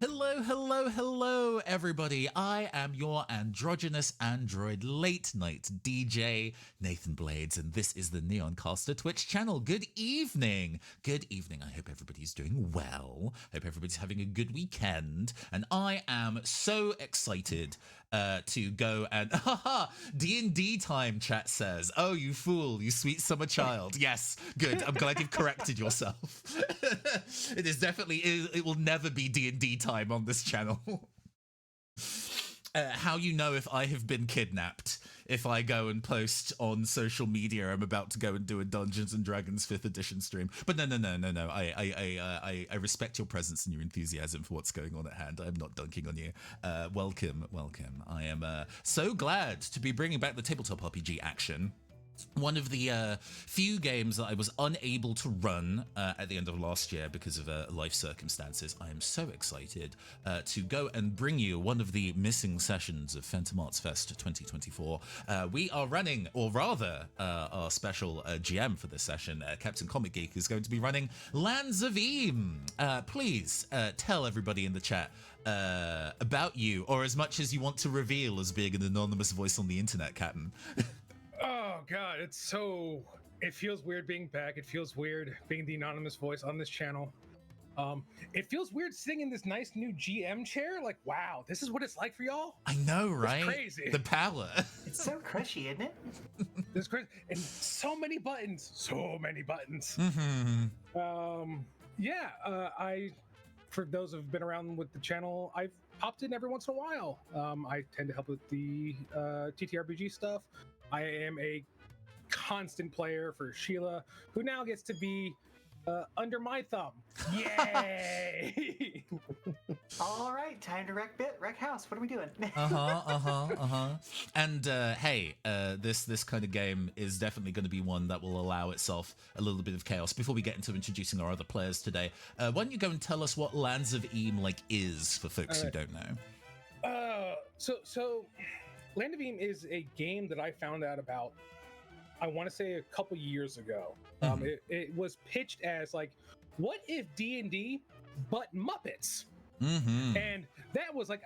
Hello, hello, hello, everybody. I am your androgynous android late night DJ, Nathan Blades, and this is the Neoncaster Twitch channel. Good evening. Good evening. I hope everybody's doing well. Hope everybody's having a good weekend. And I am so excited to go and haha, D&D time, chat says. Oh, you fool, you sweet summer child. Yes, good. I'm glad you've corrected yourself. It is definitely, it will never be D&D time on this channel. How you know if I have been kidnapped if I go and post on social media I'm about to go and do a Dungeons and Dragons 5th edition stream. But no. I respect your presence and your enthusiasm for what's going on at hand. I'm not dunking on you. Welcome. I am so glad to be bringing back the tabletop RPG action. One of the few games that I was unable to run at the end of last year because of life circumstances. I am so excited to go and bring you one of the missing sessions of Phantom Arts Fest 2024. We are running, or rather, our special GM for this session, Captain Comic Geek, is going to be running Lands of Eam. Please tell everybody in the chat about you, or as much as you want to reveal as being an anonymous voice on the internet, Captain. Oh god, it feels weird being back. It feels weird being the anonymous voice on this channel. It feels weird sitting in this nice new GM chair. Like, wow, this is what it's like for y'all? I know, right? It's crazy. The power. It's so crunchy, isn't it? It's crazy. And so many buttons. Mm-hmm. For those who've been around with the channel, I've popped in every once in a while. I tend to help with the TTRPG stuff. I am a constant player for Sheila, who now gets to be under my thumb. Yay! All right, time to wreck house. What are we doing? And hey, this kind of game is definitely going to be one that will allow itself a little bit of chaos. Before we get into introducing our other players today, why don't you go and tell us what Lands of Eam is for folks who don't know? So Land of Eam is a game that I found out about, I want to say a couple years ago. It was pitched as like, what if D&D but Muppets? And that was like,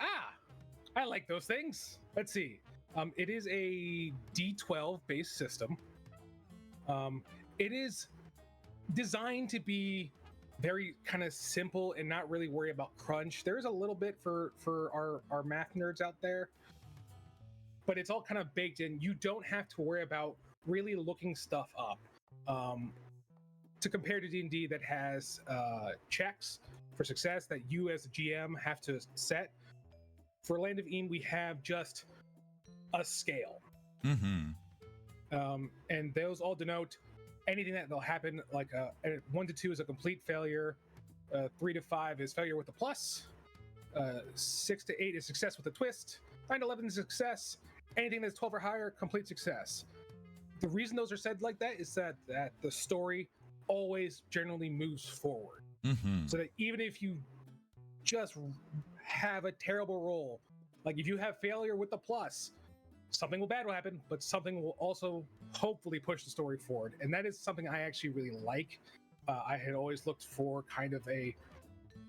I like those things. Let's see. It is a D12 based system. It is designed to be very kind of simple and not really worry about crunch. There is a little bit for our math nerds out there, but it's all kind of baked in. You don't have to worry about really looking stuff up. To compare to D&D that has checks for success that you as a GM have to set. For Land of Eam, we have just a scale. And those all denote anything that will happen, like 1 to 2 is a complete failure, 3 to 5 is failure with a plus, 6 to 8 is success with a twist, 9 to 11 is success, anything that's 12 or higher, complete success. The reason those are said like that is that the story always generally moves forward. So that even if you just have a terrible roll, like if you have failure with the plus, something bad will happen, but something will also hopefully push the story forward. And that is something I actually really like. I had always looked for kind of a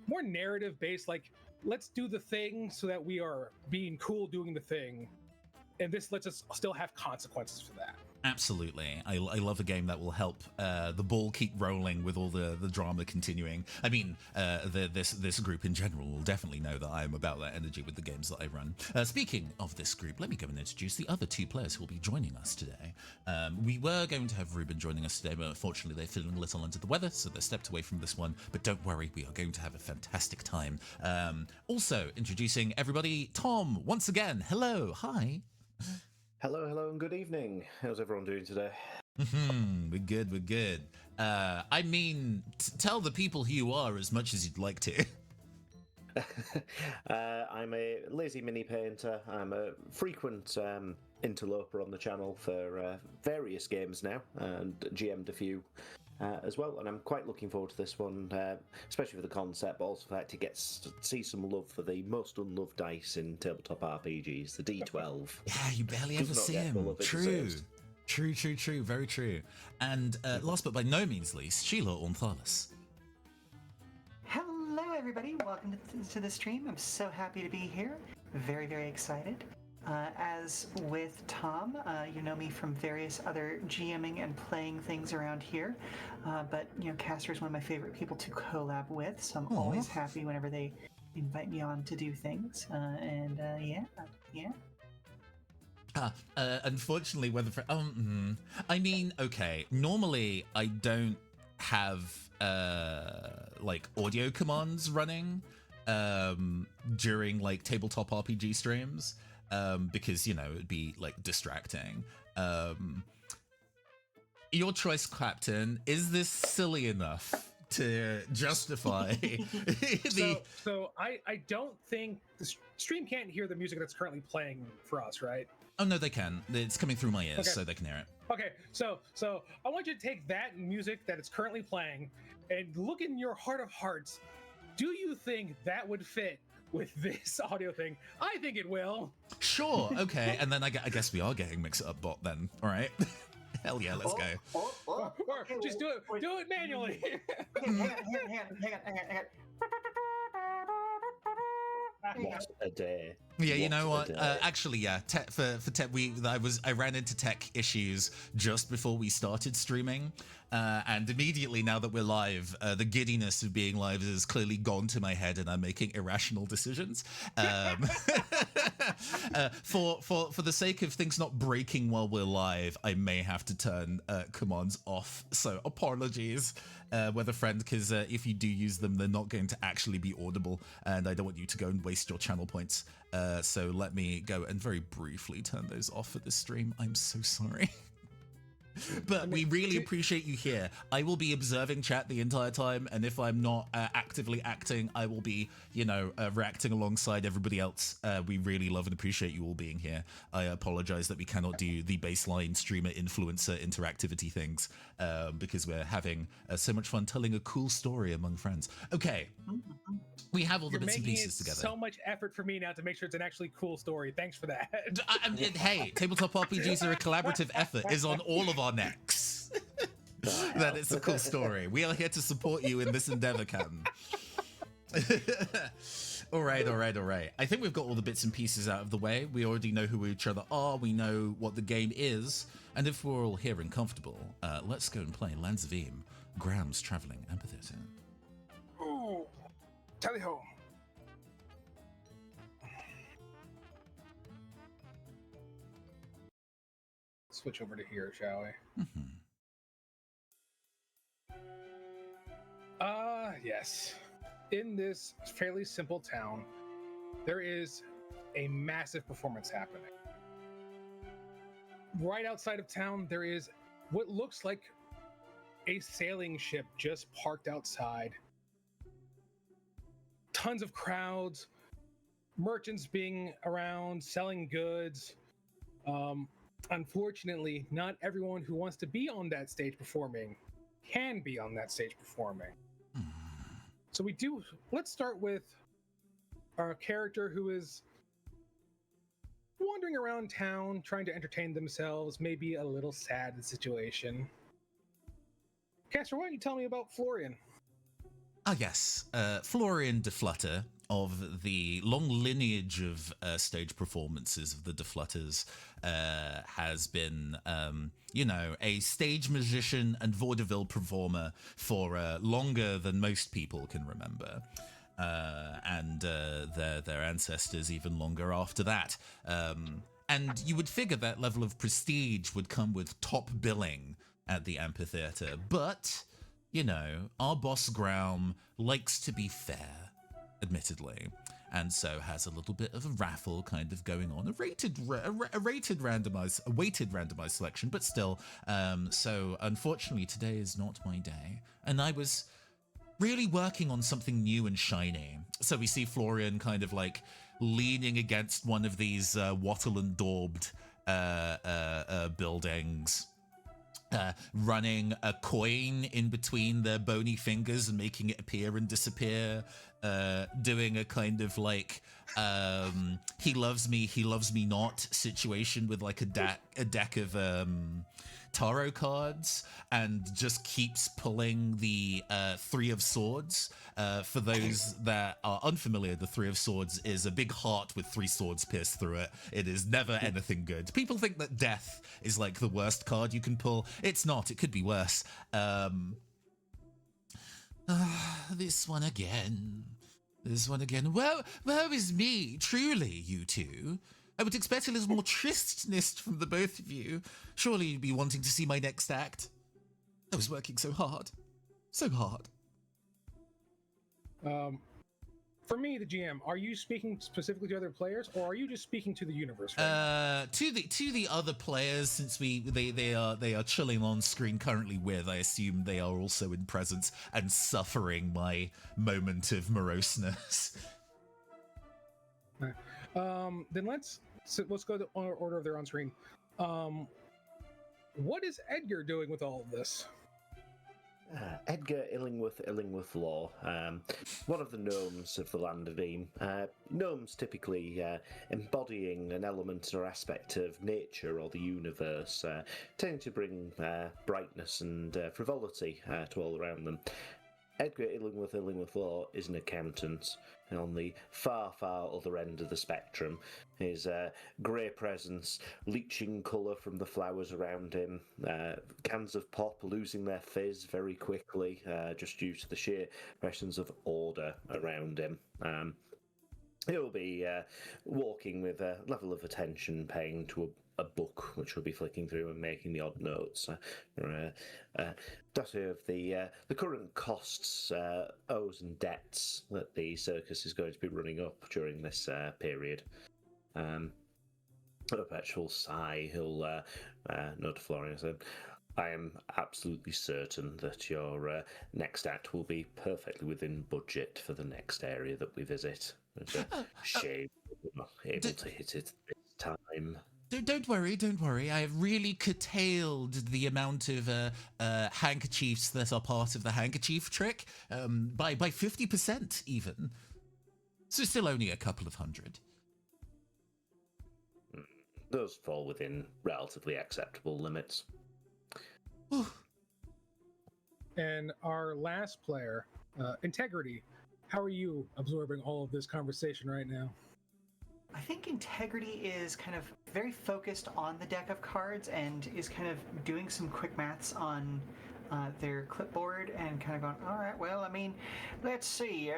more narrative based, like, let's do the thing so that we are being cool doing the thing. And this lets us still have consequences for that. Absolutely. I love a game that will help the ball keep rolling with all the drama continuing. I mean, this group in general will definitely know that I am about that energy with the games that I run. Speaking of this group, let me go and introduce the other two players who will be joining us today. We were going to have Ruben joining us today, but unfortunately they're feeling a little under the weather, so they stepped away from this one. But don't worry, we are going to have a fantastic time. Also introducing everybody, Tom, once again. Hello. Hi. Hello, and good evening. How's everyone doing today? We're good. I mean, tell the people who you are as much as you'd like to. I'm a lazy mini painter. I'm a frequent interloper on the channel for various games now, and GM'd a few as well. And I'm quite looking forward to this one, especially for the concept, but also the fact it gets to see some love for the most unloved dice in tabletop RPGs, the D12. Yeah, you barely ever see him. True. Very true. And last but by no means least, Sheila Ornthalis. Hello, everybody. Welcome to the stream. I'm so happy to be here. Very, very excited. As with Tom, you know me from various other GMing and playing things around here. But, Caster is one of my favorite people to collab with, so I'm always happy whenever they invite me on to do things. Yeah. Unfortunately, I mean, okay. Normally, I don't have like audio commands running during like tabletop RPG streams because it'd be like distracting. Your choice, Captain. Is this silly enough to justify the? So I don't think the stream can't hear the music that's currently playing for us, right? Oh no, they can. It's coming through my ears, so they can hear it. Okay, so I want you to take that music that is currently playing and look in your heart of hearts. Do you think that would fit with this audio thing? I think it will. Sure. Okay, and then I guess we are getting Mix It Up Bot then. All right. Hell yeah, let's go. Or just do it. Do it manually. Hang on. What a day. Yeah, you know what? Actually, yeah. For tech, I ran into tech issues just before we started streaming, and immediately now that we're live, the giddiness of being live has clearly gone to my head, and I'm making irrational decisions. For the sake of things not breaking while we're live, I may have to turn commands off. So apologies, weather friend, because if you do use them, they're not going to actually be audible, and I don't want you to go and waste your channel points. So let me go and very briefly turn those off for this stream. I'm so sorry. But we really appreciate you here. I will be observing chat the entire time, and if I'm not actively acting, I will be, reacting alongside everybody else. We really love and appreciate you all being here. I apologize that we cannot do the baseline streamer influencer interactivity things because we're having so much fun telling a cool story among friends. Okay, we have all the bits and pieces together. So much effort for me now to make sure it's an actually cool story. Thanks for that. Hey, tabletop RPGs are a collaborative effort. Is on all of our necks. That it's a cool story. We are here to support you in this endeavor, Captain. All right. I think we've got all the bits and pieces out of the way. We already know who each other are. We know what the game is. And if we're all here and comfortable, let's go and play Lands of Eam, Grauham's Traveling Amphitheatre. Ooh, tally ho. Switch over to here, shall we? Yes. In this fairly simple town, there is a massive performance happening. Right outside of town, there is what looks like a sailing ship just parked outside. Tons of crowds, merchants being around, selling goods. Unfortunately, not everyone who wants to be on that stage performing can be on that stage performing. So let's start with our character who is wandering around town, trying to entertain themselves, maybe a little sad in the situation. Caster, why don't you tell me about Florian? Yes. Florian de Flutter, of the long lineage of stage performances of the de Flutters, has been, a stage musician and vaudeville performer for longer than most people can remember. And their ancestors even longer after that. And you would figure that level of prestige would come with top billing at the amphitheater. But, our boss Grauhm likes to be fair, admittedly, and so has a little bit of a raffle kind of going on, a weighted randomized selection, but still. So unfortunately, today is not my day, and I was really working on something new and shiny. So we see Florian kind of like leaning against one of these wattle and daubed buildings. Running a coin in between their bony fingers and making it appear and disappear, doing a kind of like he loves me not situation with like a deck of tarot cards and just keeps pulling the Three of Swords. For those that are unfamiliar, the Three of Swords is a big heart with three swords pierced through it. It is never anything good. People think that death is like the worst card you can pull. It's not. It could be worse. This one again. This one again. Woe is me, truly, you two. I would expect a little more tristness from the both of you. Surely you'd be wanting to see my next act. I was working so hard. So hard. For me, the GM, are you speaking specifically to other players, or are you just speaking to the universe? Right to the other players, since they are chilling on screen currently with, I assume they are also in presence and suffering my moment of moroseness. Then let's go to order of their on screen. What is Edgar doing with all of this? Edgar Illingworth Law, one of the gnomes of the Land of Eam. Gnomes typically embodying an element or aspect of nature or the universe, tending to bring brightness and frivolity to all around them. Edgar Illingworth Law is an accountant on the far other end of the spectrum. His grey presence leaching colour from the flowers around him, cans of pop losing their fizz very quickly just due to the sheer presence of order around him. He'll be walking with a level of attention paying to a book which we'll be flicking through and making the odd notes. Data of the current costs, owes and debts that the circus is going to be running up during this period. A perpetual sigh, he'll nod to Florian and say, I am absolutely certain that your next act will be perfectly within budget for the next area that we visit. It's a shame we're not able to hit it this time. Don't worry. I have really curtailed the amount of handkerchiefs that are part of the handkerchief trick by 50% even. So still only a couple of hundred. Those fall within relatively acceptable limits. And our last player, Integrity. How are you absorbing all of this conversation right now? I think Integrity is kind of very focused on the deck of cards and is kind of doing some quick maths on their clipboard and kind of going, all right, well, I mean, let's see.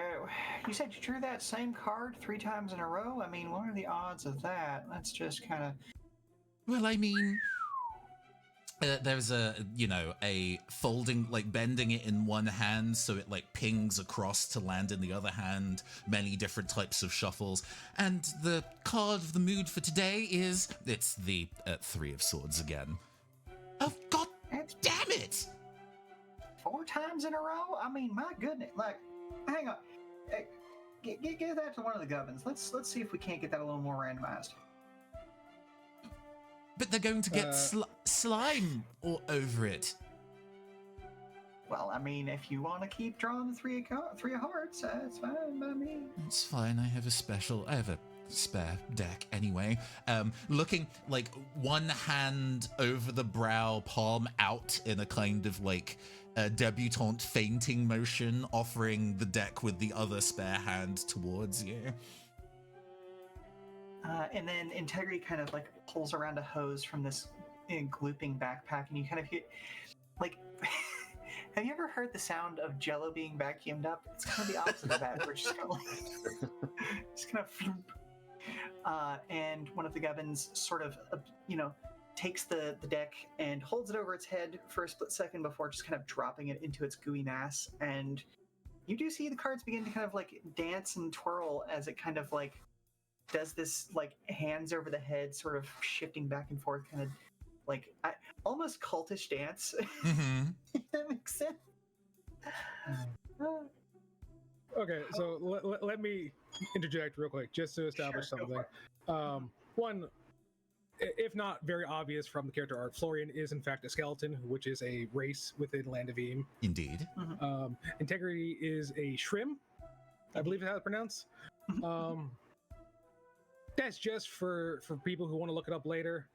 You said you drew that same card 3 times in a row? I mean, what are the odds of that? Let's just kind of... Well, I mean... there's a folding, like bending it in one hand so it like pings across to land in the other hand, many different types of shuffles. And the card of the mood for today it's the Three of Swords again. Oh, God damn it! 4 times in a row? I mean, my goodness. Like, hang on. Hey, give that to one of the govens. Let's see if we can't get that a little more randomized. But they're going to get slime all over it. Well, I mean, if you want to keep drawing the three of hearts, it's fine by me. It's fine. I have a spare deck anyway. Looking like one hand over the brow, palm out in a kind of like a debutante fainting motion, offering the deck with the other spare hand towards you. And then Integrity kind of like pulls around a hose from this glooping backpack, and you kind of hear, like, have you ever heard the sound of Jello being vacuumed up? It's kind of the opposite of that. We're just kind of like, and one of the govens sort of, takes the deck and holds it over its head for a split second before just kind of dropping it into its gooey mass. And you do see the cards begin to kind of like dance and twirl as it kind of like does this like hands over the head sort of shifting back and forth kind of like almost cultish dance. Mm-hmm. That makes sense. Okay, so let me interject real quick just to establish something. One, if not very obvious from the character art, Florian is in fact a skeleton, which is a race within Land of Eam. Indeed. Mm-hmm. Integrity is a shrim, I believe is how it's pronounced. That's just for people who want to look it up later.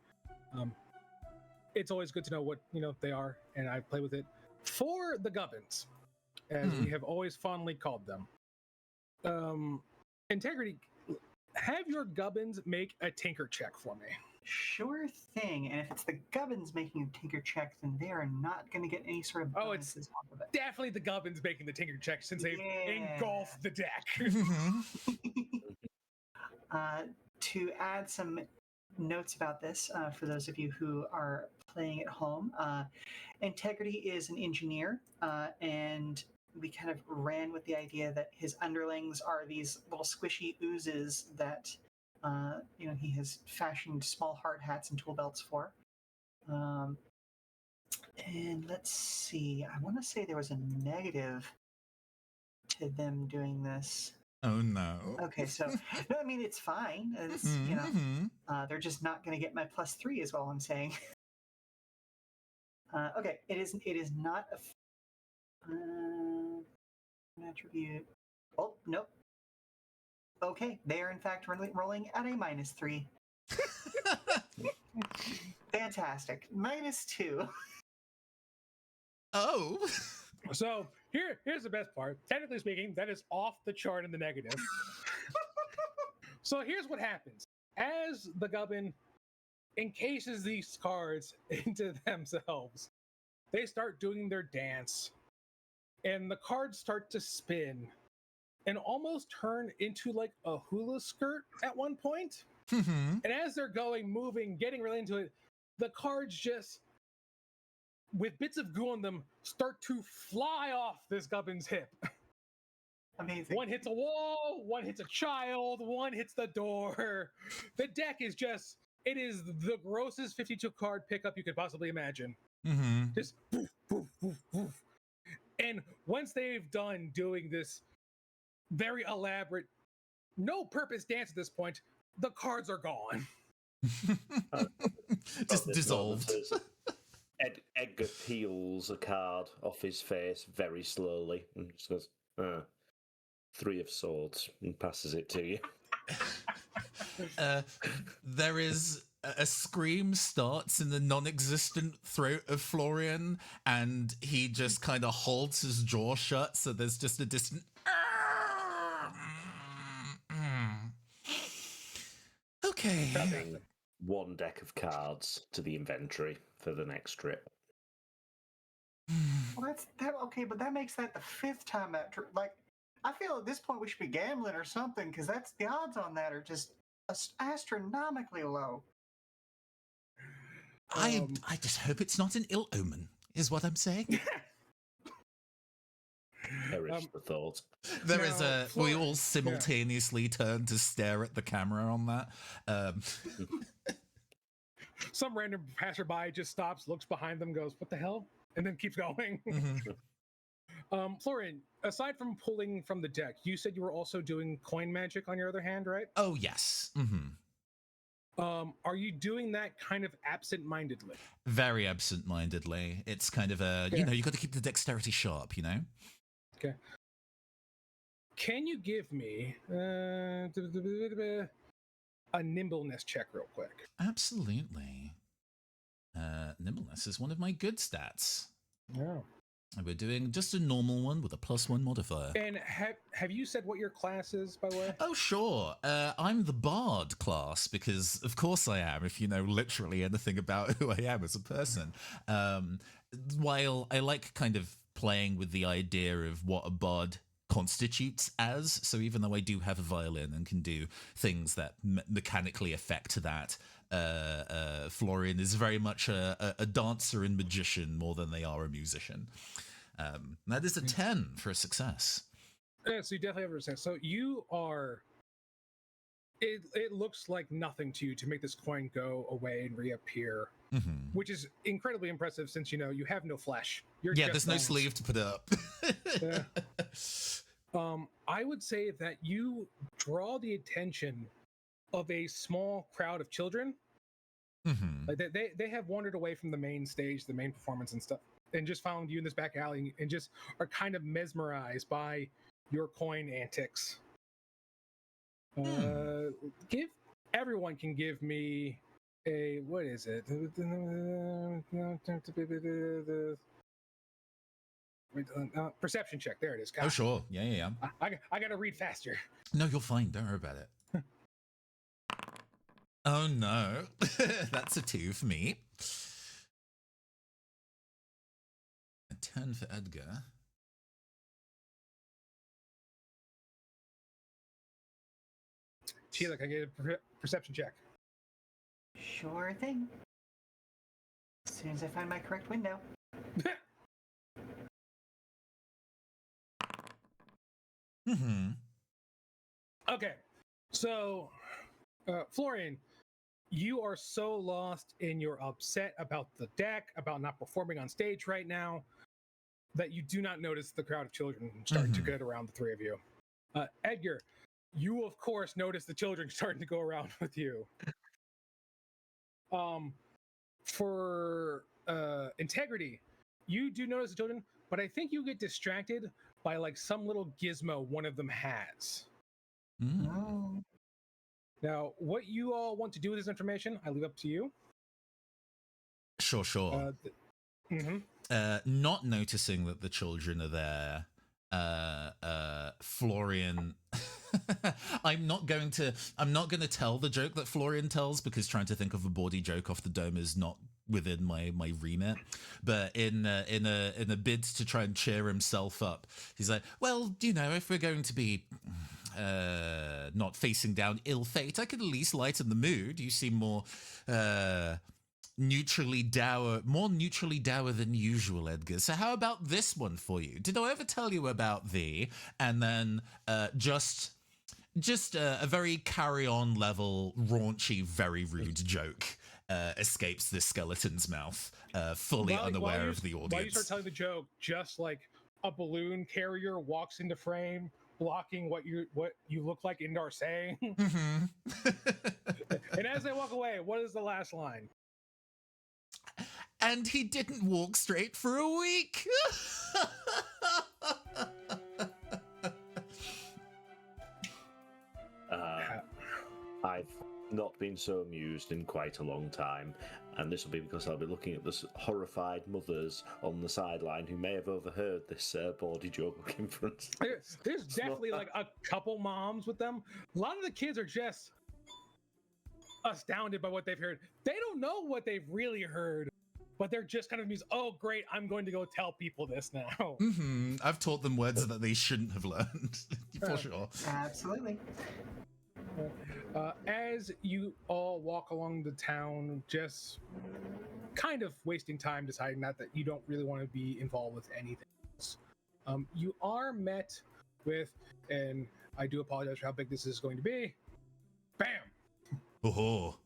it's always good to know what they are, and I play with it for the gubbins, as we have always fondly called them. Integrity, have your gubbins make a tinker check for me. Sure thing. And if it's the gubbins making a tinker check, then they are not going to get any sort of bonuses off of it. Definitely the gubbins making the tinker check since they've engulfed the deck. To add some notes about this, for those of you who are playing at home, Integrity is an engineer, and we kind of ran with the idea that his underlings are these little squishy oozes that he has fashioned small hard hats and tool belts for. And let's see, I want to say there was a negative to them doing this. Oh no. Okay, so no, I mean it's fine. It's they're just not going to get my +3, is all I'm saying. Okay, it is not an attribute. Oh nope. Okay, they are in fact rolling at a -3. Fantastic. -2. Oh. So here's the best part. Technically speaking, that is off the chart in the negative. So here's what happens. As the gubbin encases these cards into themselves, they start doing their dance. And the cards start to spin and almost turn into like a hula skirt at one point. And as they're going, moving, getting really into it, the cards just, with bits of goo on them, start to fly off this gubbin's hip. Amazing. One hits a wall, one hits a child, one hits the door. The deck is just, it is the grossest 52 card pickup you could possibly imagine. Just poof, poof, poof, poof. And once they've done doing this very elaborate, no purpose dance at this point, the cards are gone. Just dissolved. Edgar peels a card off his face very slowly and just goes, 3 of swords, and passes it to you. There is a scream starts in the non-existent throat of Florian, and he just kind of holds his jaw shut, so there's just a distant okay. Adding 1 deck of cards to the inventory for the next trip. Well, okay, but that makes that the 5th time that like, I feel at this point we should be gambling or something, because that's the odds on that are just astronomically low. I just hope it's not an ill omen, is what I'm saying. Perish the thought. There is we all simultaneously turn to stare at the camera on that. Some random passerby just stops, looks behind them, goes, "What the hell?" and then keeps going. Florian, aside from pulling from the deck, you said you were also doing coin magic on your other hand, right? Oh, yes. Are you doing that kind of absent-mindedly? Very absent-mindedly. It's kind of a, you got to keep the dexterity sharp, Okay. Can you give me a nimbleness check real quick? Absolutely. Nimbleness is one of my good stats. Yeah. And we're doing just a normal one with a +1 modifier. And have you said what your class is, by the way? Oh, sure. I'm the Bard class, because of course I am, if you know literally anything about who I am as a person. While I like kind of playing with the idea of what a Bard constitutes as, so even though I do have a violin and can do things that mechanically affect that, Florian is very much a dancer and magician more than they are a musician. That is a 10 for a success. Yeah, so you definitely have a success. So you are... It looks like nothing to you to make this coin go away and reappear, which is incredibly impressive since, you have no flesh. There's no sleeve to put up. I would say that you draw the attention of a small crowd of children. Like they have wandered away from the main stage, the main performance and stuff, and just found you in this back alley and just are kind of mesmerized by your coin antics. Everyone can give me what is it? Perception check. There it is. Oh, God, sure. Yeah. I gotta read faster. No, you're fine. Don't worry about it. Oh, no. That's a 2 for me. A 10 for Edgar. Sheila, can I get a perception check? Sure thing. As soon as I find my correct window. Mm-hmm. Okay, so Florian, you are so lost and you're upset about the deck, about not performing on stage right now, that you do not notice the crowd of children starting to get around the three of you. Edgar, you of course notice the children starting to go around with you. For integrity, you do notice the children, but I think you get distracted by like some little gizmo one of them has. Oh. Now, what you all want to do with this information, I leave up to you. Sure. Not noticing that the children are there, Florian. I'm not going to tell the joke that Florian tells, because trying to think of a bawdy joke off the dome is not within my remit. But in a bid to try and cheer himself up, he's like, well, you know, if we're going to be not facing down ill fate, I could at least lighten the mood. You seem more neutrally dour than usual, Edgar. So how about this one for you? Did I ever tell you about thee? And then just a very carry-on level, raunchy, very rude joke escapes this skeleton's mouth, fully unaware of the audience. While you start telling the joke, just like a balloon carrier walks into frame, blocking what you look like Indar saying. Mm-hmm. And as they walk away, what is the last line? And he didn't walk straight for a week. I've not been so amused in quite a long time, and this will be because I'll be looking at the horrified mothers on the sideline who may have overheard this bawdy joke in front. There's definitely like a couple moms with them. A lot of the kids are just astounded by what they've heard. They don't know what they've really heard, but they're just kind of amused. Oh, great, I'm going to go tell people this now. Mm-hmm. I've taught them words that they shouldn't have learned, for sure. Absolutely. As you all walk along the town, just kind of wasting time deciding that you don't really want to be involved with anything else, you are met with, and I do apologize for how big this is going to be, bam! Oh.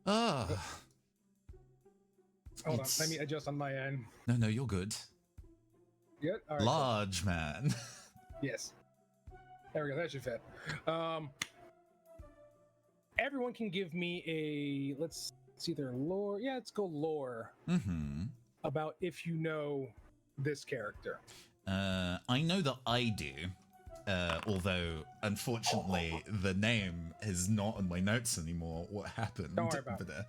Ah. Hold on, let me adjust on my end. No, you're good. Good? All right, Large man. Yes. There we go, that should fit. Everyone can give me a, let's see their lore. Yeah, let's go lore. Mm-hmm. About if you know this character. I know that I do. Although, unfortunately, the name is not on my notes anymore. What happened? Don't worry about it.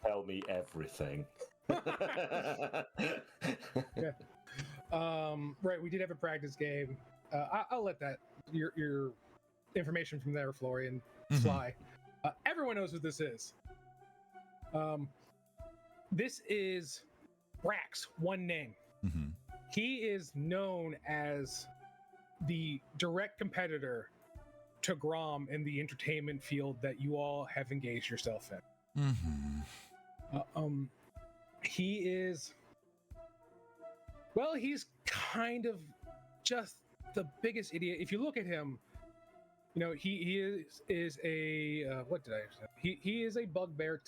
Tell me everything. Yeah. Right, we did have a practice game. I'll let that your information from there, Florian, fly. Everyone knows what this is. This is Brax, one name. Mm-hmm. He is known as the direct competitor to Grauhm in the entertainment field that you all have engaged yourself in. Mm-hmm. He is, well, he's kind of just the biggest idiot. If you look at him, you know, he is a what did I say? He is a bugbear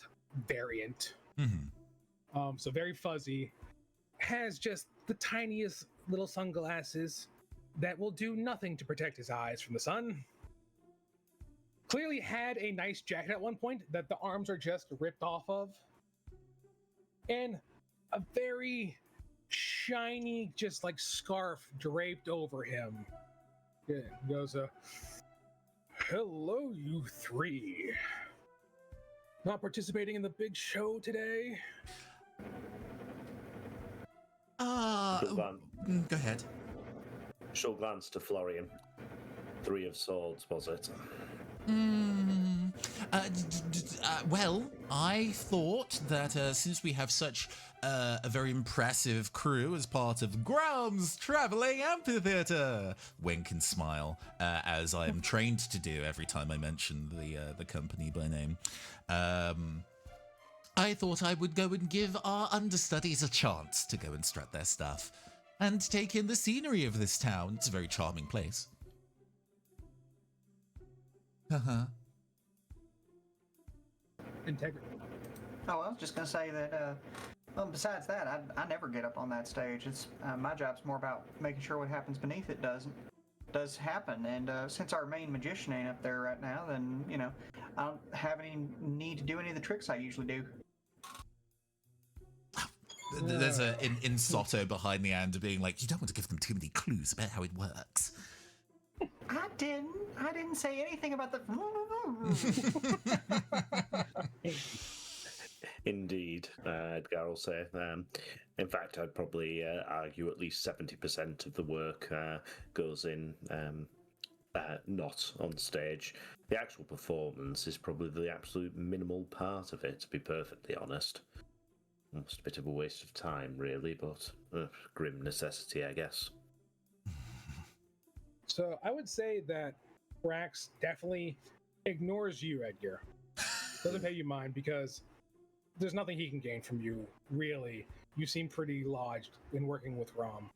variant. Mm-hmm. So very fuzzy, has just the tiniest little sunglasses that will do nothing to protect his eyes from the sun. Clearly had a nice jacket at one point that the arms are just ripped off of. And a very shiny, just like scarf draped over him. Yeah, he goes, hello, you three. Not participating in the big show today? Go Go ahead. She'll glance to Florian. 3 of swords, was it? Well, I thought that since we have such a very impressive crew as part of Graum's traveling amphitheatre, wink and smile, as I am trained to do every time I mention the company by name. I thought I would go and give our understudies a chance to go and strut their stuff and take in the scenery of this town. It's a very charming place. Integrity. Oh, I was just gonna say that. Well, besides that, I never get up on that stage. It's my job's more about making sure what happens beneath it does happen. And since our main magician ain't up there right now, then I don't have any need to do any of the tricks I usually do. There's a in Sotto behind the end being like, you don't want to give them too many clues about how it works. I didn't say anything about the. Indeed, Edgar will say. In fact, I'd probably argue at least 70% of the work goes in not on stage. The actual performance is probably the absolute minimal part of it, to be perfectly honest. Almost a bit of a waste of time, really, but grim necessity, I guess. So I would say that Brax definitely ignores you, Edgar. Doesn't pay you mind because there's nothing he can gain from you, really. You seem pretty lodged in working with Rom.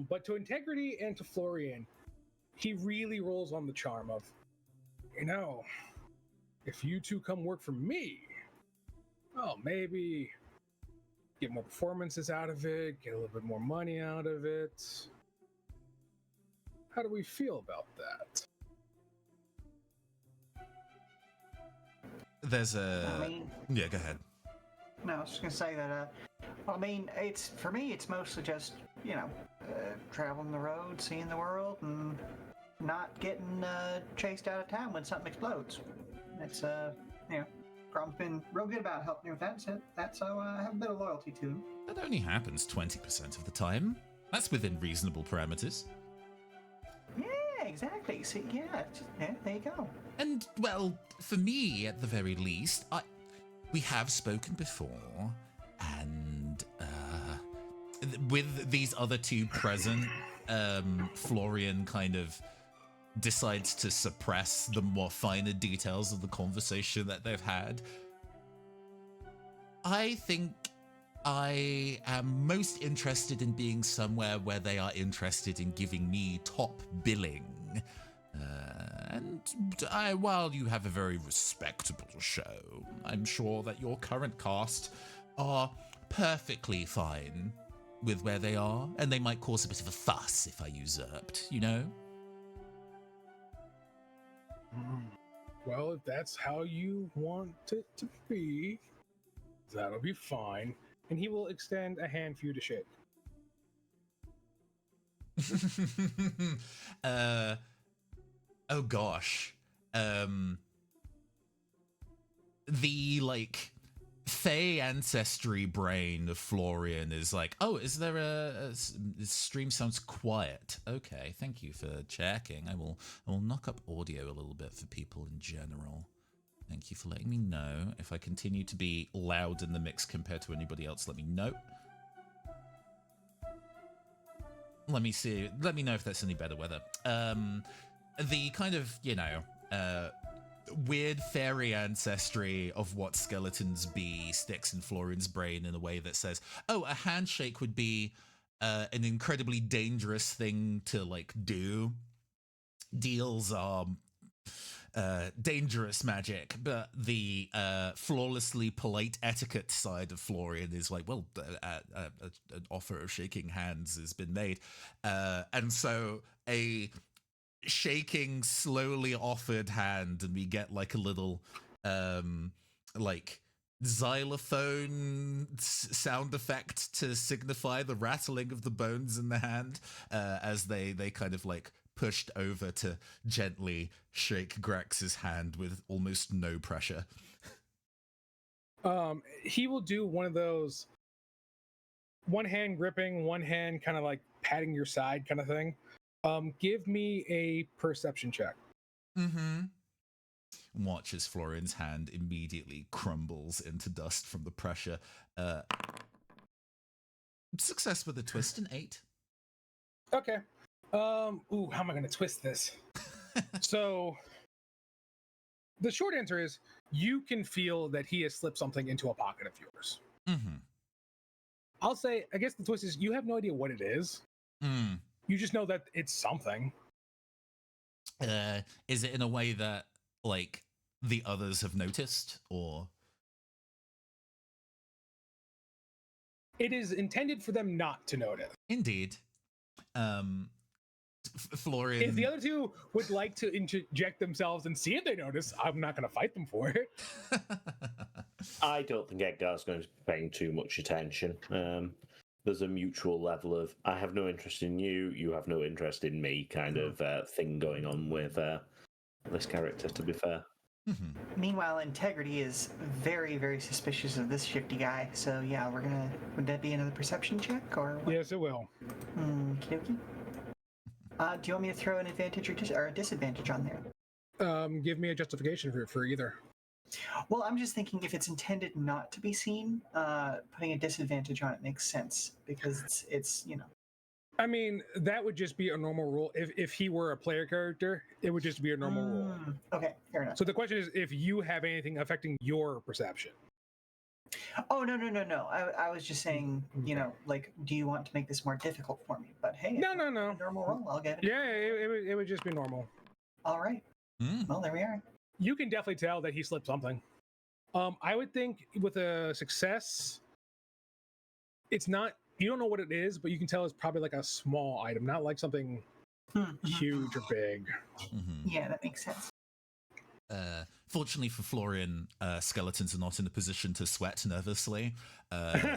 But to Integrity and to Florian, he really rolls on the charm of, if you two come work for me, well, maybe get more performances out of it, get a little bit more money out of it. How do we feel about that? There's a... Yeah, go ahead. No, I was just gonna say that. It's for me. It's mostly just traveling the road, seeing the world, and not getting chased out of town when something explodes. It's Graum's been real good about helping me with that, so I have a bit of loyalty to him. That only happens 20% of the time. That's within reasonable parameters. Yeah, exactly. See, yeah, there you go. And, well, for me, at the very least, we have spoken before, and with these other two present, Florian kind of decides to suppress the more finer details of the conversation that they've had. I think I am most interested in being somewhere where they are interested in giving me top billing. And while you have a very respectable show, I'm sure that your current cast are perfectly fine with where they are, and they might cause a bit of a fuss if I usurped, Well, if that's how you want it to be, that'll be fine. And he will extend a hand for you to shake. Oh gosh. The Fey ancestry brain of Florian is like, oh, is there this stream sounds quiet. Okay, thank you for checking. I will knock up audio a little bit for people in general. Thank you for letting me know. If I continue to be loud in the mix compared to anybody else, let me know. Let me see. Let me know if that's any better weather. The kind of, weird fairy ancestry of what skeletons be sticks in Florian's brain in a way that says, oh, a handshake would be an incredibly dangerous thing to do. Deals are dangerous magic, but the flawlessly polite etiquette side of Florian is like, well, an offer of shaking hands has been made, and so a shaking slowly offered hand, and we get a little xylophone sound effect to signify the rattling of the bones in the hand as they kind of pushed over to gently shake Grex's hand with almost no pressure. He will do one of those one hand gripping, one hand kind of like patting your side kind of thing. Give me a perception check. Mm-hmm. Watch as Florian's hand immediately crumbles into dust from the pressure. Success with a twist, an 8. Okay. Ooh, how am I going to twist this? So, the short answer is you can feel that he has slipped something into a pocket of yours. Mm-hmm. I'll say, I guess the twist is you have no idea what it is. Mm. You just know that it's something. Is it in a way that, like, the others have noticed, or? It is intended for them not to notice. Indeed. Florian. If the other two would like to interject themselves and see if they notice, I'm not going to fight them for it. I don't think Edgar's going to be paying too much attention. There's a mutual level of I have no interest in you, you have no interest in me kind of thing going on with this character, to be fair. Mm-hmm. Meanwhile, Integrity is very, very suspicious of this shifty guy. So yeah, would that be another perception check or what? Yes, it will. Okey-dokey. Do you want me to throw an advantage or a disadvantage on there? Give me a justification for either. Well, I'm just thinking if it's intended not to be seen, putting a disadvantage on it makes sense because it's I mean, that would just be a normal rule. If he were a player character, it would just be a normal rule. Okay, fair enough. So the question is if you have anything affecting your perception. Oh, no. I was just saying, like, do you want to make this more difficult for me? But hey, No. normal roll, I'll get it. Yeah, it would just be normal. All right. Well, there we are. You can definitely tell that he slipped something. I would think with a success, it's not, you don't know what it is, but you can tell it's probably like a small item, not like something huge or big. Mm-hmm. Yeah, that makes sense. Fortunately for Florian, skeletons are not in a position to sweat nervously,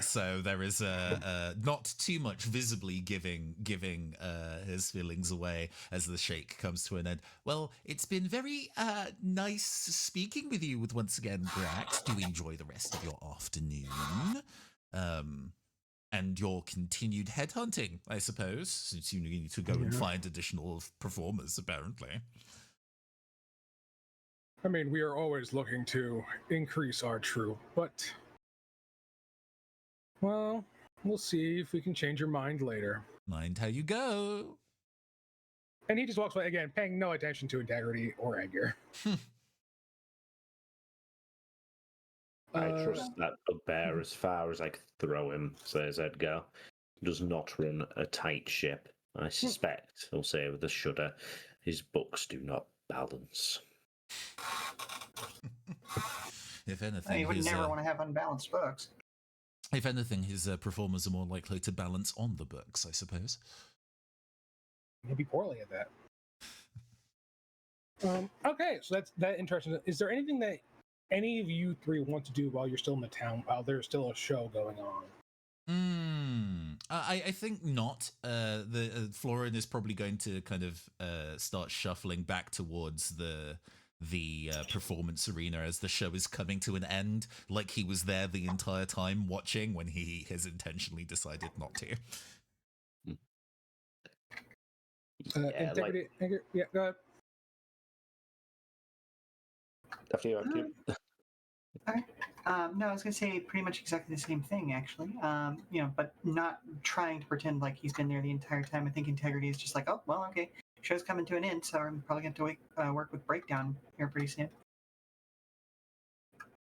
so there is not too much visibly giving his feelings away as the shake comes to an end. Well, it's been very nice speaking with you once again, Grax. Do enjoy the rest of your afternoon. And your continued headhunting, I suppose, since you need to go and find additional performers, apparently. I mean, we are always looking to increase our troop, but, well, we'll see if we can change your mind later. Mind how you go. And he just walks away, again, paying no attention to Integrity or Edgar. I trust that bugbear as far as I could throw him, says Edgar. He does not run a tight ship. I suspect, he'll say with a shudder, his books do not balance. If anything, You would never want to have unbalanced books. If anything, his performers are more likely to balance on the books, I suppose. Maybe poorly at that. Okay, so that's that interesting. Is there anything that any of you three want to do while you're still in the town, while there's still a show going on? I think not. The Florian is probably going to kind of start shuffling back towards the performance arena as the show is coming to an end, like he was there the entire time watching when he has intentionally decided not to. Integrity, yeah, go ahead. After you, after you. Okay. No, I was going to say pretty much exactly the same thing, actually. But not trying to pretend like he's been there the entire time. I think Integrity is just like, oh, well, okay, show's coming to an end, so I'm probably going to have to work with Breakdown here pretty soon.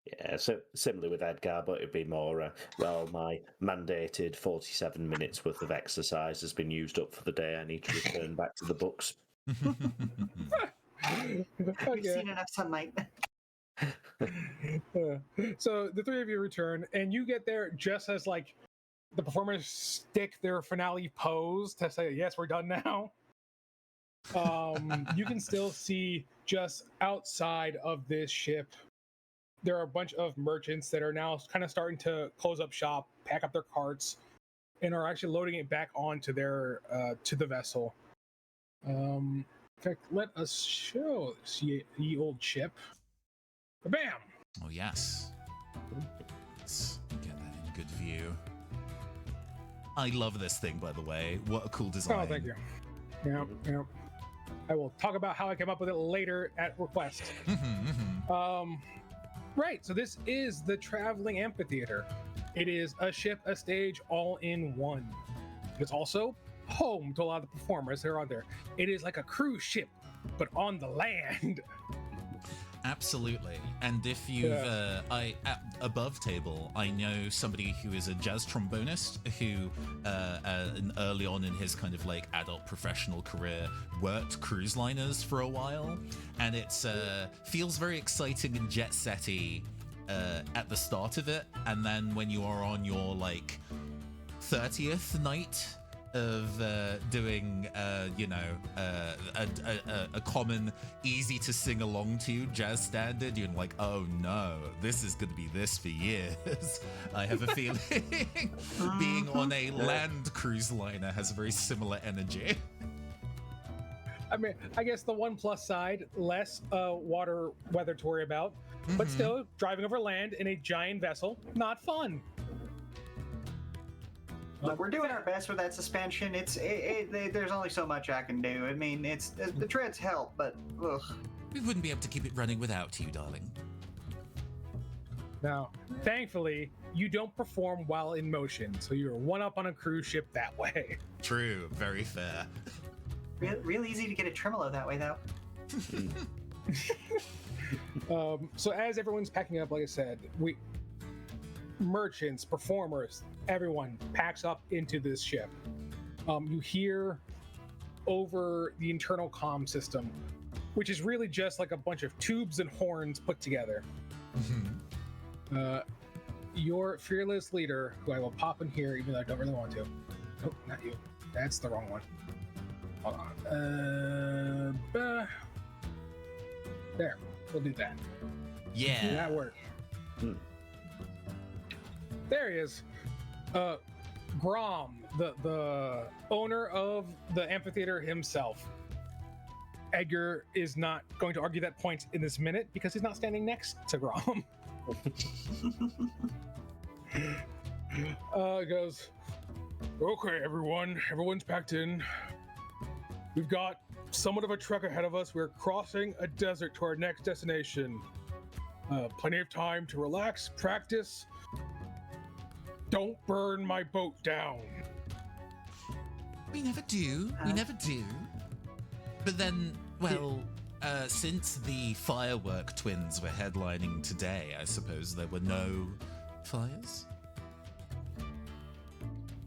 Yeah, so similar with Edgar, but it'd be more, my mandated 47 minutes worth of exercise has been used up for the day. I need to return back to the books. We've seen enough sunlight. So the three of you return, and you get there just as like the performers stick their finale pose to say, "Yes, we're done now." You can still see just outside of this ship, there are a bunch of merchants that are now kind of starting to close up shop, pack up their carts, and are actually loading it back onto their to the vessel. In fact, let us show ye old ship. Bam! Oh, yes. Let's get that in good view. I love this thing, by the way. What a cool design. Oh, thank you. Yeah. I will talk about how I came up with it later at request. Right, so this is the Traveling Amphitheatre. It is a ship, a stage, all in one. It's also home to a lot of the performers that are on there. It is like a cruise ship, but on the land. Absolutely. And if you've above table, I know somebody who is a jazz trombonist who early on in his kind of like adult professional career worked cruise liners for a while, and it's feels very exciting and jet setty at the start of it, and then when you are on your like 30th night of doing a common easy to sing along to jazz standard, you're like, oh no, this is going to be this for years. I have a feeling being on a land cruise liner has a very similar energy. I mean, I guess the one plus side, less water weather to worry about, but still driving over land in a giant vessel, not fun. Look, we're doing our best with that suspension. There's only so much I can do. I mean, the treads help, but ugh. We wouldn't be able to keep it running without you, darling. Now, thankfully, you don't perform while in motion, so you're one up on a cruise ship that way. True, very fair. Real easy to get a tremolo that way, though. So as everyone's packing up, like I said, merchants, performers, everyone packs up into this ship. You hear over the internal comm system, which is really just like a bunch of tubes and horns put together. Your fearless leader, who I will pop in here, even though I don't really want to. Nope, not you. That's the wrong one. Hold on. There, we'll do that. Yeah. That worked. There he is. Grauhm, the owner of the amphitheater himself. Edgar is not going to argue that point in this minute because he's not standing next to Grauhm. Goes, okay, everyone's packed in. We've got somewhat of a trek ahead of us. We're crossing a desert to our next destination. Plenty of time to relax, practice. Don't burn my boat down. We never do. But then, well, since the Firework Twins were headlining today, I suppose there were no fires?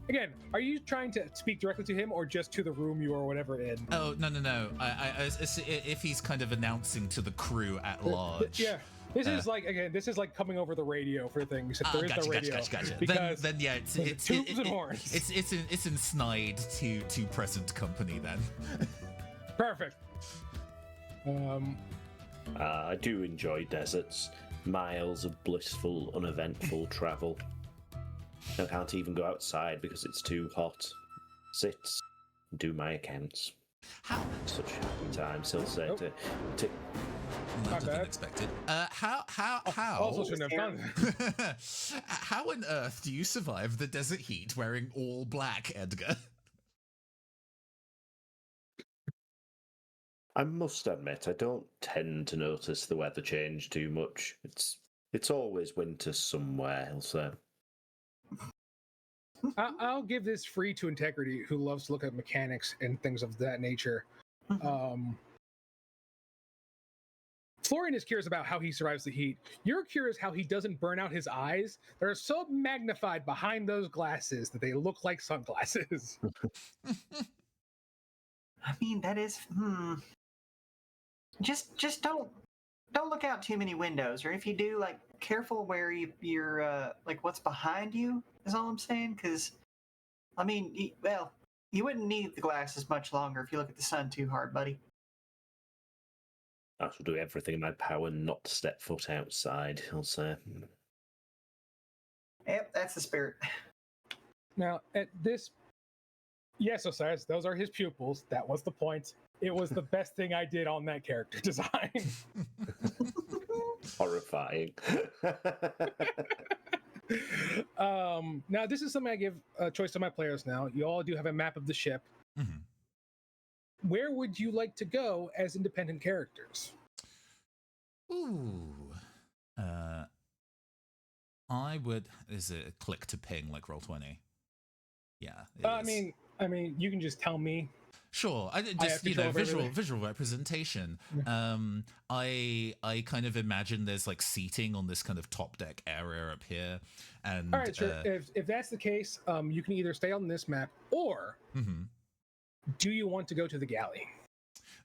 Again, are you trying to speak directly to him or just to the room you or whatever in? Oh, no. If he's kind of announcing to the crew at large. Yeah. This is like coming over the radio for things. If there is no radio. Gotcha. Because then yeah, it's tubes and horns. It's ensnide to present company then. Perfect. I do enjoy deserts. Miles of blissful, uneventful travel. I can't even go outside because it's too hot. Sit, do my accounts. How? Such happy times, he'll say to Not bad. unexpected. How? Also shouldn't have done that. How on earth do you survive the desert heat wearing all black, Edgar? I must admit, I don't tend to notice the weather change too much. It's always winter somewhere, he'll say. I'll give this free to Integrity, who loves to look at mechanics and things of that nature. Florian is curious about how he survives the heat. You're curious how he doesn't burn out his eyes. They're so magnified behind those glasses that they look like sunglasses. I mean, that is. Just don't look out too many windows, or if you do, like, careful where you're like what's behind you. Is all I'm saying, because I mean, you wouldn't need the glasses much longer if you look at the sun too hard, buddy. I shall do everything in my power not to step foot outside, he'll say. Yep, that's the spirit. Now, at this Yes, Osiris, those are his pupils. That was the point. It was the best thing I did on that character design. Horrifying. Now, this is something I give a choice to my players now. You all do have a map of the ship. Mhm. Where would you like to go as independent characters? Ooh. I would. Is it a click to ping like Roll20? Yeah. it is. I mean, you can just tell me. Sure. I have just control over visual everything. visual representation. I kind of imagine there's like seating on this kind of top deck area up here, and All right, sure. If that's the case, you can either stay on this map, or mhm. do you want to go to the galley?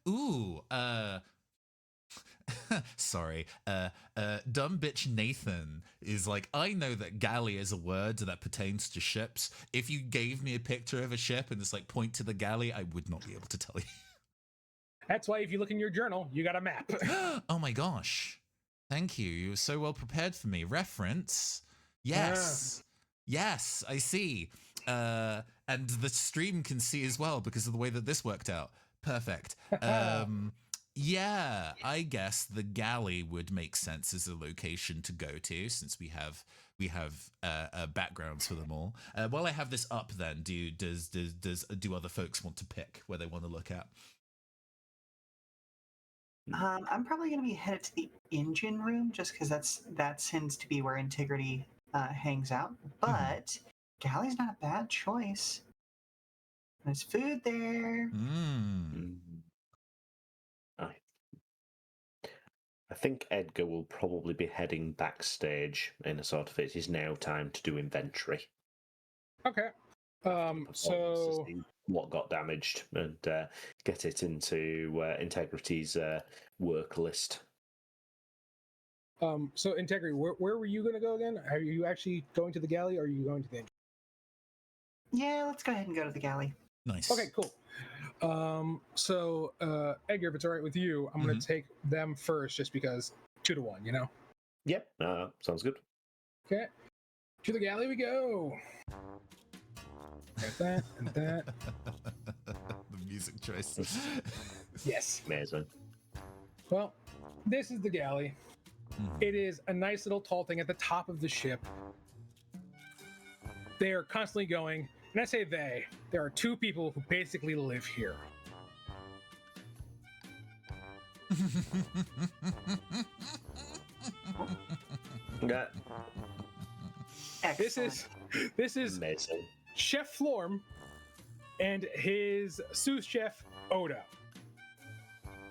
Ooh. Sorry. Dumb bitch Nathan is like, I know that galley is a word that pertains to ships. If you gave me a picture of a ship and just like point to the galley, I would not be able to tell you. That's why if you look in your journal, you got a map. Oh my gosh. Thank you. You were so well prepared for me. Reference. Yes. Yes, I see. And the stream can see as well because of the way that this worked out. Perfect. Yeah, I guess the galley would make sense as a location to go to, since we have backgrounds for them all. While I have this up, then do other folks want to pick where they want to look at? I'm probably going to be headed to the engine room just because that tends to be where Integrity hangs out. But galley's not a bad choice. There's food there. I think Edgar will probably be heading backstage in a sort of it is now time to do inventory. Okay. So see what got damaged and get it into Integrity's work list. So Integrity, where were you going to go again? Are you actually going to the galley, or are you going to the engine? Yeah, let's go ahead and go to the galley. Nice. Okay, cool. So Edgar, if it's all right with you, I'm going to take them first, just because 2-1, you know. Yep, sounds good. Okay, to the galley we go. Got that and that. The music choice. Yes. Amazing. Well, this is the galley. It is a nice little tall thing at the top of the ship. They are constantly going, and I say they, there are two people who basically live here. Yeah. This is Amazing. Chef Florm and his sous chef Oda.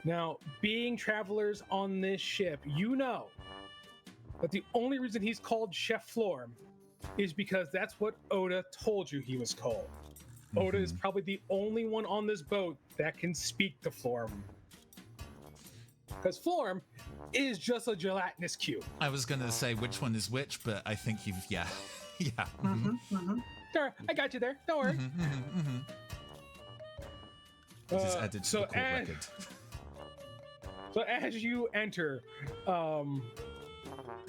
Now, being travelers on this ship, you know that the only reason he's called Chef Florm is because that's what Oda told you he was called. Oda is probably the only one on this boat that can speak to Florm. Because Florm is just a gelatinous cube. I was going to say which one is which, but I think you've, yeah. Yeah. There, I got you there. Don't worry. This is added to the court record. So as you enter,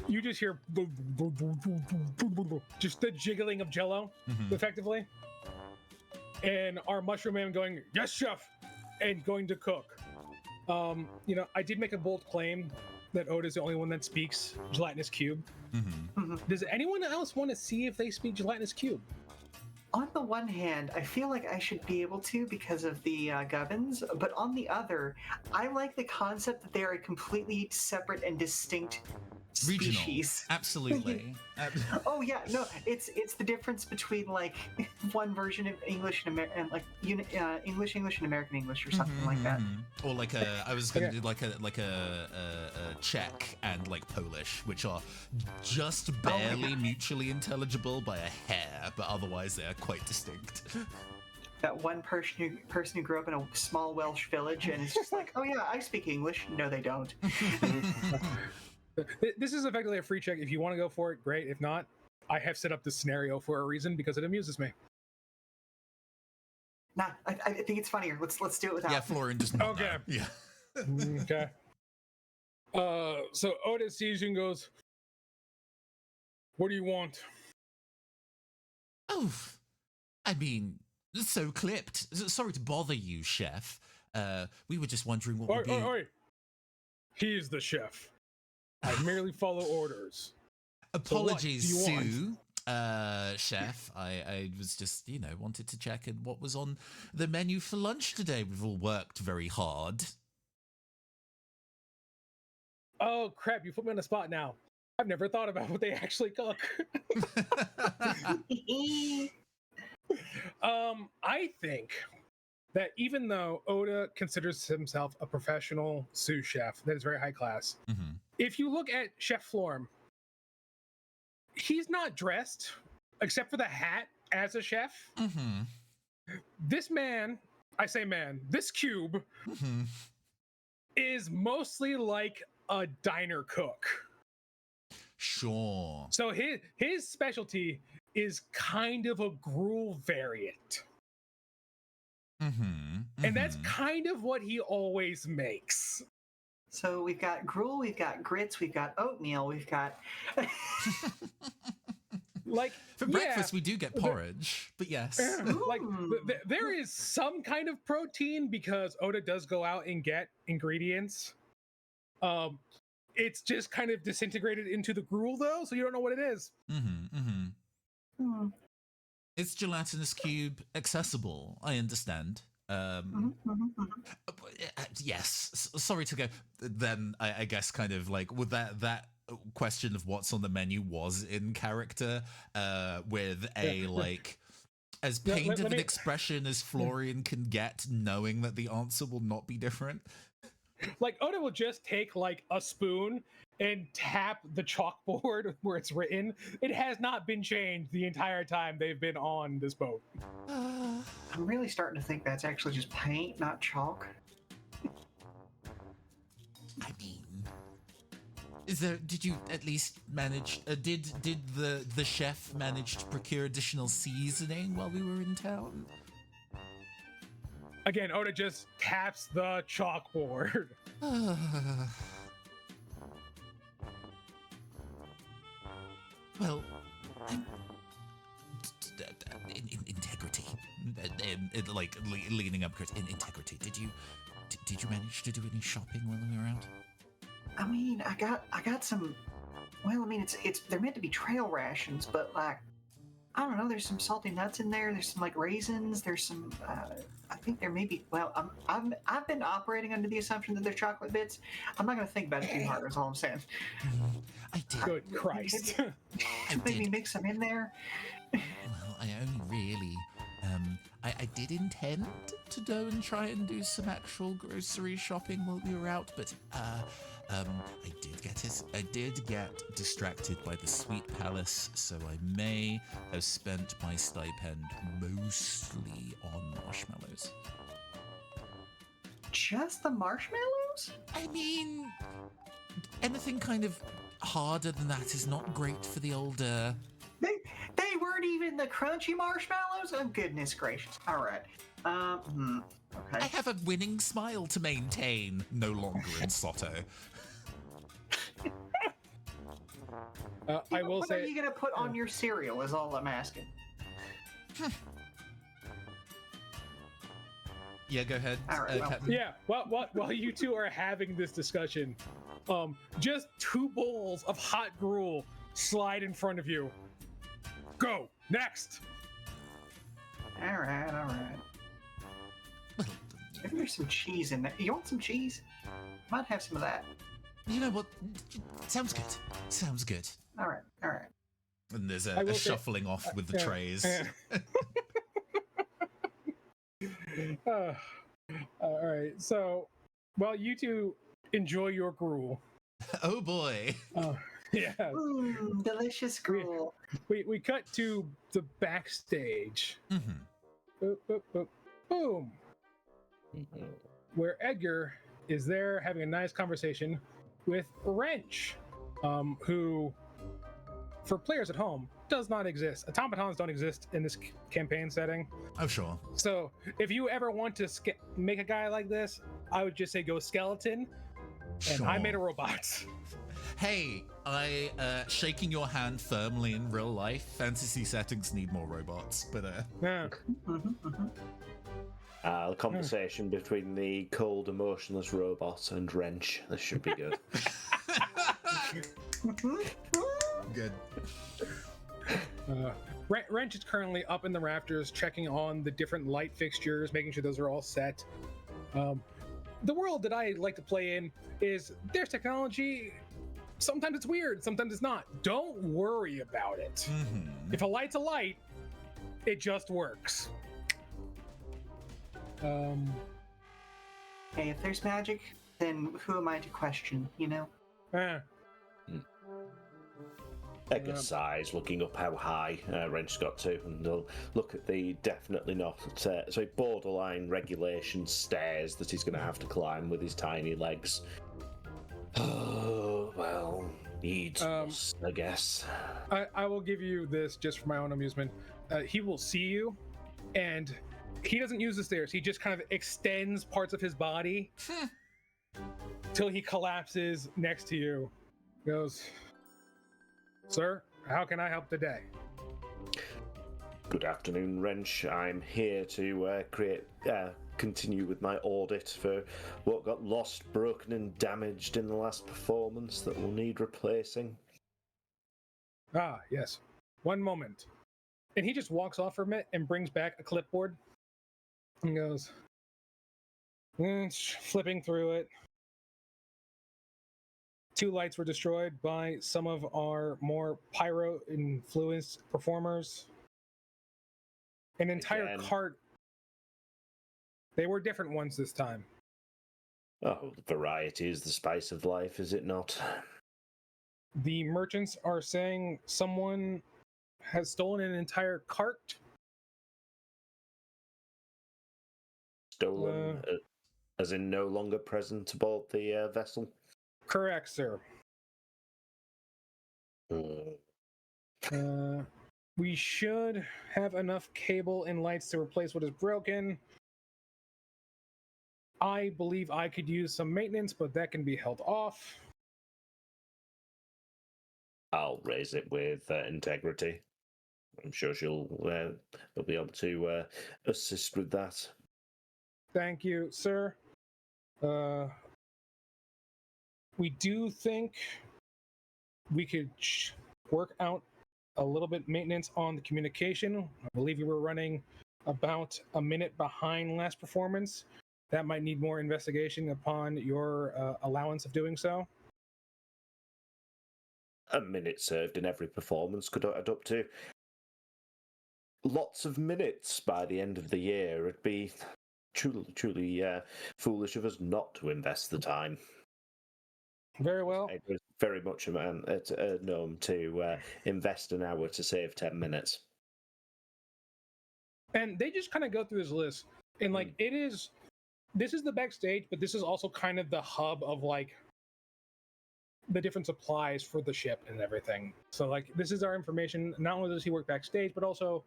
you just hear just the jiggling of Jello, effectively, and our mushroom man going, "Yes, chef," and going to cook. You know, I did make a bold claim that Oda's the only one that speaks gelatinous cube. Does anyone else want to see if they speak gelatinous cube? On the one hand, I feel like I should be able to because of the gubbins, but on the other, I like the concept that they are a completely separate and distinct Regional. species. Absolutely. Oh yeah, no, it's the difference between like one version of English and like English and American English or something like that. Or like I was going to do like a Czech and like Polish, which are just barely mutually intelligible by a hair, but otherwise they are quite distinct. That one person who grew up in a small Welsh village and is just like, oh yeah, I speak English. No, they don't. This is effectively a free check. If you want to go for it, great. If not, I have set up this scenario for a reason because it amuses me. Nah, I think it's funnier. Let's do it without. Yeah, Florian just not Okay. know. Yeah. Okay. So Oda sees you and goes, "What do you want?" Oh, I mean, So clipped. Sorry to bother you, chef. We were just wondering what would be. Oi. He's the chef. I merely follow orders. Apologies, So what do you Sue. Chef, I was just, wanted to check in what was on the menu for lunch today. We've all worked very hard. Oh crap! You put me on the spot now. I've never thought about what they actually cook. I think that even though Oda considers himself a professional sous chef that is very high class, if you look at Chef Florm, he's not dressed except for the hat as a chef. This man, I say man, this cube is mostly like a diner cook. Sure. So his specialty is kind of a gruel variant. And that's kind of what he always makes. So we've got gruel, we've got grits, we've got oatmeal, we've got... Like for breakfast, we do get porridge, but yes. Like there is some kind of protein because Oda does go out and get ingredients. It's just kind of disintegrated into the gruel though, so you don't know what it is. Is gelatinous cube accessible? I understand. Yes. Sorry to go. Then I guess kind of like with that question of what's on the menu was in character, with a like as pained of an expression as Florian can get, knowing that the answer will not be different. Like Oda will just take like a spoon and tap the chalkboard where it's written. It has not been changed the entire time they've been on this boat. I'm really starting to think that's actually just paint, not chalk. I mean, did you at least manage, did the chef manage to procure additional seasoning while we were in town? Again, Oda just taps the chalkboard. Well, integrity, like leaning up. Integrity. Did you manage to do any shopping while we were out? I mean, I got some. Well, I mean, it's they're meant to be trail rations, but like, I don't know. There's some salty nuts in there. There's some like raisins. There's some. I think there may be. Well, I've been operating under the assumption that they're chocolate bits. I'm not going to think about it too hard. Is all I'm saying. I did. Good Christ! Maybe mix them in there. Well, I only really. I did intend to go and try and do some actual grocery shopping while we were out, but I did get distracted by the Sweet Palace, so I may have spent my stipend mostly on marshmallows. Just the marshmallows? I mean, anything kind of harder than that is not great for the older. They weren't even the crunchy marshmallows? Oh, goodness gracious. All right. Okay. I have a winning smile to maintain, no longer in Soto. I will what say. What are you going to put on your cereal is all I'm asking. Yeah, go ahead. All right, Captain. Yeah, while you two are having this discussion, just 2 bowls of hot gruel slide in front of you. Go next. All right. Maybe there's some cheese in there. You want some cheese? Might have some of that. You know what? Sounds good. All right. And there's a shuffling off with the trays. All right. So, while you two enjoy your gruel. Oh boy. Yeah. Delicious gruel. We cut to the backstage. Boop, boop, boop. Boom. Where Edgar is there having a nice conversation with Wrench, who, for players at home, does not exist. Automatons don't exist in this campaign setting. Oh, sure. So if you ever want to make a guy like this, I would just say go skeleton, and Sure. I made a robot. Hey, shaking your hand firmly in real life. Fantasy settings need more robots, but Yeah. The conversation between the cold, emotionless robot and Wrench. This should be good. good. Wrench is currently up in the rafters, checking on the different light fixtures, making sure those are all set. The world that I like to play in is there's technology. Sometimes it's weird, sometimes it's not. Don't worry about it. Mm-hmm. If a light's a light, it just works. Hey, if there's magic, then who am I to question, you know? Edgar sighs, looking up how high Wrench got to, and they'll look at the definitely not borderline regulation stairs that he's going to have to climb with his tiny legs. Oh, well, needs must, I guess. I will give you this just for my own amusement. He will see you, and he doesn't use the stairs. He just kind of extends parts of his body till he collapses next to you. He goes, "Sir, how can I help today?" Good afternoon, Wrench. I'm here to continue with my audit for what got lost, broken, and damaged in the last performance that will need replacing. Ah, yes. One moment. And he just walks off for a minute and brings back a clipboard and goes, flipping through it. 2 lights were destroyed by some of our more pyro-influenced performers. An entire Again. cart. They were different ones this time. Oh, variety is the spice of life, is it not? The merchants are saying someone has stolen an entire cart. Stolen, as in no longer present aboard the vessel? Correct, sir. We should have enough cable and lights to replace what is broken. I believe I could use some maintenance, but that can be held off. I'll raise it with integrity. I'm sure she'll be able to assist with that. Thank you, sir. We do think we could work out a little bit maintenance on the communication. I believe we were running about a minute behind last performance. That might need more investigation upon your allowance of doing so. A minute served in every performance could add up to lots of minutes by the end of the year. It'd be truly foolish of us not to invest the time. Very well. It was very much a norm to invest an hour to save 10 minutes. And they just kind of go through this list. And like this is the backstage, but this is also kind of the hub of like the different supplies for the ship and everything. So like this is our information. Not only does he work backstage, but also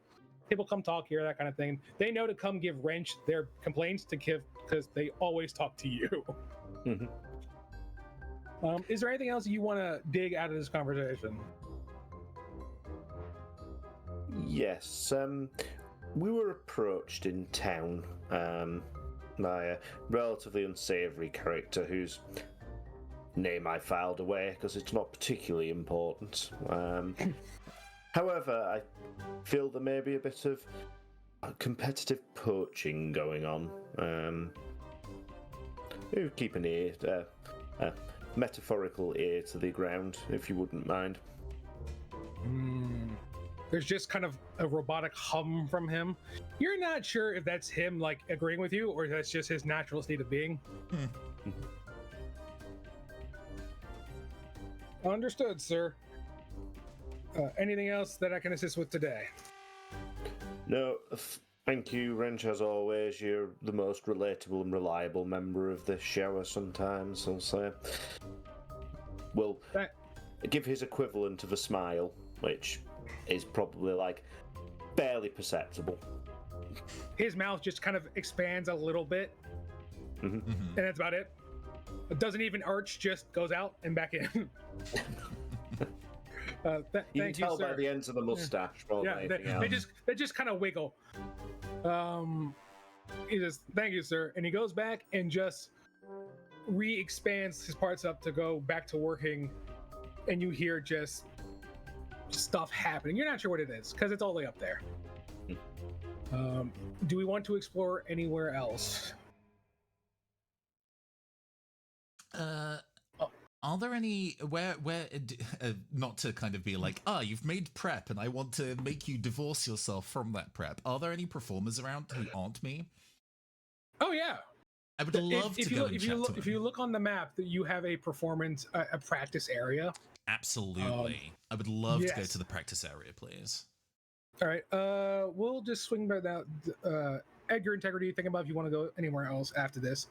people come talk here, that kind of thing. They know to come give Wrench their complaints to give because they always talk to you. Mm-hmm. Is there anything else you want to dig out of this conversation? Yes. We were approached in town by a relatively unsavoury character whose name I filed away because it's not particularly important. However, I feel there may be a bit of competitive poaching going on. Keep an ear, metaphorical ear to the ground, if you wouldn't mind. There's just kind of a robotic hum from him. You're not sure if that's him like agreeing with you or if that's just his natural state of being. Understood, sir. Anything else that I can assist with today? No, thank you, Wrench, as always. You're the most relatable and reliable member of this shower sometimes, I'll say. We'll give his equivalent of a smile, which is probably like barely perceptible. His mouth just kind of expands a little bit, and that's about it. It doesn't even arch, just goes out and back in. You can Thank you, tell by sir. the ends of the mustache. More Yeah, than anything else. they just kind of wiggle. He says, "Thank you, sir," and he goes back and just re-expands his parts up to go back to working, and you hear just stuff happening. You're not sure what it is because it's all the way up there. Do we want to explore anywhere else? Are there any not to kind of be like, you've made prep and I want to make you divorce yourself from that prep. Are there any performers around who aren't me? Oh yeah, I would love to go and chat to them. If you look on the map, that you have a performance, a practice area. Absolutely, I would love to go to the practice area, please. All right, we'll just swing by that. Edgar Integrity, think about if you want to go anywhere else after this,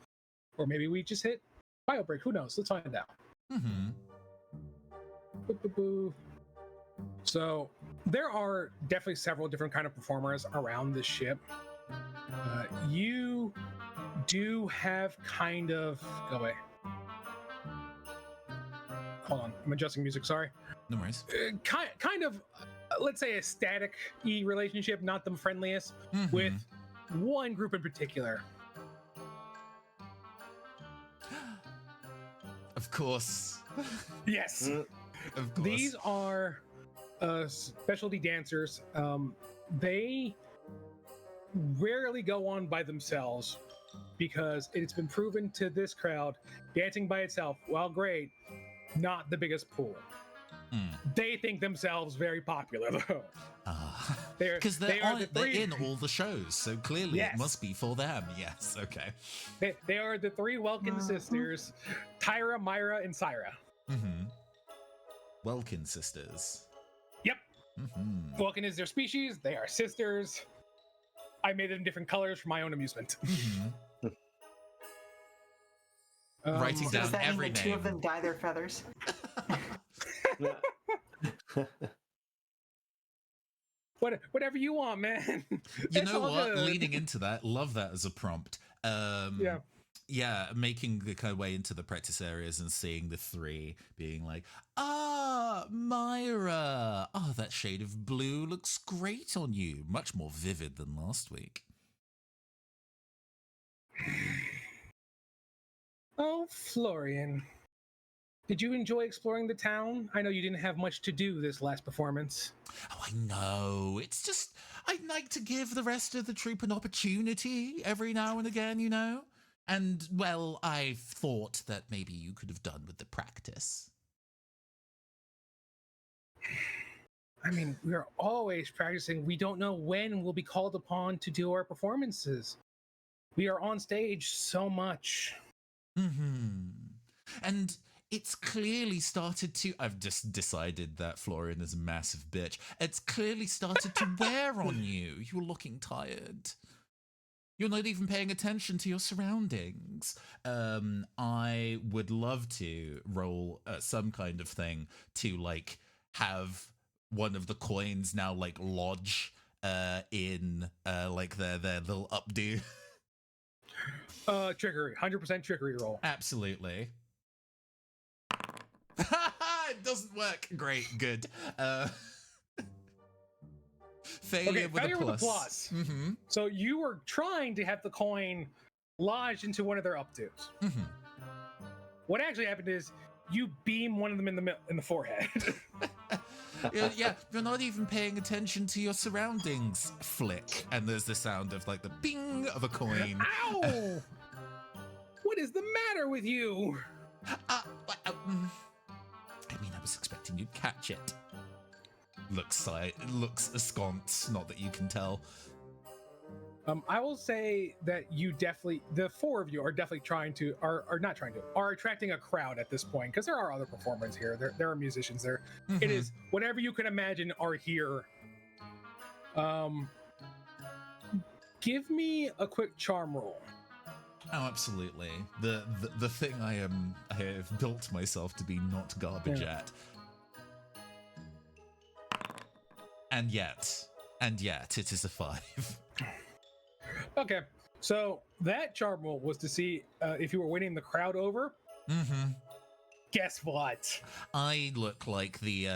or maybe we just hit bio break. Who knows? Let's find out. So there are definitely several different kind of performers around this ship. You do have kind of go away. Hold on, I'm adjusting music. Sorry. No worries. Kind of, let's say a static-y relationship, not the friendliest, with one group in particular. Of course. Yes. Of course. These are specialty dancers. They rarely go on by themselves because it's been proven to this crowd, dancing by itself, while great, not the biggest pool. They think themselves very popular, though. Because they're in all the shows, so clearly it must be for them. Yes, okay. They are the three Welkin sisters, Tyra, Myra, and Syra. Welkin sisters. Yep. Welkin is their species. They are sisters. I made them different colors for my own amusement. Writing down Does that every mean that name. 2 of them dye their feathers? Whatever you want, man. You know what? Good. Leading into that, love that as a prompt. Yeah, making the kind of way into the practice areas and seeing the three being like, Myra. Oh, that shade of blue looks great on you. Much more vivid than last week. Oh, Florian. Did you enjoy exploring the town? I know you didn't have much to do this last performance. Oh, I know. It's just, I'd like to give the rest of the troupe an opportunity every now and again, you know? And, well, I thought that maybe you could have done with the practice. I mean, we're always practicing. We don't know when we'll be called upon to do our performances. We are on stage so much. And it's clearly started to... I've just decided that Florian is a massive bitch. It's clearly started to wear on you. You're looking tired. You're not even paying attention to your surroundings. I would love to roll some kind of thing to, like, have one of the coins now, like, lodge in, like, their little updo. Trickery. 100% trickery roll. Absolutely. It doesn't work. Great. Good. Failure with a plus. So you were trying to have the coin lodged into one of their updos. What actually happened is you beam one of them in the forehead. Yeah, you're not even paying attention to your surroundings. Flick, and there's the sound of like the bing of a coin. Ow! What is the matter with you? I mean, I was expecting you'd catch it. Looks askance, not that you can tell. I will say that you definitely, the four of you are definitely are attracting a crowd at this point, because there are other performers here. There are musicians there. It is whatever you can imagine are here. Give me a quick charm roll. Oh, absolutely. The thing I have built myself to be not garbage at. And yet, it is a 5. Okay, so that charm roll was to see if you were winning the crowd over. Guess what? I look like the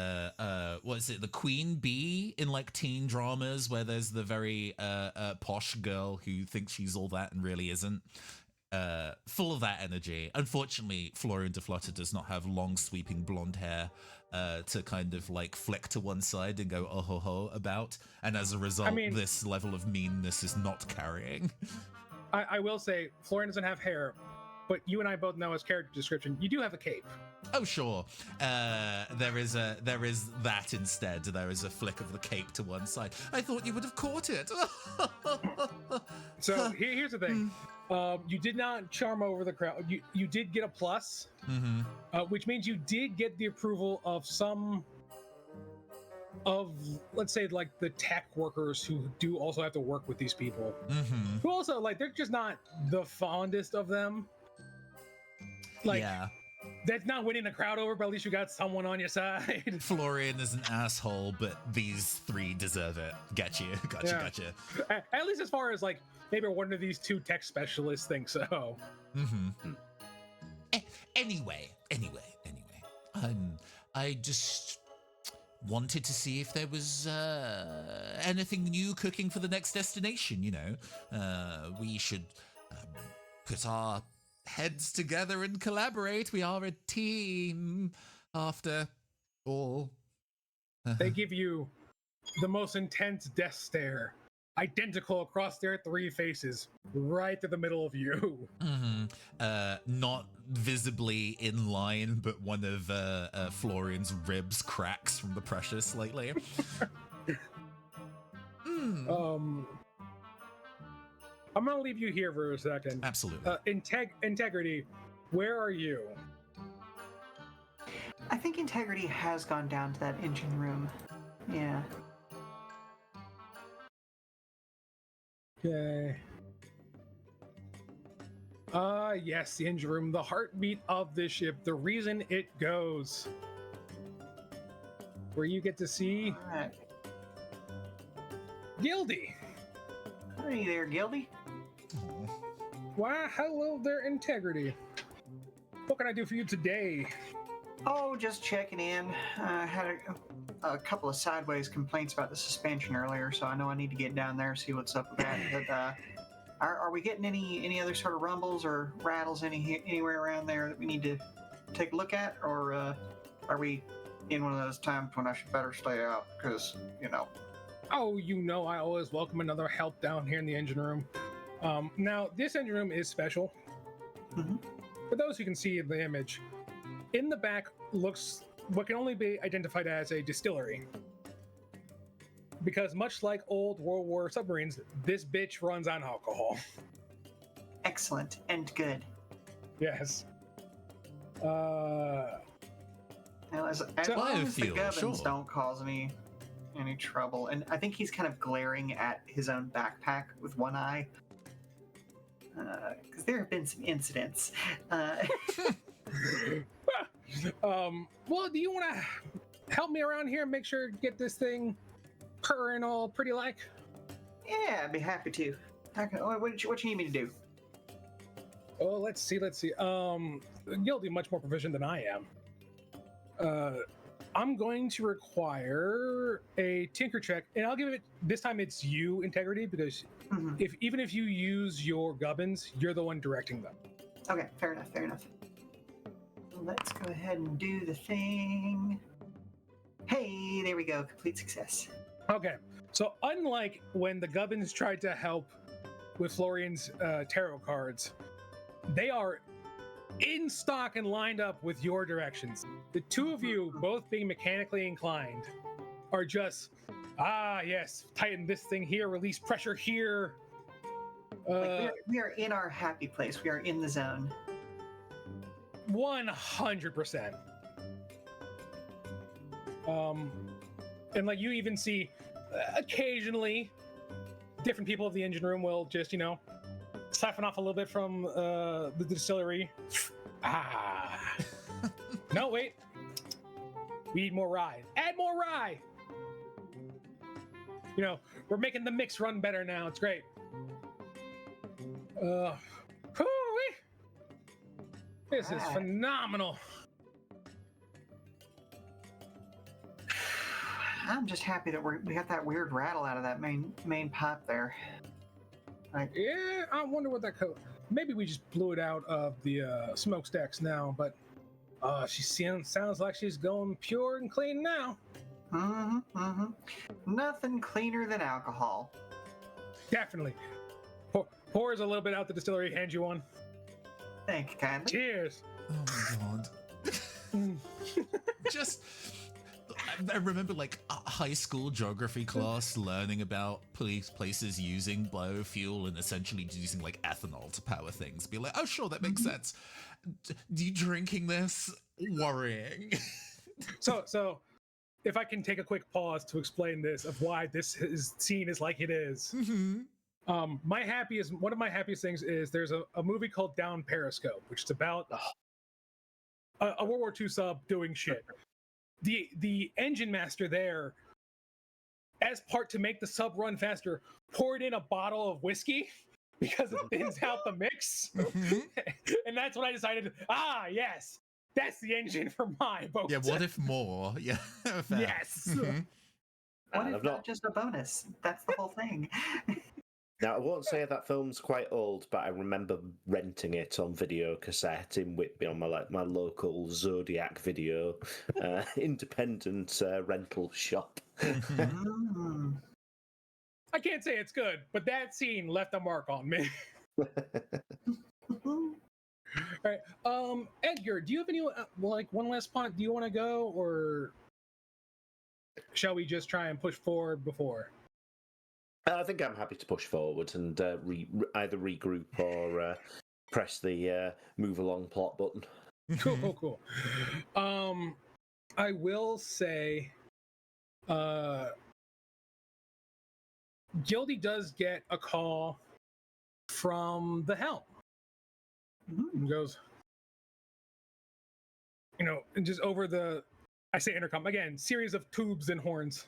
what is it, the queen bee in like teen dramas where there's the very posh girl who thinks she's all that and really isn't. Full of that energy. Unfortunately, Florian de Flutter does not have long sweeping blonde hair to kind of like flick to one side and go oh ho ho about, and as a result, this level of meanness is not carrying. I will say, Florian doesn't have hair, but you and I both know his character description. You do have a cape. Oh sure, there is that instead. There is a flick of the cape to one side. I thought you would have caught it. So here's the thing. You did not charm over the crowd. You did get a plus, which means you did get the approval of some of, let's say, like the tech workers who do also have to work with these people. Who also, like, they're just not the fondest of them. Like, yeah. That's not winning the crowd over, but at least you got someone on your side. Florian is an asshole, but these three deserve it. Gotcha. At least as far as, like, maybe one of these two tech specialists thinks so. Anyway. I just wanted to see if there was anything new cooking for the next destination, you know. We should put our heads together and collaborate. We are a team, after all. They give you the most intense death stare, identical across their three faces, right to the middle of you. Not visibly in line, but one of Florian's ribs cracks from the pressure slightly. I'm gonna leave you here for a second. Absolutely. Integrity, where are you? I think Integrity has gone down to that engine room. Yeah. Okay. Yes, the engine room, the heartbeat of this ship, the reason it goes. Where you get to see Alright. Gildy. Hey there, Gildy. Why, hello there, Integrity. What can I do for you today? Oh, just checking in. I had a couple of sideways complaints about the suspension earlier, so I know I need to get down there and see what's up with that. But are we getting any other sort of rumbles or rattles anywhere around there that we need to take a look at, or are we in one of those times when I should better stay out? Because, you know. Oh, you know I always welcome another help down here in the engine room. Now, this engine room is special. For those who can see in the image, in the back looks what can only be identified as a distillery. Because much like old World War submarines, this bitch runs on alcohol. Excellent and good. Yes. Well, as long as the gubbins don't cause any trouble. And I think he's kind of glaring at his own backpack with one eye. Because there have been some incidents. Well, do you want to help me around here and make sure to get this thing purring all pretty like? Yeah, I'd be happy to. What you need me to do? Oh, let's see. Gildy much more proficient than I am. I'm going to require a tinker check, and I'll give it, this time it's you, Integrity, because even if you use your gubbins, you're the one directing them. Okay, fair enough. Let's go ahead and do the thing. Hey, there we go, complete success. Okay, so unlike when the gubbins tried to help with Florian's tarot cards, they are in stock and lined up with your directions. The two of you, both being mechanically inclined, are just, yes, tighten this thing here, release pressure here. We are in our happy place. We are in the zone. 100%. And like you even see, occasionally, different people of the engine room will just, siphon off a little bit from the distillery. No, wait. We need more rye. Add more rye. We're making the mix run better now. It's great. This is phenomenal. I'm just happy that we got that weird rattle out of that main pot there. Yeah, I wonder what that maybe we just blew it out of the smokestacks now, but she sounds like she's going pure and clean now. Nothing cleaner than alcohol. Definitely. Pours a little bit out the distillery, hands you one. Thank you kindly. Cheers. Oh my god. Just, I remember like a high school geography class learning about places using biofuel and essentially using like ethanol to power things. Be like, oh sure, that makes sense. You drinking this? Worrying. So, if I can take a quick pause to explain this of why this scene is like it is. One of my happiest things is there's a movie called Down Periscope, which is about a World War II sub doing shit. The engine master there, as part to make the sub run faster, poured in a bottle of whiskey because it thins out the mix. And that's when I decided, yes, that's the engine for my boat. Yeah, what if more? Yeah. Fair. Yes. What if not just a bonus? That's the whole thing. Now, I won't say that film's quite old, but I remember renting it on video cassette in Whitby on my local Zodiac video independent rental shop. I can't say it's good, but that scene left a mark on me. All right, Edgar, do you have any one last spot? Do you want to go, or shall we just try and push forward before? I think I'm happy to push forward and either regroup or press the move along plot button. Cool. I will say, Gildy does get a call from the helm. And goes, and just over the, I say intercom again, series of tubes and horns.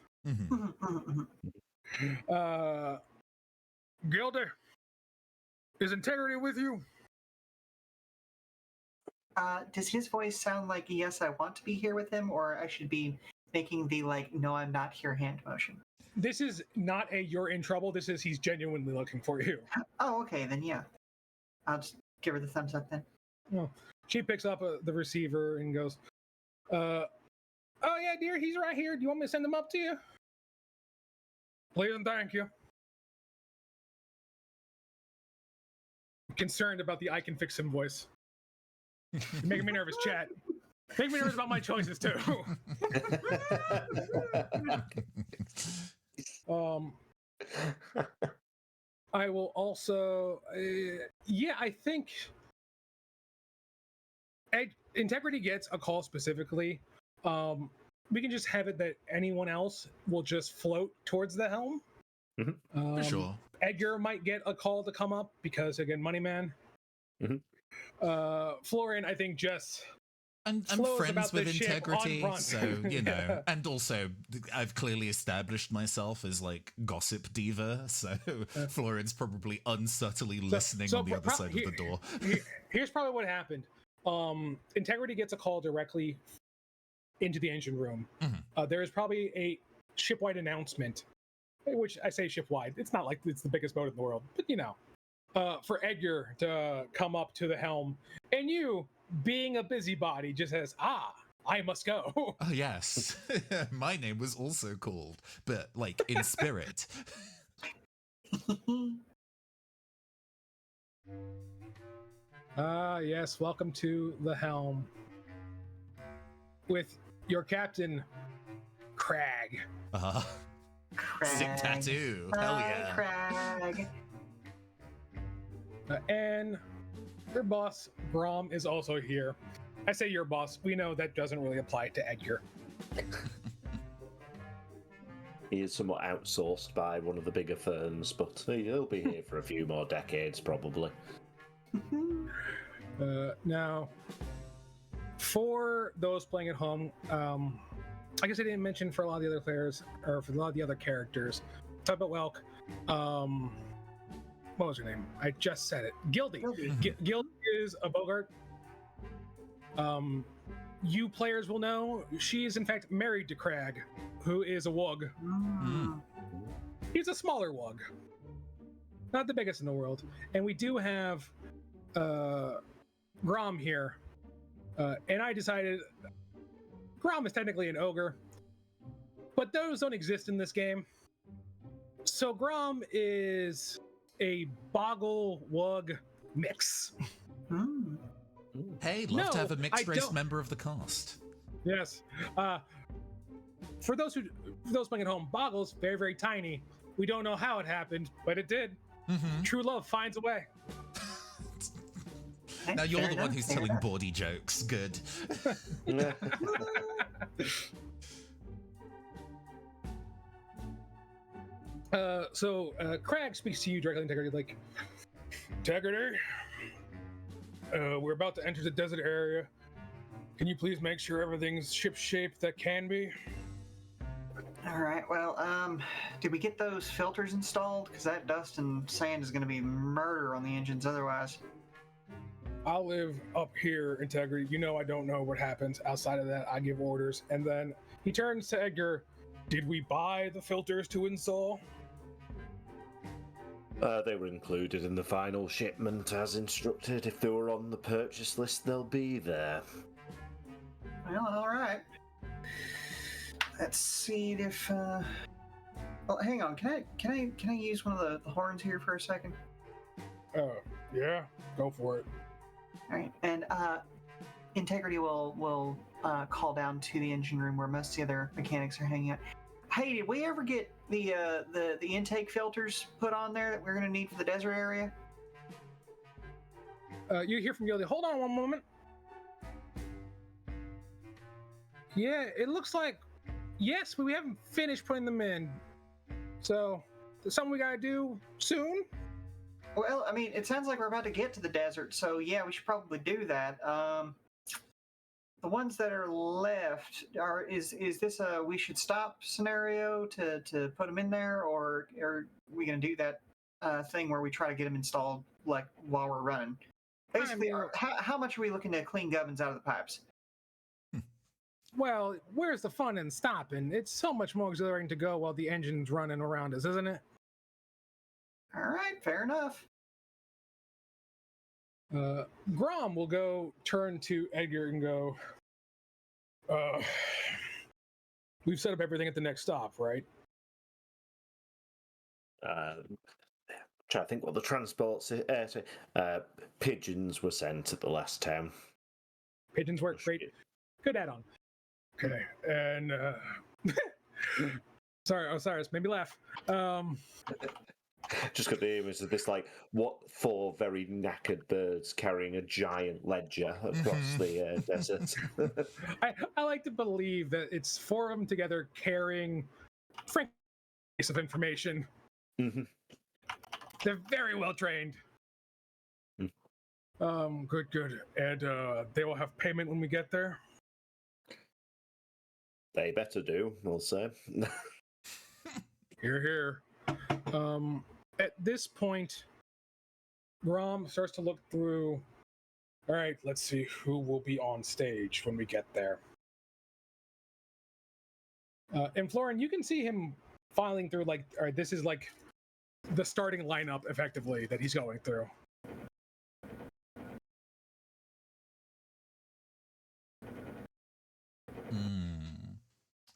Gildy, is Integrity with you? Does his voice sound like yes, I want to be here with him, or I should be making the no, I'm not here hand motion? This is not a you're in trouble. This is he's genuinely looking for you. Oh, okay, then yeah. I'll just give her the thumbs up then. Oh, she picks up the receiver and goes, oh yeah, dear, he's right here. Do you want me to send him up to you? Please and thank you. I'm concerned about the I can fix him voice. You're making me nervous, chat. Making me nervous about my choices too. I will also, I think Integrity gets a call specifically. We can just have it that anyone else will just float towards the helm. For sure. Edgar might get a call to come up because, again, money man. Florian, I think, just I'm friends with Integrity, so and also I've clearly established myself as like gossip diva, so Florian's probably unsubtly listening on the other side of the door. Here's probably what happened. Integrity gets a call directly into the engine room. There is probably a shipwide announcement, which I say shipwide. It's not like it's the biggest boat in the world, but for Edgar to come up to the helm, and you, being a busybody, just says, I must go. Oh, yes. My name was also called, but like in spirit. Yes, welcome to the helm. With your captain, Crag. Sick tattoo. Hell yeah. Crag. And your boss, Grauhm, is also here. I say your boss. We know that doesn't really apply to Edgar. He is somewhat outsourced by one of the bigger firms, but he'll be here for a few more decades, probably. Now, for those playing at home, I guess I didn't mention for a lot of the other players, or for a lot of the other characters, talk about Welk. What was her name? I just said it. Gildy. Gildy is a Bogart. You players will know she is in fact married to Crag, who is a wug. He's a smaller wug, not the biggest in the world. And we do have Grauhm here. And I decided Grauhm is technically an ogre, but those don't exist in this game. So Grauhm is a boggle wug mix. Hey, love to have a mixed race member of the cast. Yes. For those playing at home, Boggle's very, very tiny. We don't know how it happened, but it did. True love finds a way. Now you're the one who's telling bawdy jokes. Good. So Crag speaks to you directly, Integrity, like, Integrity, we're about to enter the desert area. Can you please make sure everything's ship-shape that can be? All right. Well, did we get those filters installed? Because that dust and sand is going to be murder on the engines otherwise. I'll live up here, Integrity. You know I don't know what happens. Outside of that, I give orders. And then he turns to Edgar. Did we buy the filters to install? They were included in the final shipment as instructed. If they were on the purchase list, they'll be there. Well, all right. Let's see if. Well, hang on. Can I use one of the horns here for a second? Yeah. Go for it. All right. And Integrity will call down to the engine room where most of the other mechanics are hanging out. Hey, did we ever get the intake filters put on there that we're going to need for the desert area? You hear from Yodi. Hold on one moment. Yeah, it looks like yes, but we haven't finished putting them in. So, there's something we gotta do soon. Well, I mean, it sounds like we're about to get to the desert, so yeah, we should probably do that. The ones that are left is this a we should stop scenario to put them in there, or are we going to do that thing where we try to get them installed like while we're running? Basically, how much are we looking to clean gubbins out of the pipes? Well, where's the fun in stopping? It's so much more exhilarating to go while the engine's running around us, isn't it? All right, fair enough. Grauhm will go turn to Edgar and go, we've set up everything at the next stop, right? Try to think what the transports. Pigeons were sent at the last town. Pigeons work great. Good add-on. Okay, and sorry, Osiris made me laugh. Just got the image of this, like, what four very knackered birds carrying a giant ledger across the desert. I like to believe that it's four of them together carrying, frankly, a piece of information. They're very well trained. Good. And they will have payment when we get there? They better do, we'll say. Here. At this point, Grauhm starts to look through. All right, let's see who will be on stage when we get there. And Florin, you can see him filing through, like, all right, this is like the starting lineup effectively that he's going through.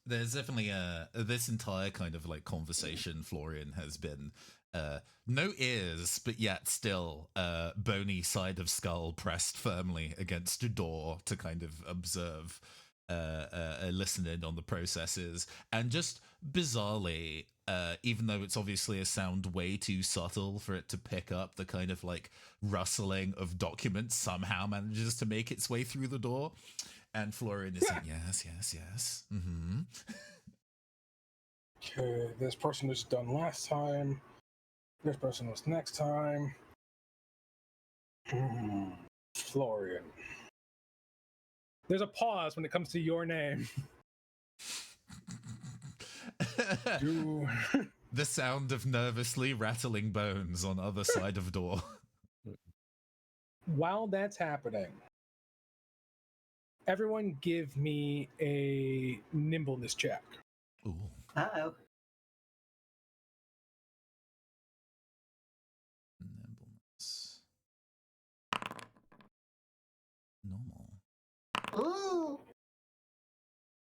There's definitely this entire kind of like conversation Florian has been no ears, but yet still bony side of skull pressed firmly against a door to kind of observe, listen in on the processes, and just bizarrely, even though it's obviously a sound way too subtle for it to pick up, the kind of like rustling of documents somehow manages to make its way through the door. And Florian is saying, yes. Okay, this person was done last time. This person was next time. Florian. There's a pause when it comes to your name. The sound of nervously rattling bones on other side of door. While that's happening, everyone give me a nimbleness check. Ooh. Uh-oh. Nimbleness. Normal. Ooh.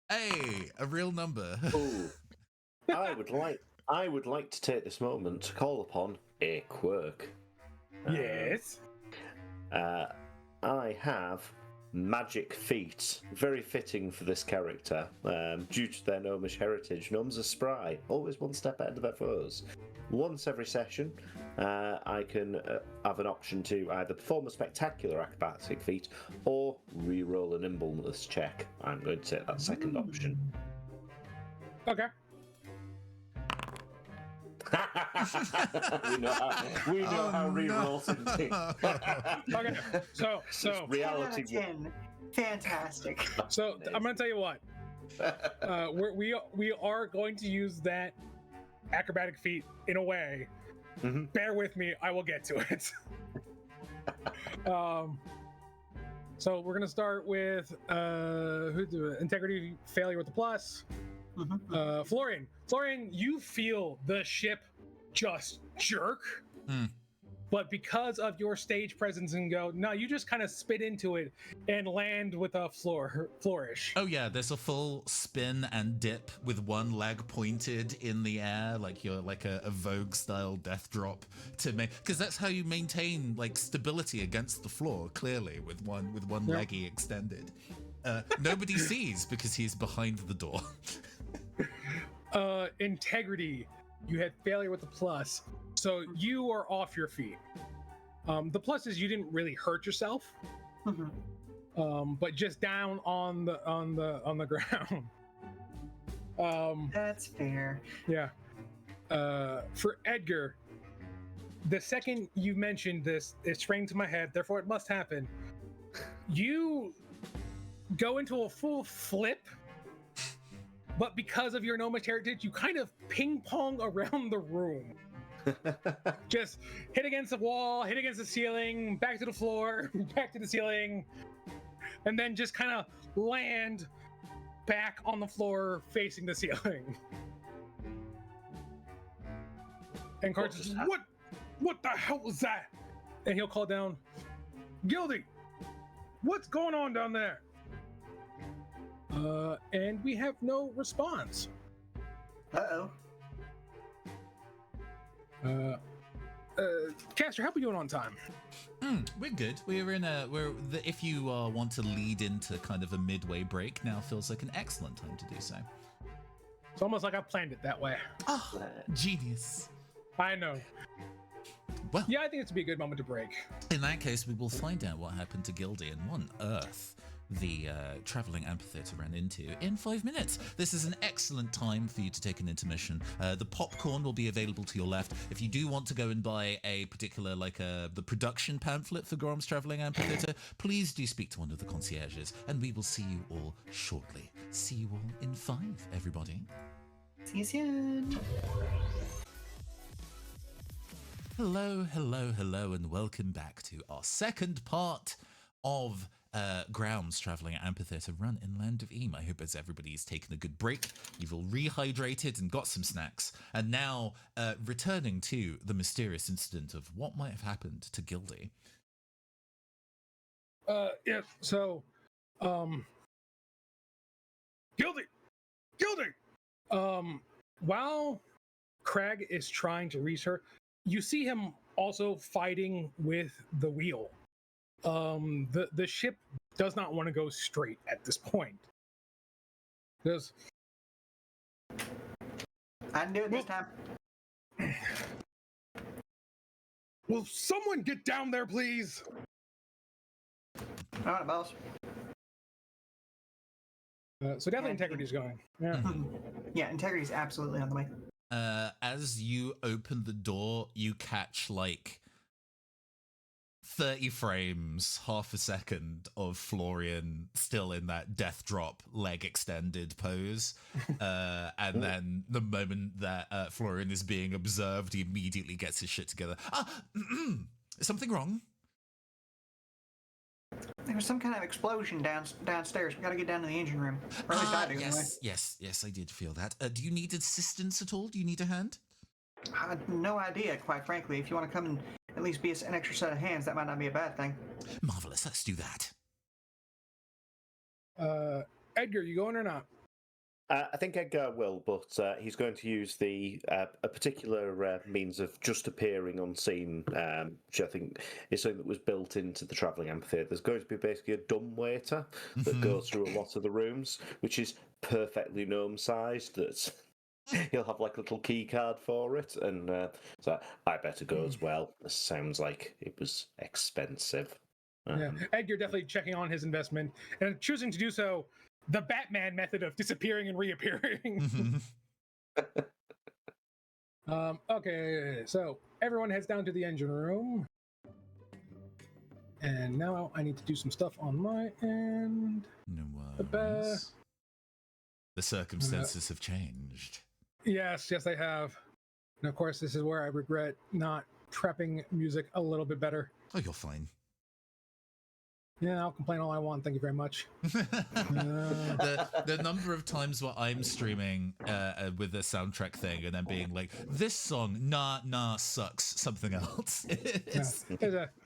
Hey, a real number. Ooh. I would like to take this moment to call upon a quirk. Yes. I have magic feet, very fitting for this character. Due to their gnomish heritage, gnomes are spry, always one step ahead of their foes. Once every session, I can have an option to either perform a spectacular acrobatic feat or re-roll a nimbleness check. I'm going to take that second option. Okay. we know how re-rolls indeed. Okay. So reality. 10 out of 10. Fantastic. So I'm gonna tell you what. We are going to use that acrobatic feat in a way. Mhm. Bear with me. I will get to it. So we're gonna start with integrity failure with the plus. Florian, you feel the ship just jerk, but because of your stage presence and go, no, you just kind of spit into it and land with a flourish. Oh yeah, there's a full spin and dip with one leg pointed in the air, like you're like a Vogue style death drop to make, because that's how you maintain like stability against the floor. Clearly, with one Yep. leggy extended. Nobody sees because he's behind the door. Integrity, you had failure with the plus, so you are off your feet. The plus is you didn't really hurt yourself, but just down on the ground. That's fair. Yeah. For Edgar, the second you mentioned this, it sprang to my head, therefore it must happen. You go into a full flip, but because of your gnomish heritage, you kind of ping pong around the room. Just hit against the wall, hit against the ceiling, back to the floor, back to the ceiling, and then just kind of land back on the floor facing the ceiling. And Carter's just, what the hell was that? And he'll call down, Gildy, what's going on down there? And we have no response. Uh-oh. Caster, how are we doing on time? We're good. If you want to lead into kind of a midway break, now feels like an excellent time to do so. It's almost like I planned it that way. Oh, genius. I know. Well, Yeah, I think it's to be a good moment to break. in that case, we will find out what happened to Gildy and what on earth the traveling amphitheatre ran into in 5 minutes. This is an excellent time for you to take an intermission. The popcorn will be available to your left. If you do want to go and buy a particular, the production pamphlet for Grauham's traveling amphitheatre, please do speak to one of the concierges, and we will see you all shortly. See you all in 5, everybody. See you soon. Hello, and welcome back to our second part of Graham's traveling amphitheatre run in Land of Eam. I hope as everybody's taken a good break, you've all rehydrated and got some snacks, and now returning to the mysterious incident of what might have happened to Gildy. Yeah, so, Gildy! While Crag is trying to reach her, you see him also fighting with the wheel. The ship does not want to go straight at this point. There's I can do it this time. Will someone get down there, please? All right, boss. So definitely integrity's going. Yeah. Yeah, integrity's absolutely on the way. As you open the door, you catch 30 frames, half a second of Florian still in that death drop, leg extended pose. And then the moment that Florian is being observed, he immediately gets his shit together. Is something wrong? was some kind of explosion downstairs. We gotta get down to the engine room. Or at least I do, anyway. Yes, I did feel that. Do you need assistance at all? Do you need a hand? I had no idea, quite frankly. If you want to come and at least be an extra set of hands, that might not be a bad thing. Marvelous, let's do that. Edgar, you going or not? I think Edgar will, but he's going to use a particular means of just appearing on scene, which I think is something that was built into the travelling amphitheatre. There's going to be basically a dumbwaiter that goes through a lot of the rooms, which is perfectly gnome-sized. That he'll have like a little key card for it, and so I better go as well. This sounds like it was expensive. Yeah, Edgar definitely checking on his investment and choosing to do so the Batman method of disappearing and reappearing. Okay, so everyone heads down to the engine room. And now I need to do some stuff on my end. No worries. The circumstances have changed. Yes, they have. And of course, this is where I regret not trapping music a little bit better. Oh, you're fine. Yeah, I'll complain all I want. Thank you very much. The number of times where I'm streaming with the soundtrack thing and then being like, this song, nah, sucks, something else.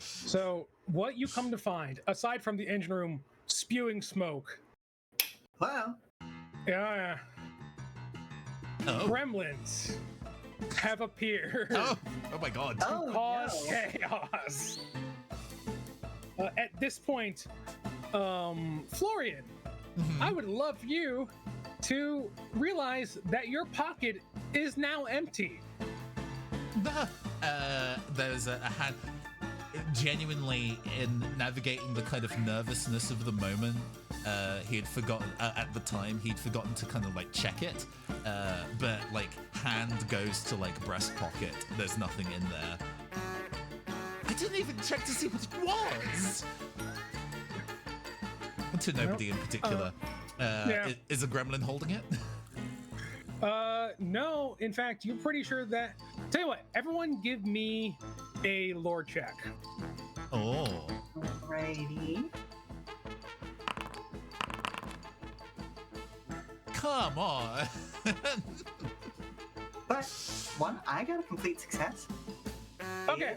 So what you come to find, aside from the engine room spewing smoke. Wow. Yeah. Oh. Gremlins have appeared. Oh my god. Oh, Cause no. chaos. At this point, Florian, I would love you to realize that your pocket is now empty. There's a hand. Genuinely, in navigating the kind of nervousness of the moment, he had forgotten at the time. He'd forgotten to kind of like check it, but like hand goes to like breast pocket. There's nothing in there. I didn't even check to see what it was. To nobody in particular. Is a gremlin holding it? No. In fact, you're pretty sure that. Tell you what, everyone, give me a lore check. Oh. Alrighty. Come on. But one, I got a complete success. Okay.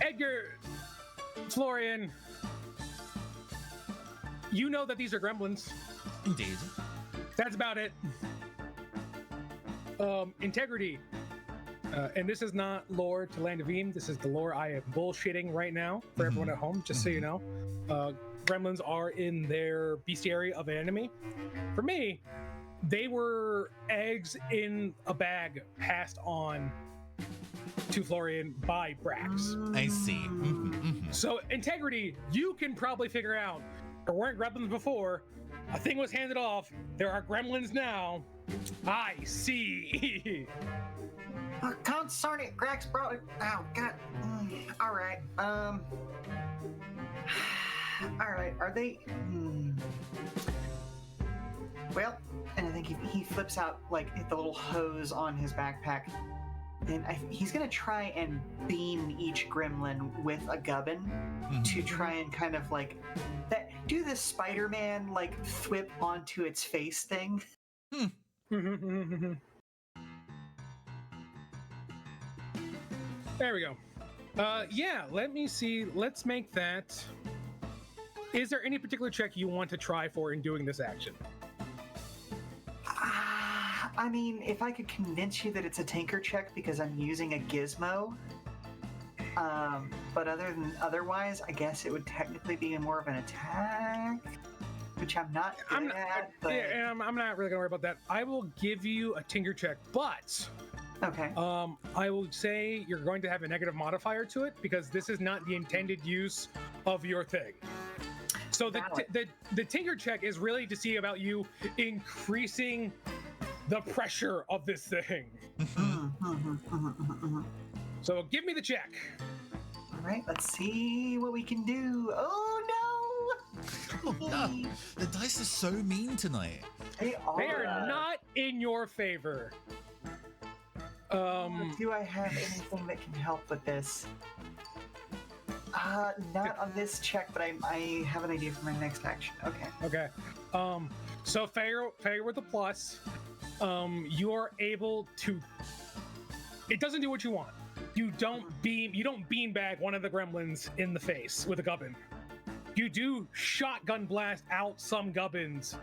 Edgar, Florian, you know that these are gremlins. Indeed. That's about it. Integrity. And this is not lore to Land of Eam. This is the lore I am bullshitting right now for everyone at home, just so you know. Gremlins are in their bestiary of an enemy. For me, they were eggs in a bag passed on to Florian by Brax. I see. So, Integrity, you can probably figure out there weren't gremlins before. A thing was handed off. There are gremlins now. I see. Oh, consort it, Grax brought it. Oh, God. All right. All right. Are they? Well, and I think he flips out like the little hose on his backpack, and he's gonna try and beam each gremlin with a gubbin to try and kind of like do this Spider-Man like thwip onto its face thing. There we go. Yeah, let me see. Let's make that. Is there any particular check you want to try for in doing this action? I mean, if I could convince you that it's a tinker check because I'm using a gizmo, but otherwise, I guess it would technically be more of an attack, which I'm not good at. But... Yeah, and I'm not really gonna worry about that. I will give you a tinker check, but okay. I will say you're going to have a negative modifier to it because this is not the intended use of your thing. So the tinker check is really to see about you increasing the pressure of this thing. So give me the check. All right, let's see what we can do. Oh no! No, the dice are so mean tonight. They are not in your favor. Do I have anything that can help with this? Not on this check, but I have an idea for my next action. Okay. Okay. So failure with a plus. You are able to. It doesn't do what you want. You don't beanbag one of the gremlins in the face with a gubbin. You do shotgun blast out some gubbins.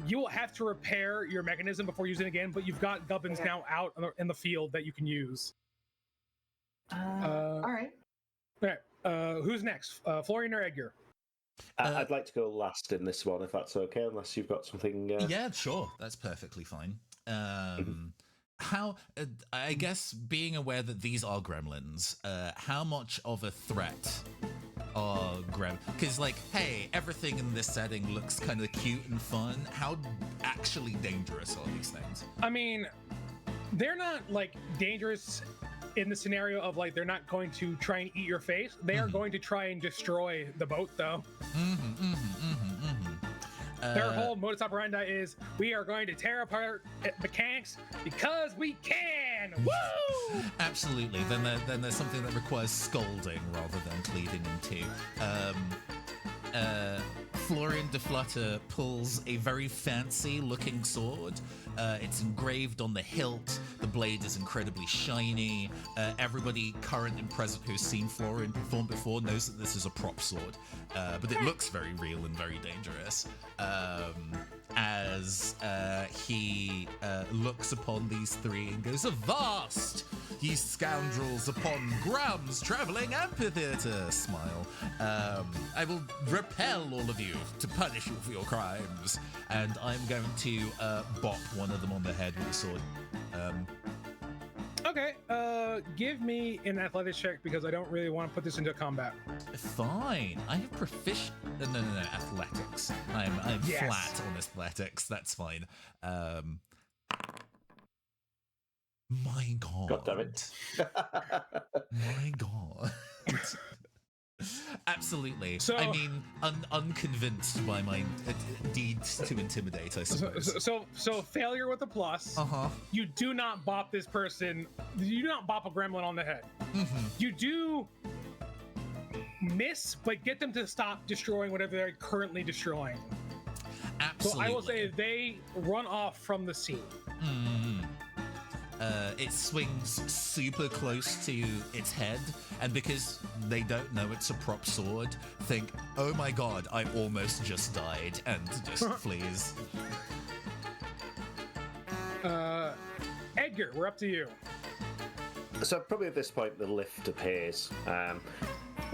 You will have to repair your mechanism before using it again, but you've got gubbins now out in the field that you can use. All right. All right. Who's next? Florian or Edgar? I'd like to go last in this one, if that's okay, unless you've got something. Yeah, sure. That's perfectly fine. How, I guess, being aware that these are gremlins, how much of a threat are gremlins? Because, like, hey, everything in this setting looks kind of cute and fun. How actually dangerous are these things? I mean, they're not, like, dangerous in the scenario of, like, they're not going to try and eat your face. They are going to try and destroy the boat, though. Their whole modus operandi is, we are going to tear apart mechanics because we can! Woo! Absolutely. Then there's something that requires scolding rather than pleading into. Florian de Flutter pulls a very fancy-looking sword. It's engraved on the hilt. The blade is incredibly shiny. Everybody current and present who's seen Florian perform before knows that this is a prop sword, but it looks very real and very dangerous. As he looks upon these three and goes, "Avast, ye scoundrels, upon Graham's traveling amphitheatre!" Smile. "I will repel all of you to punish you for your crimes." And I'm going to bop one of them on the head with a sword. Okay, give me an athletics check because I don't really want to put this into combat. Fine. I have proficient. No, athletics. I'm Yes. flat on athletics. That's fine. My God. God damn it. My God. Absolutely. So- I mean, unconvinced by my deeds to intimidate, I suppose. So failure with a plus. Uh-huh. You do not bop this person. You do not bop a gremlin on the head. You do miss, but get them to stop destroying whatever they're currently destroying. Absolutely. So I will say they run off from the scene. It swings super close to its head, and because they don't know it's a prop sword, think, "Oh my God, I almost just died," and just flees. Edgar, we're up to you. So probably at this point the lift appears.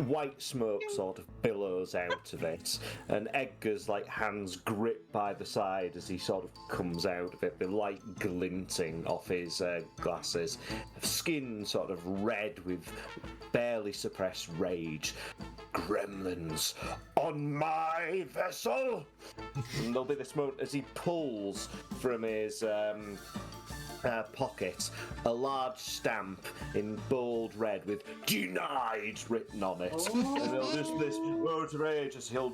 White smoke sort of billows out of it, and Edgar's like hands grip by the side as he sort of comes out of it, the light glinting off his glasses, skin sort of red with barely suppressed rage. "Gremlins on my vessel!" And there'll be this moment as he pulls from his pocket a large stamp in bold red with "Denied" written on it. And there'll just this moment of rage as he'll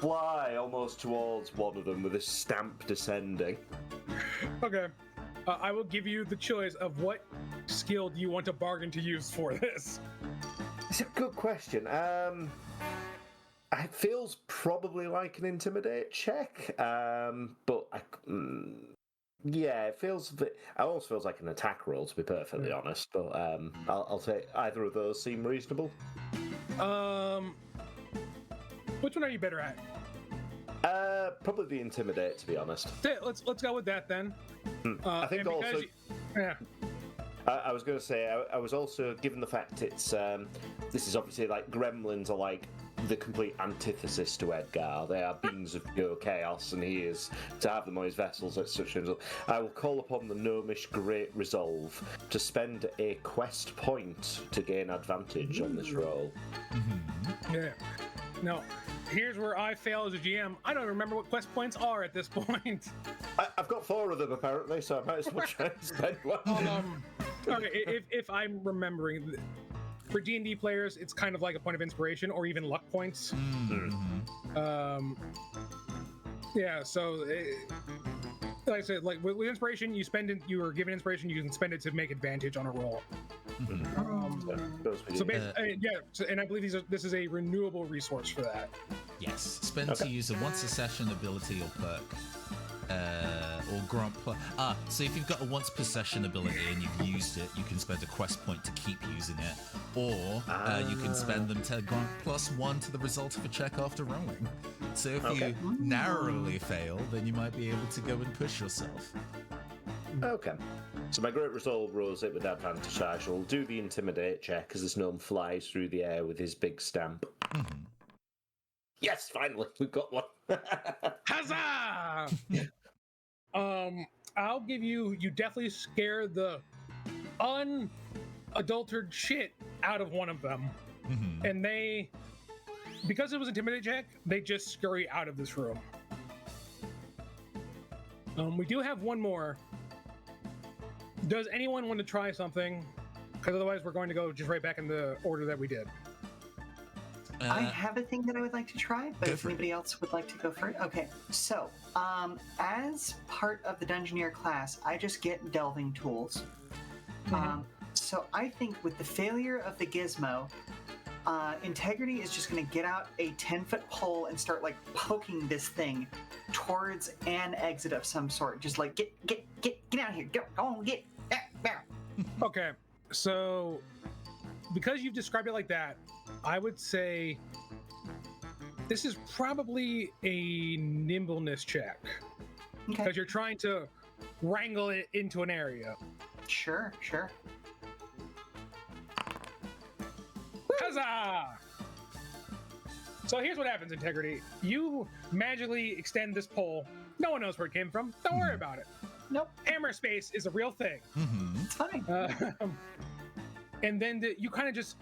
fly almost towards one of them with his stamp descending. Okay. I will give you the choice of what skill do you want to bargain to use for this. It's a good question. It feels probably like an intimidate check, but yeah, it almost feels like an attack roll, to be perfectly honest. But I'll say either of those seem reasonable. Which one are you better at? Probably the intimidate, to be honest. Let's go with that then. I think and because also. yeah. I was going to say, I was also, given the fact it's, this is obviously like gremlins are like the complete antithesis to Edgar. They are beings of pure chaos, and he is to have them on his vessels at such a. I will call upon the gnomish Great Resolve to spend a quest point to gain advantage on this roll. Yeah. No. Here's where I fail as a GM. I don't remember what quest points are at this point. I've got 4 of them apparently, so I might as well try and spend one. Okay, if I'm remembering, for D&D players, it's kind of like a point of inspiration or even luck points. Yeah, so like I said, like with inspiration, you spend it. You are given inspiration, you can spend it to make advantage on a roll. Suppose we So do. basically, and I believe this is a renewable resource for that. Yes, spend to use a once a session ability or perk. Or Grauhm plus. So if you've got a once per session ability and you've used it, you can spend a quest point to keep using it, or you can spend them to Grauhm +1 to the result of a check after rolling. So if you narrowly fail, then you might be able to go and push yourself. Okay. So my Great Resolve rolls it with advantage. I shall do the Intimidate check as this gnome flies through the air with his big stamp. Mm-hmm. Yes, finally, we've got one. Huzzah! I'll give you definitely scare the unadulterated shit out of one of them. Mm-hmm. And they, because it was Intimidate check, they just scurry out of this room. We do have one more. Does anyone want to try something? Because otherwise we're going to go just right back in the order that we did. I have a thing that I would like to try, but if anybody else would like to go for it. Okay, so as part of the Dungeoneer class, I just get delving tools. So I think with the failure of the gizmo, Integrity is just going to get out a 10-foot pole and start like poking this thing towards an exit of some sort. Just like get out here, go on, get. Okay, so because you've described it like that, I would say this is probably a nimbleness check Okay, because you're trying to wrangle it into an area. sure. Huzzah! So here's what happens, Integrity. You magically extend this pole. No one knows where it came from. Don't worry about it. Nope, Hammer space is a real thing. Mm-hmm. it's fine. And then you kind of just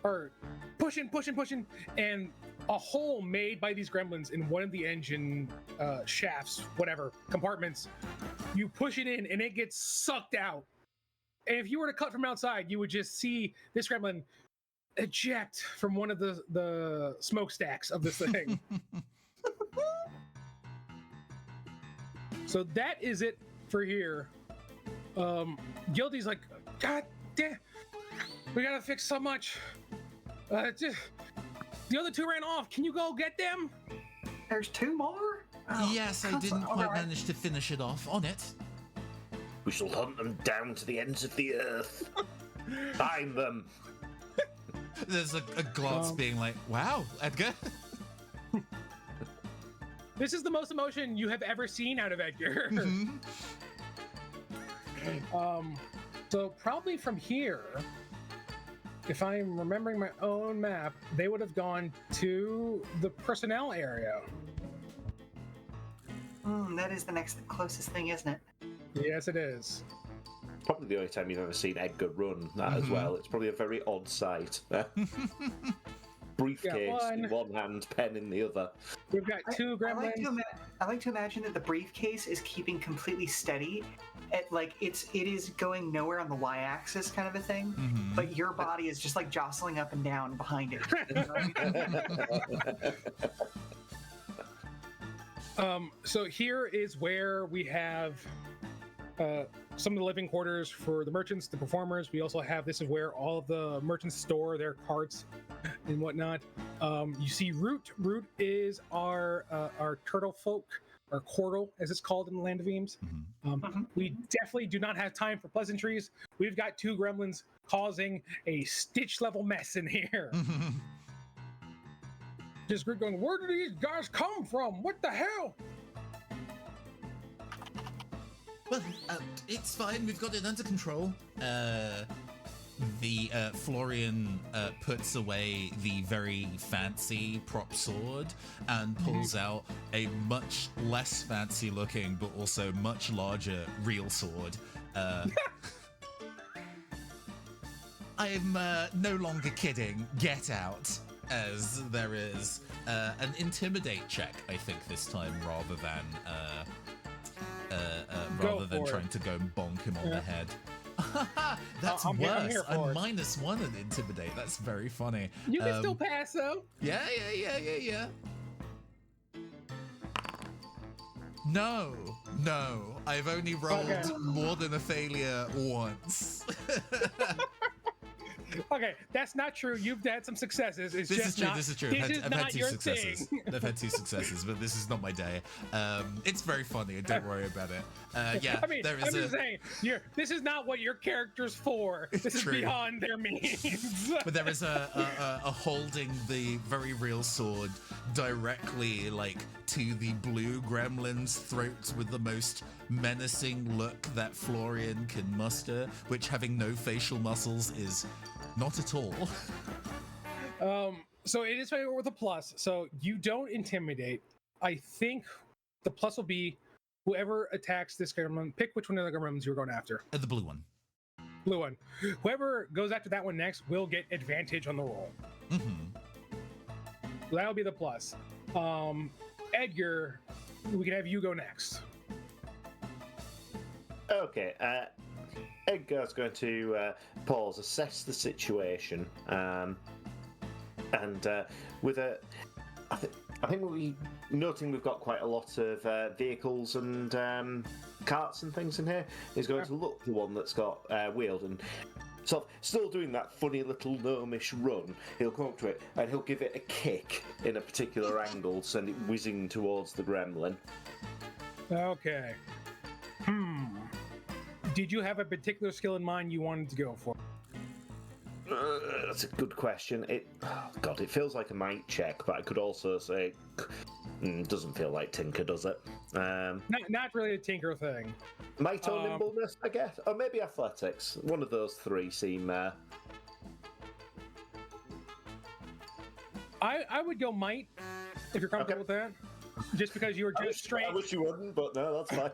are pushing, and a hole made by these gremlins in one of the engine shafts, whatever, compartments, you push it in and it gets sucked out. And if you were to cut from outside, you would just see this gremlin eject from one of the smokestacks of this thing. So that is it for here. Guilty's like, God damn, we gotta fix so much. The other two ran off. Can you go get them? There's two more? Oh, Yes, I console. didn't quite Alright. manage to finish it off on it. We shall hunt them down to the ends of the earth. Find them. There's a glance being like, wow, Edgar. This is the most emotion you have ever seen out of Edgar. Mhm. So probably from here, if I'm remembering my own map, they would have gone to the personnel area. That is the next closest thing, isn't it? Yes, it is. Probably the only time you've ever seen Edgar run that as well. It's probably a very odd sight. Briefcase in one hand, pen in the other. We've got two I gremlins. like to imagine that the briefcase is keeping completely steady. It is going nowhere on the y-axis kind of a thing, Mhm. but your body is just like jostling up and down behind it. So here is where we have some of the living quarters for the merchants, the performers. We also have, this is where all of the merchants store their carts and whatnot. You see Root. Root is our turtle folk, or Quartle, as it's called in the Land of Eames. We definitely do not have time for pleasantries. We've got two gremlins causing a Stitch level mess in here. Mhm. Just going, where do these guys come from? What the hell? Well, it's fine. We've got it under control. Florian puts away the very fancy prop sword and pulls out a much less fancy looking, but also much larger real sword. I'm no longer kidding. Get out. As there is an intimidate check, I think, this time, rather than trying to go and bonk him on the head. That's I'm worse. here I'm for it. -1 in intimidate. That's very funny. You can still pass, though. Yeah. No. I've only rolled more than a failure once. Okay, that's not true. You've had some successes. It's This just is true. not, This is true. This is I've not had two your successes. thing. I've had two successes, but this is not my day. It's very funny. Don't worry about it. Yeah, I mean, there I'm is just saying, this is not what your character's for. This is True. beyond their means. But there is a holding the very real sword directly like to the blue gremlin's throat with the most menacing look that Florian can muster, which having no facial muscles is not at all. So it is with a plus. So you don't intimidate. I think the plus will be whoever attacks this gremlin. Pick which one of the gremlins you're going after. The blue one. Blue one. Whoever goes after that one next will get advantage on the roll. Mm-hmm. So that'll be the plus. Edgar, we can have you go next. Okay, Edgar's going to pause, assess the situation, and with a, I think noting we've got quite a lot of vehicles and carts and things in here. He's going to look for one that's got wheels and sort of still doing that funny little gnomish run. He'll come up to it and he'll give it a kick in a particular angle, send it whizzing towards the gremlin. Okay. Did you have a particular skill in mind you wanted to go for? That's a good question. It feels like a might check, but I could also say doesn't feel like Tinker, does it? Not really a Tinker thing. Might or nimbleness, I guess, or maybe athletics. One of those three seem. I would go might if you're comfortable with that. Just because you were just straight. I wish you wouldn't, but no, that's fine.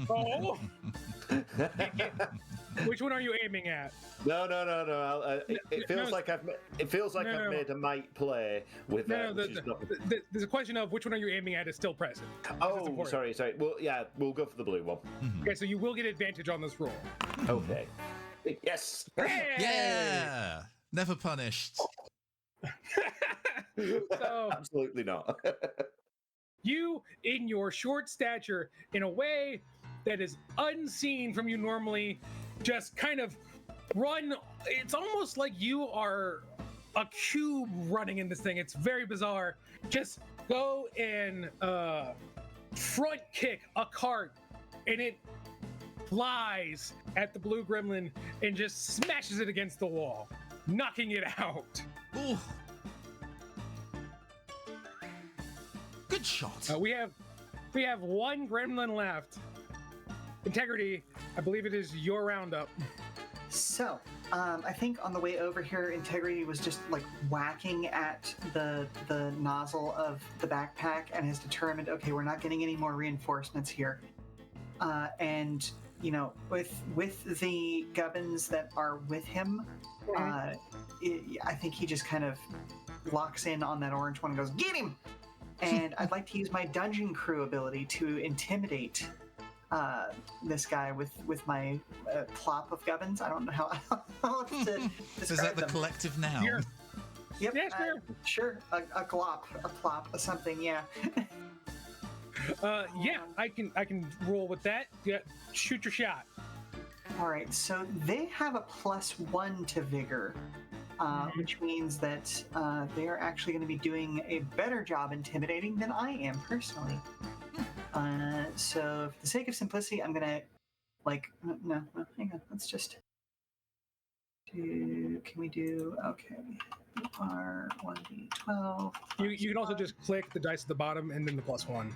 Oh. Which one are you aiming at? No. It feels like I've made a might play with that. There's a question of which one are you aiming at is still present. Oh, sorry. Well, yeah, we'll go for the blue one. Okay, so you will get advantage on this roll. Okay. Yes. Hey! Yeah. Never punished. So Absolutely not. you, in your short stature, in a way that is unseen from you normally, just kind of run. It's almost like you are a cube running in this thing. It's very bizarre. Just go and front kick a cart, and it flies at the blue gremlin and just smashes it against the wall, knocking it out. Ooh. Good shot. We have one gremlin left. Integrity, I believe it is your roundup. So, I think on the way over here, Integrity was just like whacking at the nozzle of the backpack and has determined, okay, we're not getting any more reinforcements here. And with the gubbins that are with him, I think he just kind of locks in on that orange one and goes, "Get him!" And I'd like to use my dungeon crew ability to intimidate this guy with my plop of gubbins. I don't know how else to describe Is that the them. collective noun? Here. Yep. Yeah, sure. Sure. A glop, a plop, a something. Yeah. Yeah, I can roll with that. Yeah, shoot your shot. All right. So they have a +1 to vigor, which means that they are actually going to be doing a better job intimidating than I am personally. So for the sake of simplicity, I'm gonna no, hang on. Let's just do. Can we do? Okay. R 1d12. You can also just click the dice at the bottom and then the +1.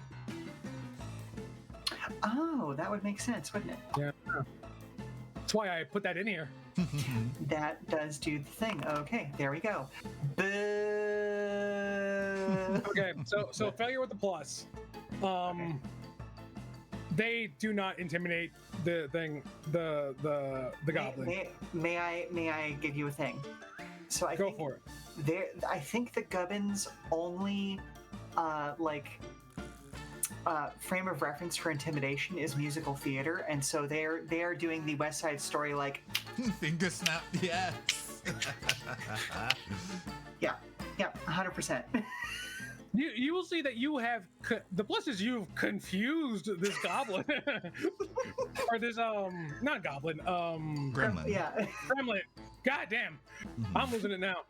Oh, that would make sense, wouldn't it? Yeah. That's why I put that in here. That does do the thing. Okay, there we go. Boo! Okay, so failure with the plus. Okay. They do not intimidate the thing, the goblin. May I give you a thing? So I Go think for it. I think the gubbins only frame of reference for intimidation is musical theater, and so they are doing the West Side Story like Finger snap, yes. yeah, 100%. You will see that you have the plus is you've confused this goblin or this not goblin Gremlin. Yeah. gremlin. God damn, I'm losing it now.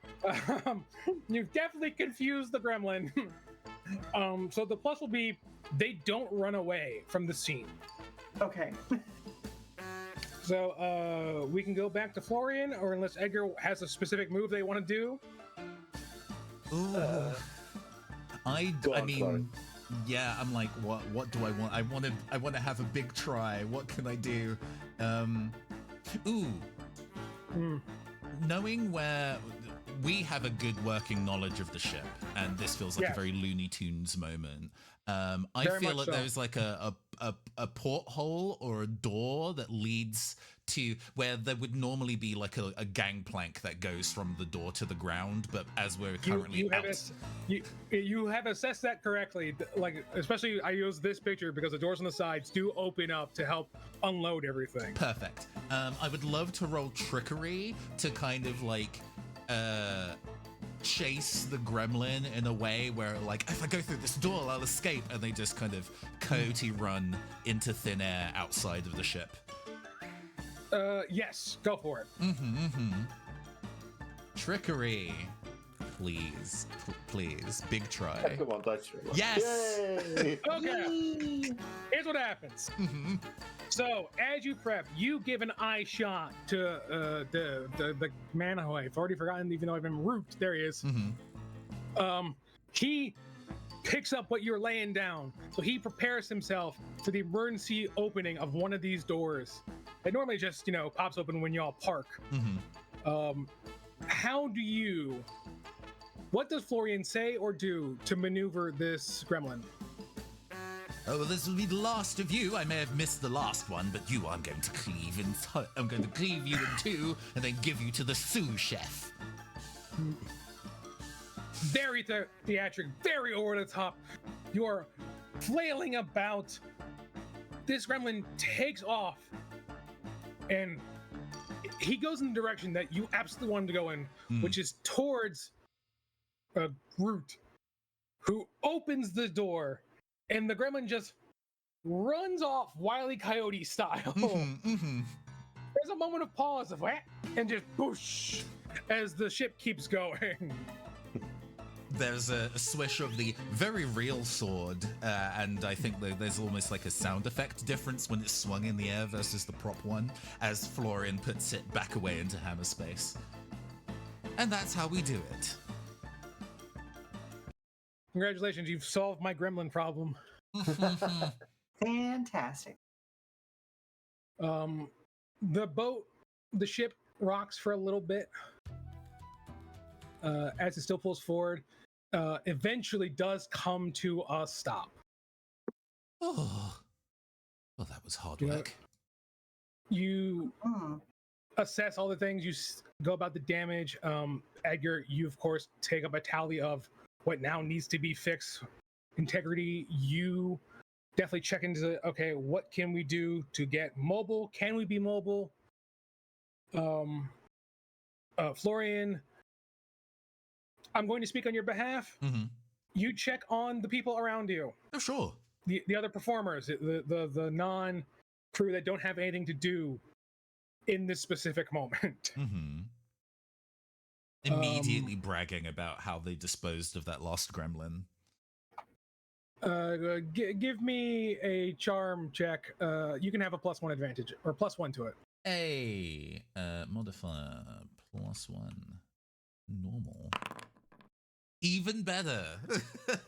You've definitely confused the gremlin. So the plus will be they don't run away from the scene. Okay. So we can go back to Florian, or unless Edgar has a specific move they want to do. Ooh. I on, mean, Florian. yeah. I'm like, what do I want? I want to have a big try. What can I do? Knowing where we have a good working knowledge of the ship, and this feels like Yes. a very Looney Tunes moment. I Very feel much like so. there's like a porthole or a door that leads to where there would normally be like a gangplank that goes from the door to the ground, but as we're currently you have assessed that correctly. Like, especially I use this picture because the doors on the sides do open up to help unload everything. Perfect. I would love to roll trickery to kind of like chase the gremlin in a way where, like, if I go through this door, I'll escape, and they just kind of coyote run into thin air outside of the ship. Yes, go for it. Trickery. Please. Please. Big try. Come on, dice roll. Yes! Yay! Okay. Here's what happens. So as you prep, you give an eye shot to the man who I've already forgotten, even though I've been root. There he is. He picks up what you're laying down, so he prepares himself for the emergency opening of one of these doors. It normally just pops open when y'all park. What does Florian say or do to maneuver this gremlin? Oh, well, this will be the last of you. I may have missed the last one, but you I'm going to cleave in. I'm going to cleave you in two, and then give you to the sous chef. Very theatric, very over the top. You're flailing about. This gremlin takes off, and he goes in the direction that you absolutely want him to go in, which is towards Groot, who opens the door, and the gremlin just runs off Wile E. Coyote style. There's a moment of pause of whap, and just boosh as the ship keeps going. There's a swish of the very real sword, and I think there's almost like a sound effect difference when it's swung in the air versus the prop one, as Florian puts it back away into hammer space. And that's how we do it. Congratulations, you've solved my gremlin problem. Fantastic. The ship rocks for a little bit as it still pulls forward. Eventually does come to a stop. Oh, well, that was hard Yeah. work. You assess all the things, you go about the damage. Edgar, you of course take up a tally of what now needs to be fixed. Integrity, you definitely check into, okay, what can we do to get mobile? Can we be mobile? Florian, I'm going to speak on your behalf. You check on the people around you. Oh, sure. The other performers, the non crew that don't have anything to do in this specific moment. Immediately bragging about how they disposed of that lost gremlin. Give me a charm check. You can have a +1 advantage or +1 to it. A modifier +1. Normal. Even better.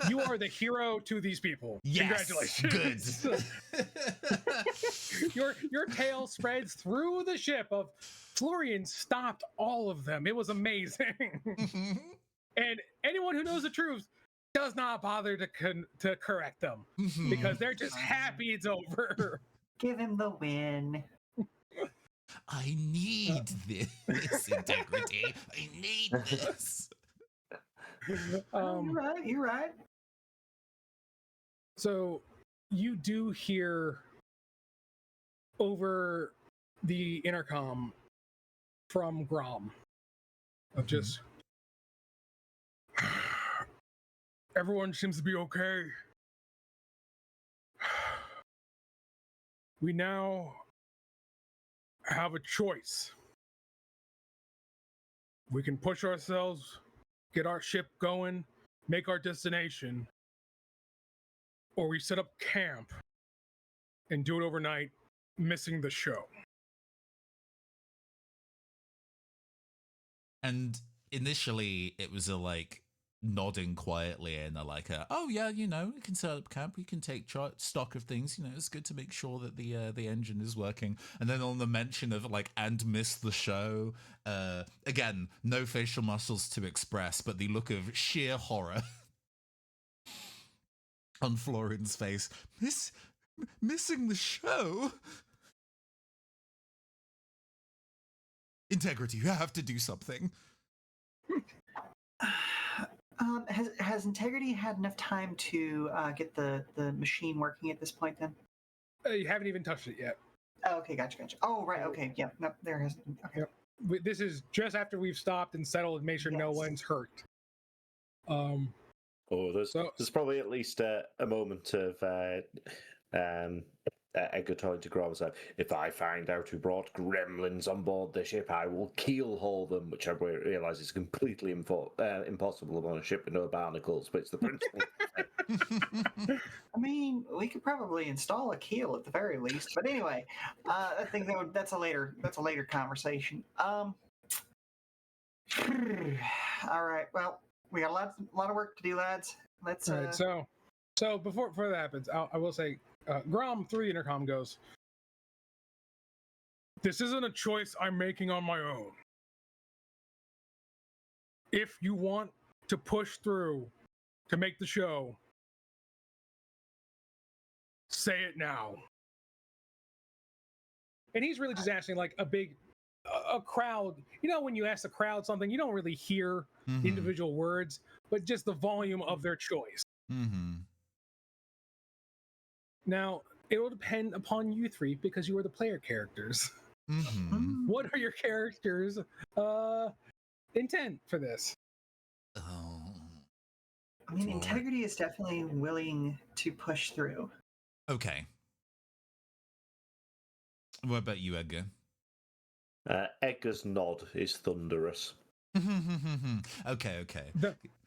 You are the hero to these people. Yes, Congratulations. good. Your tale spreads through the ship of Florian stopped all of them. It was amazing. And anyone who knows the truth does not bother to correct them because they're just happy it's over. Give him the win. I need this integrity. I need this. You're right. So you do hear over the intercom from Grauhm of just Everyone seems to be okay. We now have a choice. We can push ourselves, get our ship going, make our destination, or we set up camp and do it overnight, missing the show. And initially, it was a like nodding quietly and a like a, oh yeah, you know, we can set up camp, we can take stock of things. You know, it's good to make sure that the engine is working. And then on the mention of like and miss the show, again, no facial muscles to express, but the look of sheer horror on Florin's face. Missing the show. Integrity, you have to do something. Has Integrity had enough time to get the machine working at this point then? You haven't even touched it yet. Oh, okay, gotcha. Oh, right, okay, yeah, no, there hasn't. Okay. Yep. This is just after we've stopped and settled and made sure no one's hurt. There's probably at least a moment of Edgar telling to Grauhm, so, if I find out who brought gremlins on board the ship, I will keelhaul them, which I realise is completely impossible on a ship with no barnacles, but it's the principle. I mean, we could probably install a keel at the very least, but anyway, I think that's a later conversation. All right, well, we got a lot of work to do, lads. Let's. All right, so before that happens, I will say, Grauhm through the intercom goes, "This isn't a choice I'm making on my own. If you want to push through to make the show, say it now." And he's really just asking like a crowd. You know, when you ask the crowd something, you don't really hear the individual words, but just the volume of their choice. Mm-hmm. Now, it will depend upon you three because you are the player characters. Mm-hmm. What are your characters' intent for this? Oh. I mean, Integrity is definitely willing to push through. Okay. What about you, Edgar? Edgar's nod is thunderous. Okay.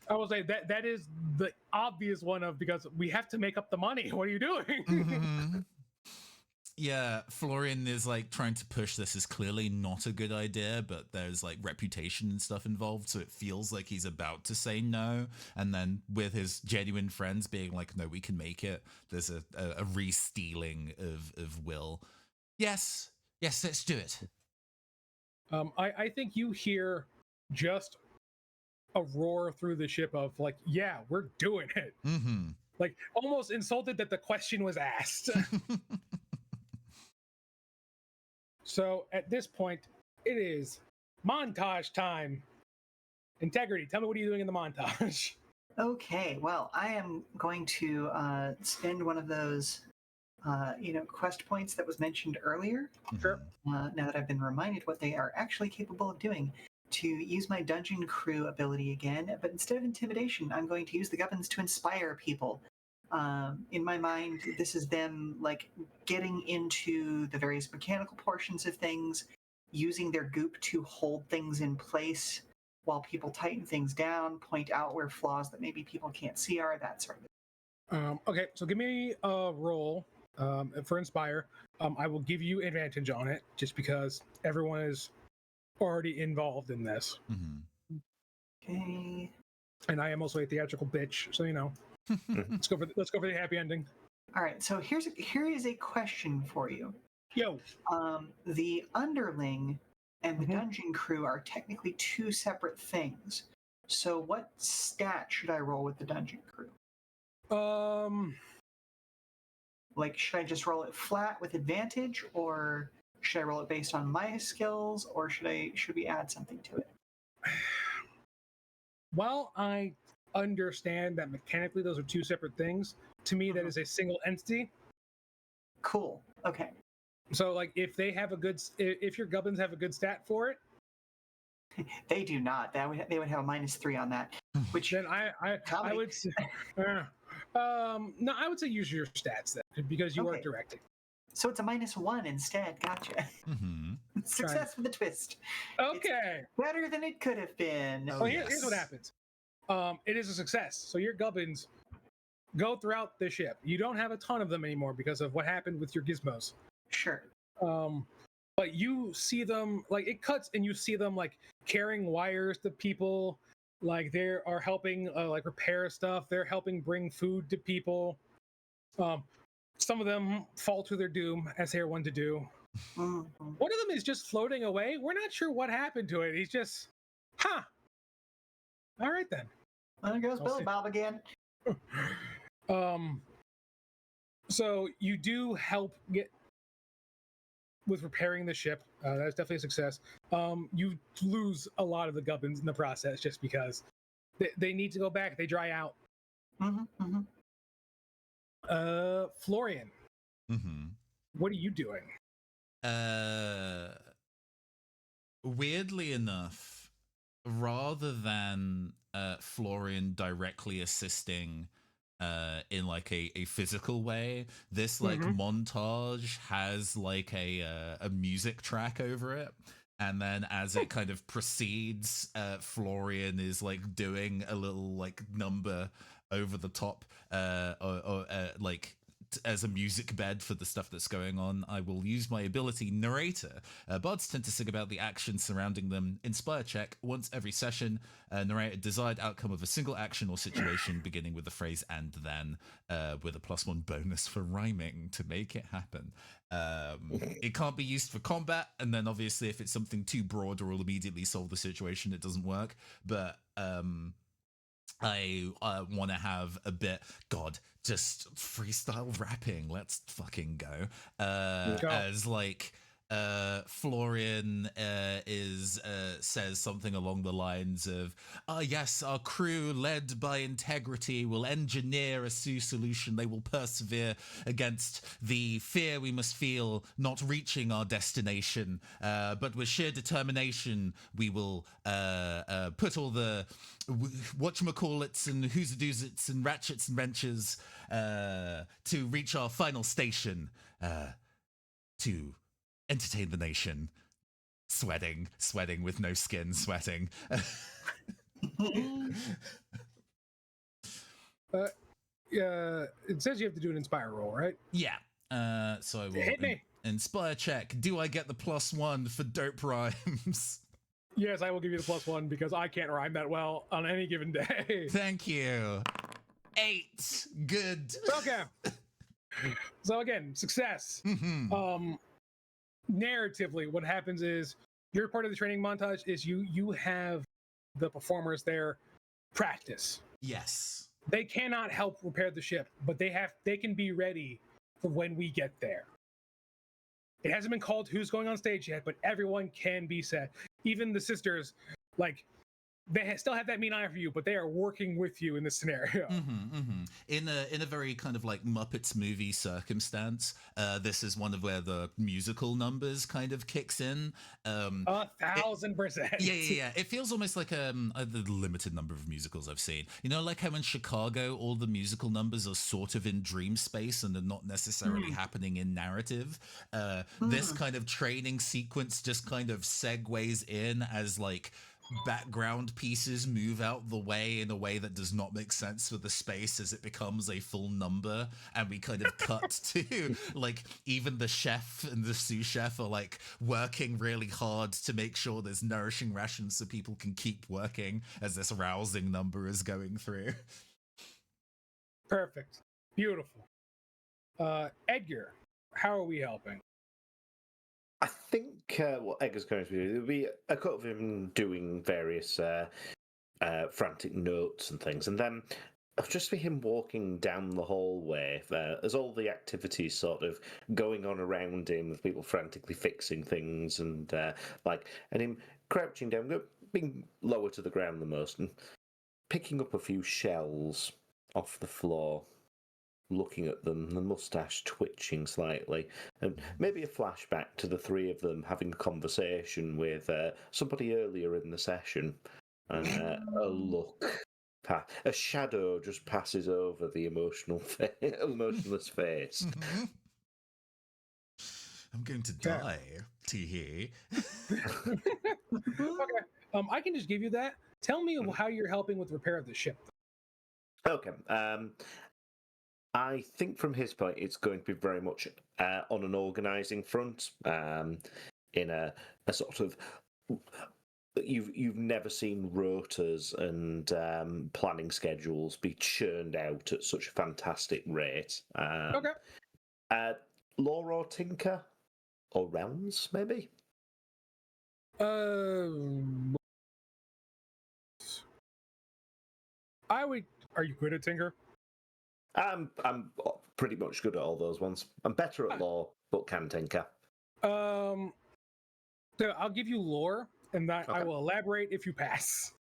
I will say that is the obvious one of, because we have to make up the money. What are you doing? Yeah, Florian is like trying to push this is clearly not a good idea, but there's like reputation and stuff involved, so it feels like he's about to say no. And then with his genuine friends being like, no, we can make it, there's a re-stealing of will. Yes, let's do it. I think you hear just a roar through the ship of like, yeah, we're doing it. Mm-hmm. Like almost insulted that the question was asked. So at this point, it is montage time. Integrity, tell me, what are you doing in the montage? Okay, well, I am going to spend one of those, quest points that was mentioned earlier. Sure. Now that I've been reminded what they are actually capable of doing, to use my dungeon crew ability again, but instead of intimidation, I'm going to use the gubbins to inspire people. In my mind, this is them like getting into the various mechanical portions of things, using their goop to hold things in place while people tighten things down, point out where flaws that maybe people can't see are, that sort of thing. Okay, so give me a roll for Inspire. I will give you advantage on it just because everyone is already involved in this. Mm-hmm. Okay. And I am also a theatrical bitch, so you know. Let's go for the happy ending. All right, so here is a question for you. Yo. The underling and the dungeon crew are technically two separate things. So what stat should I roll with the dungeon crew? Like, should I just roll it flat with advantage, or should I roll it based on my skills, or should we add something to it? While I understand that mechanically those are two separate things, to me that is a single entity. Cool. Okay. So like if your gubbins have a good stat for it, They do not. They would have a -3 on that. Which Then I comedy. would say, no, I would say use your stats then because you are Okay. directing. So it's a -1 instead. Gotcha. Mm-hmm. Success with a twist. Okay. It's better than it could have been. Oh, Well, here's what yes. happens. It is a success. So your gubbins go throughout the ship. You don't have a ton of them anymore because of what happened with your gizmos. Sure. But you see them like it cuts, and you see them like carrying wires to people. Like they are helping like repair stuff. They're helping bring food to people. Some of them fall to their doom, as they are one to do. Mhm. One of them is just floating away. We're not sure what happened to it. He's just, huh. All right then. There goes I'll Billy see. Bob again. So you do help get with repairing the ship. That's definitely a success. You lose a lot of the gubbins in the process just because they need to go back. They dry out. Mm-hmm. Florian, Mm-hmm. what are you doing? Weirdly enough, rather than Florian directly assisting in like a physical way, this like montage has like a music track over it. And then as it kind of proceeds, Florian is like doing a little like number over the top, like as a music bed for the stuff that's going on. I will use my ability narrator. Bards tend to sing about the action surrounding them. Inspire check once every session. Narrate a desired outcome of a single action or situation, beginning with the phrase "and then," with a +1 bonus for rhyming to make it happen. It can't be used for combat, and then obviously if it's something too broad or will immediately solve the situation, it doesn't work. But I want to have a bit, God, just freestyle rapping. Let's fucking go. Go. As like Florian says something along the lines of, yes, our crew, led by integrity, will engineer a solution. They will persevere against the fear we must feel not reaching our destination. But with sheer determination, we will put all the whatchamacallits and who's-a-doos-its and ratchets and wrenches to reach our final station, to entertain the nation. Sweating with no skin, sweating. It says you have to do an inspire roll, right? Yeah. So I will Hit me. inspire check. Do I get the +1 for dope rhymes? Yes, I will give you the +1 because I can't rhyme that well on any given day. Thank you. 8. Good. Okay. So again, success. Narratively, what happens is you're part of the training montage is you have the performers there practice. Yes. They cannot help repair the ship, but they can be ready for when we get there. It hasn't been called who's going on stage yet, but everyone can be set. Even the sisters, like, they still have that mean eye for you, but they are working with you in this scenario. In a very kind of like Muppets movie circumstance, this is one of where the musical numbers kind of kicks in. 1,000%. Yeah. It feels almost like the limited number of musicals I've seen. You know, like how in Chicago, all the musical numbers are sort of in dream space and are not necessarily happening in narrative. This kind of training sequence just kind of segues in as like background pieces move out the way in a way that does not make sense for the space as it becomes a full number, and we kind of cut to like even the chef and the sous chef are like working really hard to make sure there's nourishing rations so people can keep working as this rousing number is going through. Perfect. Beautiful. Edgar, how are we helping? I think what Edgar's going to do, there'll be a cut of him doing various frantic notes and things, and then it'll just be him walking down the hallway as all the activities sort of going on around him, with people frantically fixing things and and him crouching down, being lower to the ground the most, and picking up a few shells off the floor looking at them, the mustache twitching slightly, and maybe a flashback to the three of them having a conversation with somebody earlier in the session, and a look. A shadow just passes over the emotionless face. I'm going to die, Teehee. Okay. I can just give you that. Tell me how you're helping with repair of the ship. Okay. I think from his point, it's going to be very much on an organising front, in a sort of. You've never seen rotas and planning schedules be churned out at such a fantastic rate. Okay. Lore or Tinker or Realms, maybe. I would. Are you good at Tinker? I'm pretty much good at all those ones. I'm better at lore, but can tinker. So I'll give you lore, and that I Okay. will elaborate if you pass.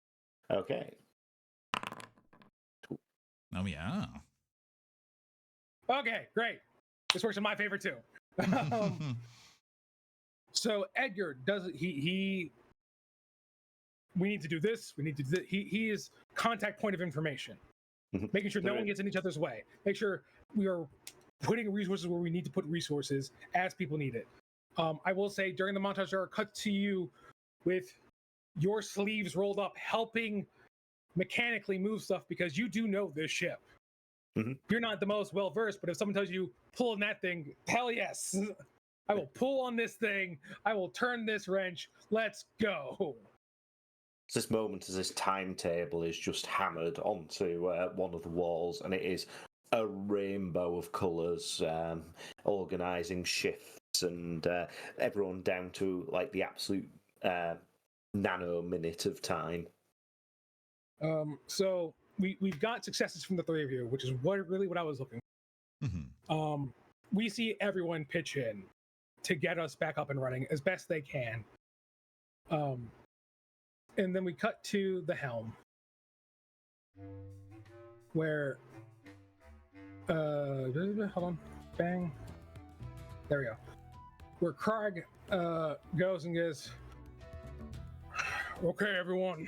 Okay. Oh, yeah. Okay, great. This works in my favor too. So Edgar does he we need to do this, we need to do this. He is contact point of information. Making sure no one gets in each other's way. Make sure we are putting resources where we need to put resources as people need it. I will say during the montage there are cuts to you with your sleeves rolled up, helping mechanically move stuff because you do know this ship. You're not the most well versed, but if someone tells you pull on that thing, hell yes. I will pull on this thing. I will turn this wrench. Let's go. It's this moment as this timetable is just hammered onto one of the walls, and it is a rainbow of colours, organising shifts, and everyone down to like the absolute nano minute of time. So we've got successes from the three of you, which is what I was looking for. We see everyone pitch in to get us back up and running as best they can. And then we cut to the helm, where hold on, bang, there we go. Where Krog goes and goes, okay, everyone,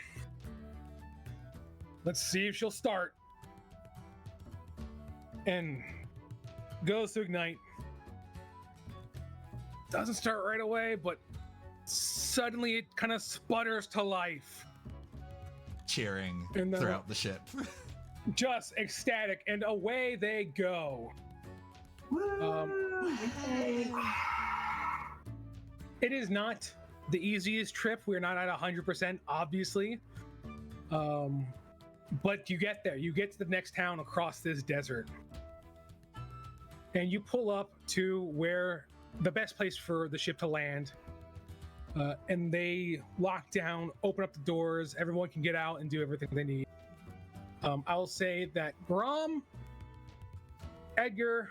let's see if she'll start. And goes to ignite. Doesn't start right away, but suddenly it kind of sputters to life. Cheering And then- throughout the ship. Just ecstatic, and away they go. It is not the easiest trip. We're not at 100%, obviously. But you get there. You get to the next town across this desert. And you pull up to where the best place for the ship to land. And they lock down, open up the doors. Everyone can get out and do everything they need. I'll say that Grauhm, Edgar,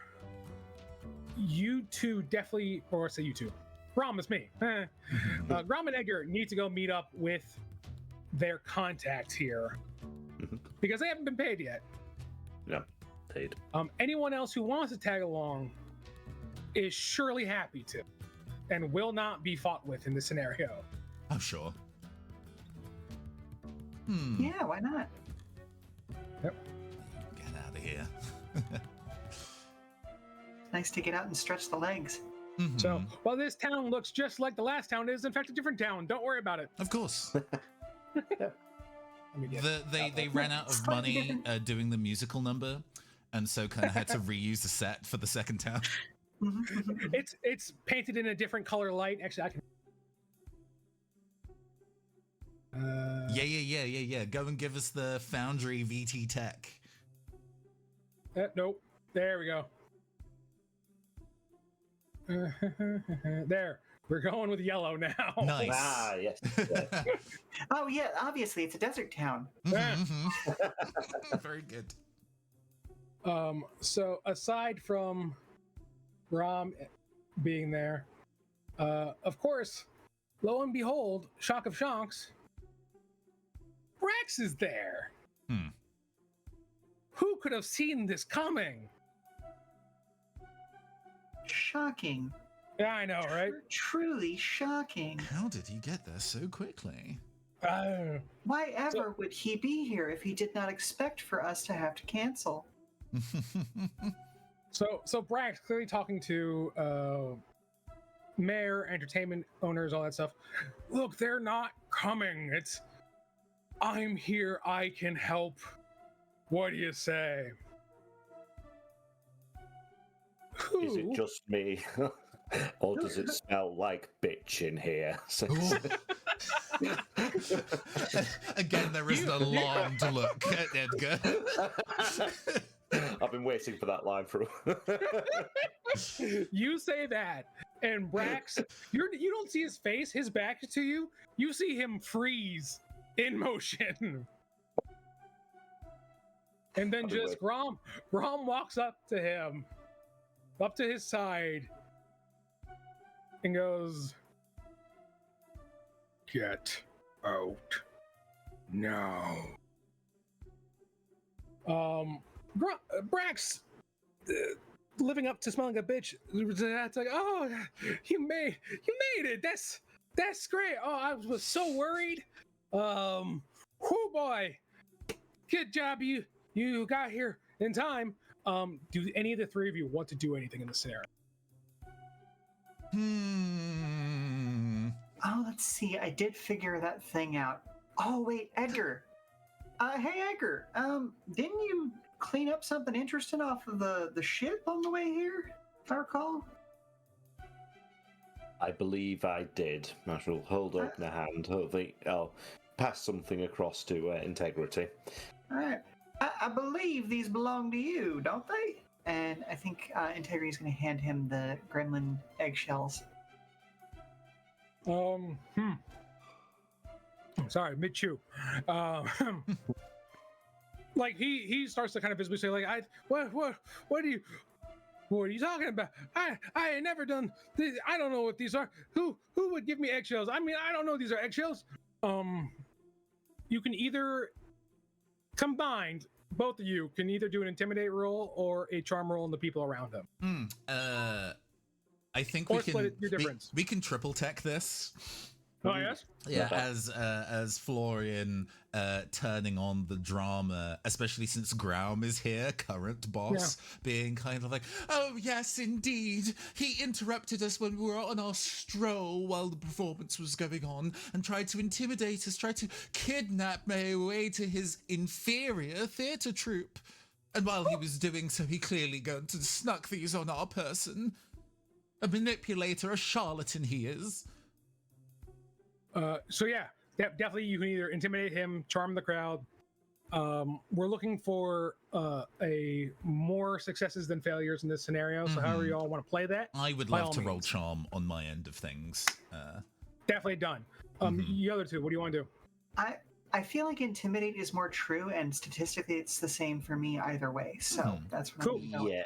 you two definitely, or say you two. Grauhm is me. Grauhm and Edgar need to go meet up with their contacts here because they haven't been paid yet. Yeah, paid. Anyone else who wants to tag along is surely happy to and will not be fought with in this scenario. Oh, sure. Yeah, why not? Yep. Get out of here. Nice to get out and stretch the legs. So, while this town looks just like the last town, it is in fact a different town. Don't worry about it. Of course. Let me get They ran out of Slightly money different. doing the musical number, and so kind of had to reuse the set for the second town. It's painted in a different color light. Actually, I can. Yeah. Go and give us the Foundry VT Tech. Nope. There we go. There. We're going with yellow now. Nice. Ah, yes. Oh yeah, obviously it's a desert town. Very good. So aside from Rom being there, of course, lo and behold, shock of shocks, Rex is there. Who could have seen this coming? Shocking. Yeah, I know, right? Truly shocking. How did he get there so quickly? Why ever would he be here if he did not expect for us to have to cancel? So Brack's clearly talking to mayor, entertainment owners, all that stuff. Look, they're not coming. I'm here. I can help. What do you say? Is it just me? Or does it smell like bitch in here? Again, there is an alarmed look at Edgar. I've been waiting for that line for. You say that, and Brax, you don't see his face. His back is to you. You see him freeze in motion, and then just Grauhm walks up to him, up to his side, and goes, "Get out now." Brax, living up to smelling a bitch. It's like, oh, you made it. That's great. Oh, I was so worried. Oh boy, good job. You got here in time. Do any of the three of you want to do anything in the scenario? Oh, let's see. I did figure that thing out. Oh, wait, Edgar. Hey, Edgar. Didn't you clean up something interesting off of the ship on the way here, if I recall? I believe I did. I shall hold open a hand. Hopefully, I'll pass something across to Integrity. All right. I believe these belong to you, don't they? And I think Integrity is going to hand him the gremlin eggshells. Sorry, mid-chew. Like he starts to kind of visibly say, like, what are you talking about? I ain't never done this. I don't know what these are. Who would give me eggshells? I mean, I don't know these are eggshells. You can either combined, both of you can either do an intimidate roll or a charm roll on the people around him. I think Or we split can it your difference. we can triple tech this. Oh yes. Yeah, as Florian turning on the drama, especially since Grauhm is here, current boss, being kind of like, oh yes, indeed, he interrupted us when we were on our stroll while the performance was going on and tried to intimidate us, tried to kidnap my way to his inferior theatre troupe. And while he was doing so, he clearly going to snuck these on our person. A manipulator, a charlatan he is. So yeah, definitely you can either intimidate him, charm the crowd. We're looking for a more successes than failures in this scenario. So however you all want to play that, I would love to roll charm on my end of things. Definitely done. The other two, what do you want to do? I feel like intimidate is more true, and statistically it's the same for me either way. So that's what I'm going.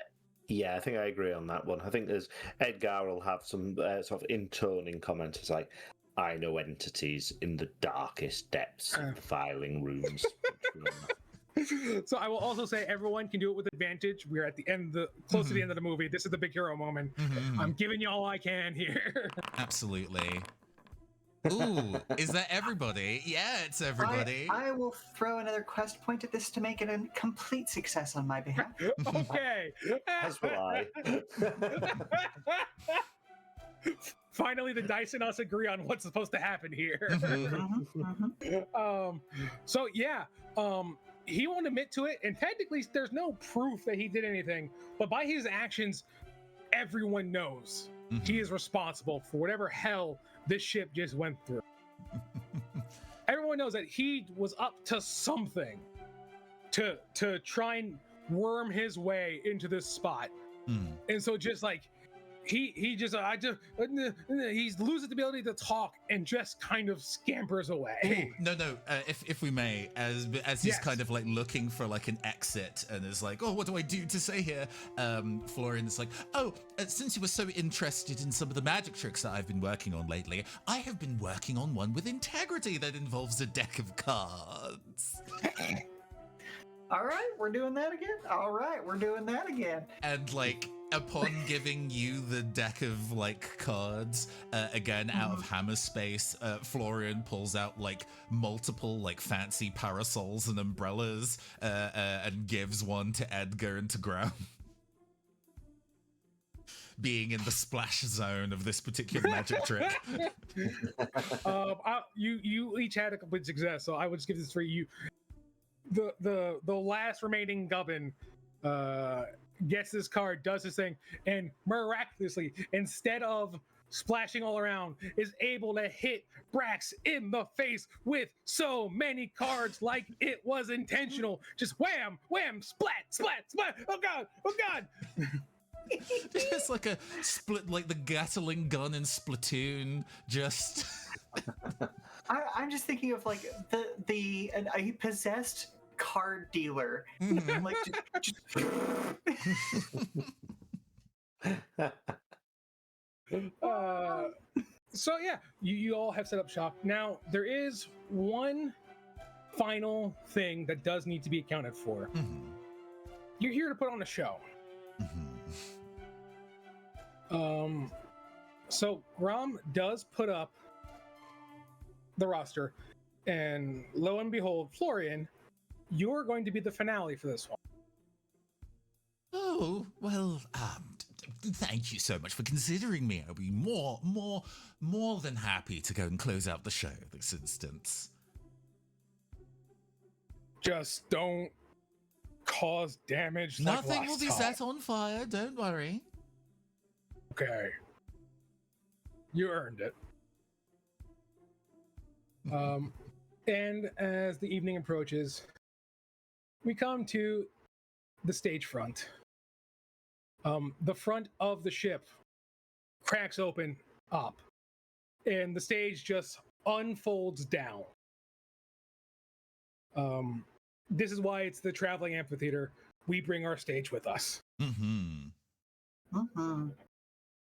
Yeah, I think I agree on that one. I think there's Edgar will have some sort of intoning comments. It's like, I know entities in the darkest depths of the filing rooms. So I will also say everyone can do it with advantage. We're at the end, close to the end of the movie. This is the big hero moment. I'm giving you all I can here. Absolutely. Ooh, is that everybody? Yeah, it's everybody. I will throw another quest point at this to make it a complete success on my behalf. Okay. As will I. Finally, the dice and us agree on what's supposed to happen here. So yeah, he won't admit to it, and technically, there's no proof that he did anything. But by his actions, everyone knows he is responsible for whatever hell this ship just went through. Everyone knows that he was up to something to try and worm his way into this spot, and so just like. He loses the ability to talk and just kind of scampers away. No, if we may, as he's kind of like looking for like an exit and is like, oh, what do I do to say here? Florian is like, oh, since you were so interested in some of the magic tricks that I've been working on lately, I have been working on one with integrity that involves a deck of cards. All right, we're doing that again. All right, we're doing that again. And like upon giving you the deck of like cards, again out of hammer space, Florian pulls out like multiple like fancy parasols and umbrellas, and gives one to Edgar and to Grauhm. Being in the splash zone of this particular magic trick. You each had a complete success, so I would just give this for you. The last remaining gubbin gets this card, does his thing, and miraculously, instead of splashing all around, is able to hit Brax in the face with so many cards like it was intentional. Just wham, wham, splat, splat, splat. Oh god, oh god. It's like a split, like the Gatling gun in Splatoon. Just. I'm just thinking of like a possessed card dealer, like just So yeah, you all have set up shop. Now there is one final thing that does need to be accounted for. You're here to put on a show. So Grauhm does put up the roster, and lo and behold, Florian, you're going to be the finale for this one. Oh, well, thank you so much for considering me. I'll be more than happy to go and close out the show this instance. Just don't cause damage. Nothing like will last be time. set on fire, don't worry. Okay. You earned it. And as the evening approaches, we come to the stage front. The front of the ship cracks open up, and the stage just unfolds down. This is why it's the traveling amphitheater. We bring our stage with us. Did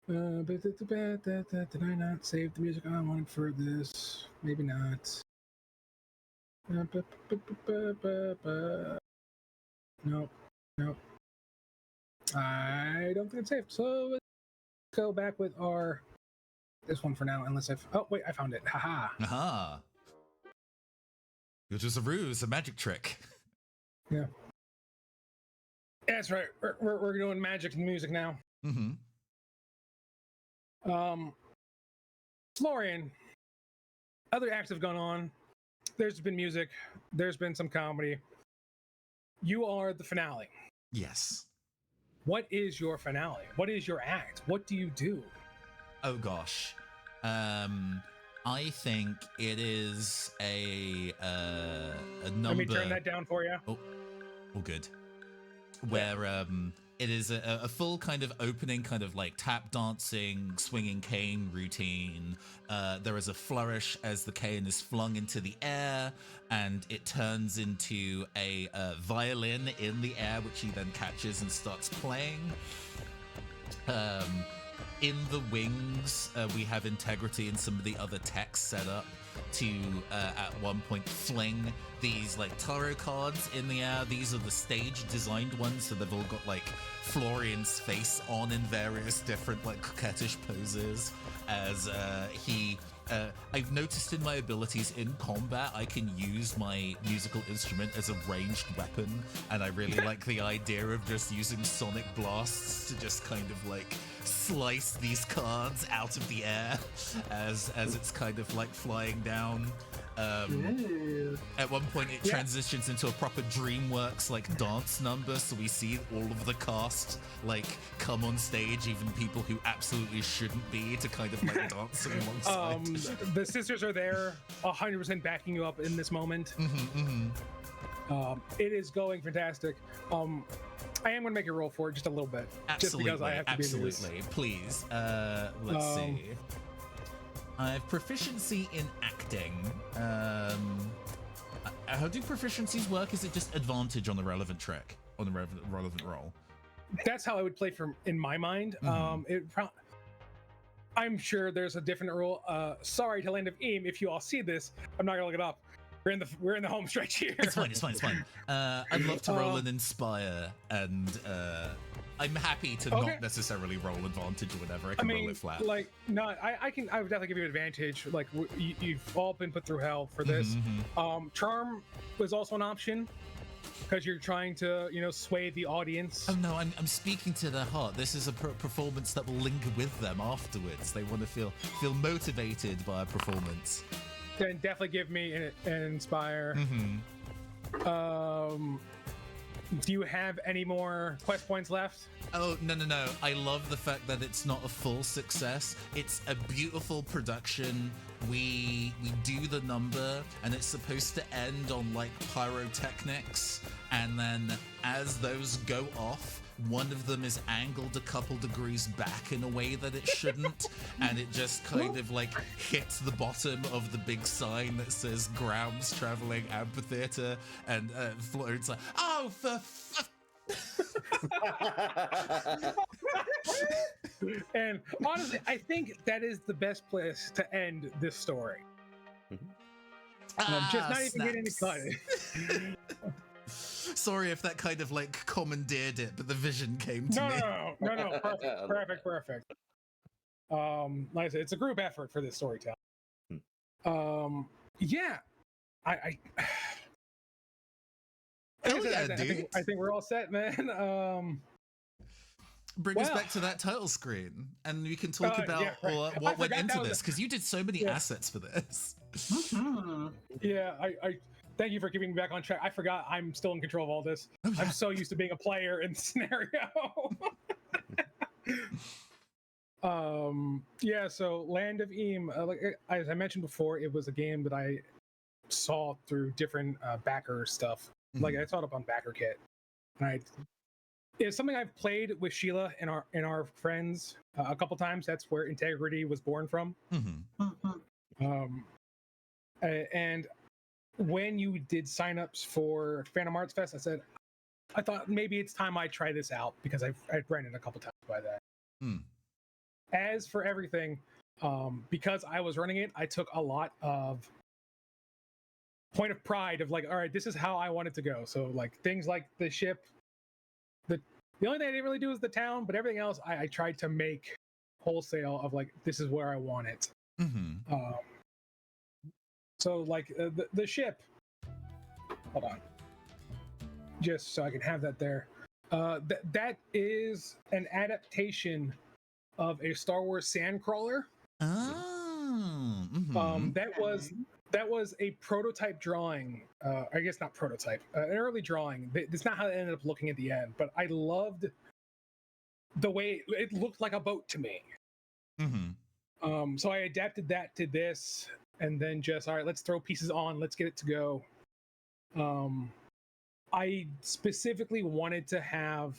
I not save the music I wanted for this? Maybe not. Nope. I don't think it's saved. So let's go back with this one for now, unless oh wait, I found it. Haha. Aha. It was a ruse, a magic trick. Yeah. That's right. We're doing magic and music now. Florian, other acts have gone on. There's been music. There's been some comedy. You are the finale. Yes. What is your finale? What is your act? What do you do? Oh gosh. I think it is a number. Let me turn that down for you. Oh, good. Where it is a full kind of opening, kind of like tap dancing, swinging cane routine. There is a flourish as the cane is flung into the air, and it turns into a violin in the air, which he then catches and starts playing. In the wings, we have Integrity and some of the other techs set up to, at one point, fling these, like, tarot cards in the air. These are the stage-designed ones, so they've all got, like, Florian's face on in various different, like, coquettish poses as he... I've noticed in my abilities in combat, I can use my musical instrument as a ranged weapon, and I really like the idea of just using sonic blasts to just kind of like slice these cards out of the air as it's kind of like flying down. At one point it transitions into a proper DreamWorks like dance number, so we see all of the cast like come on stage, even people who absolutely shouldn't be, to kind of like dance alongside. The sisters are there 100% backing you up in this moment. It is going fantastic. I am going to make a roll for it just a little bit. Absolutely, just because I have to be in this. Please. Let's see. I have proficiency in acting. How do proficiencies work? Is it just advantage on the relevant trick, on the relevant roll? That's how I would play in my mind. I'm sure there's a different rule. Sorry to Land of Eam if you all see this. I'm not gonna look it up. we're in the home stretch here. It's fine. I'd love to roll an inspire, and I'm happy to not necessarily roll advantage or whatever. I can roll it flat. Like, no, I would definitely give you advantage. Like, you've all been put through hell for this. Charm was also an option because you're trying to, sway the audience. Oh no, I'm speaking to their heart. This is a performance that will linger with them afterwards. They want to feel motivated by a performance. Then definitely give me an inspire. Do you have any more quest points left? Oh, no. I love the fact that it's not a full success. It's a beautiful production. We do the number, and it's supposed to end on like pyrotechnics, and then as those go off, one of them is angled a couple degrees back in a way that it shouldn't, and it just kind of like hits the bottom of the big sign that says Graum's Traveling Amphitheatre, and floats like, oh, And honestly, I think that is the best place to end this story. Just not even getting it cut. Sorry if that kind of like commandeered it, but the vision came to me. No. Perfect. Like I said, it's a group effort for this storytelling. Yeah, I think we're all set, man. Bring us back to that title screen, and we can talk about what went into this, because you did so many assets for this. Yeah, I thank you for keeping me back on track. I forgot I'm still in control of all this. Oh, yeah. I'm so used to being a player in the scenario. So Land of Eam, as I mentioned before, it was a game that I saw through different backer stuff. Like I saw it up on BackerKit. And it's something I've played with Sheila and our friends a couple times. That's where Integrity was born from. And when you did signups for Phantom Arts Fest, I thought maybe it's time I try this out, because I'd ran it a couple times by then. As for everything, because I was running it, I took a lot of point of pride of like, all right, this is how I want it to go. So like things like the ship, the only thing I didn't really do is the town, but everything else I tried to make wholesale of like, this is where I want it. So like the ship, hold on, just so I can have that there. That is an adaptation of a Star Wars Sandcrawler. That was a prototype drawing. I guess not prototype, an early drawing. It's not how it ended up looking at the end, but I loved the way it looked like a boat to me. So I adapted that to this, and then just, all right, let's throw pieces on, let's get it to go. I specifically wanted to have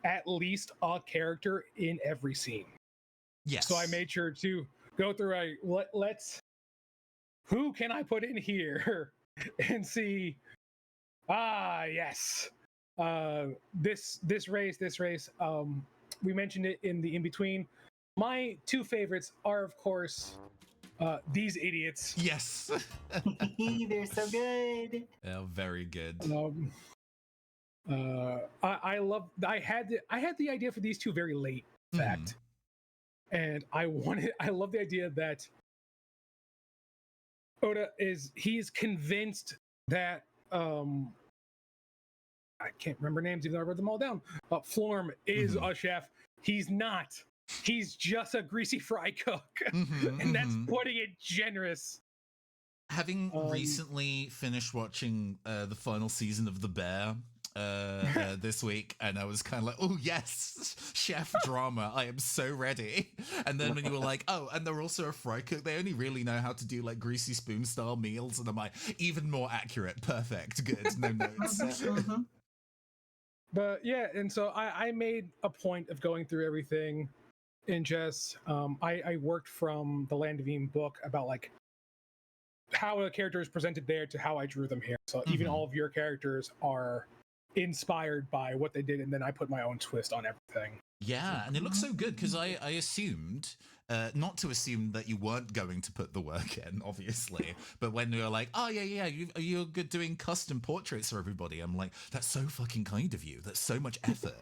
at least a character in every scene. Yes. So I made sure to go through who can I put in here and see, yes. This race. We mentioned it in the in-between. My two favorites are, of course, these idiots. Yes. They're so good. Yeah, very good. I had the idea for these two very late, in fact. And I love the idea that Oda he's convinced that I can't remember names even though I wrote them all down. Florm is a chef. He's not. He's just a greasy fry cook. And that's putting it generous. Having recently finished watching the final season of The Bear this week, and I was kind of like, oh yes, chef drama, I am so ready. And then when you were like, oh, and they're also a fry cook, they only really know how to do like greasy spoon style meals, and I'm like, even more accurate, perfect, good, no notes. But yeah, and so I made a point of going through everything, and just I worked from the Land of Eam book about like how a character is presented there to how I drew them here. So even all of your characters are inspired by what they did, and then I put my own twist on everything. Yeah, and it looks so good because I assumed, not to assume that you weren't going to put the work in, obviously, but when you were like, oh, yeah, you're good doing custom portraits for everybody, I'm like, that's so fucking kind of you. That's so much effort.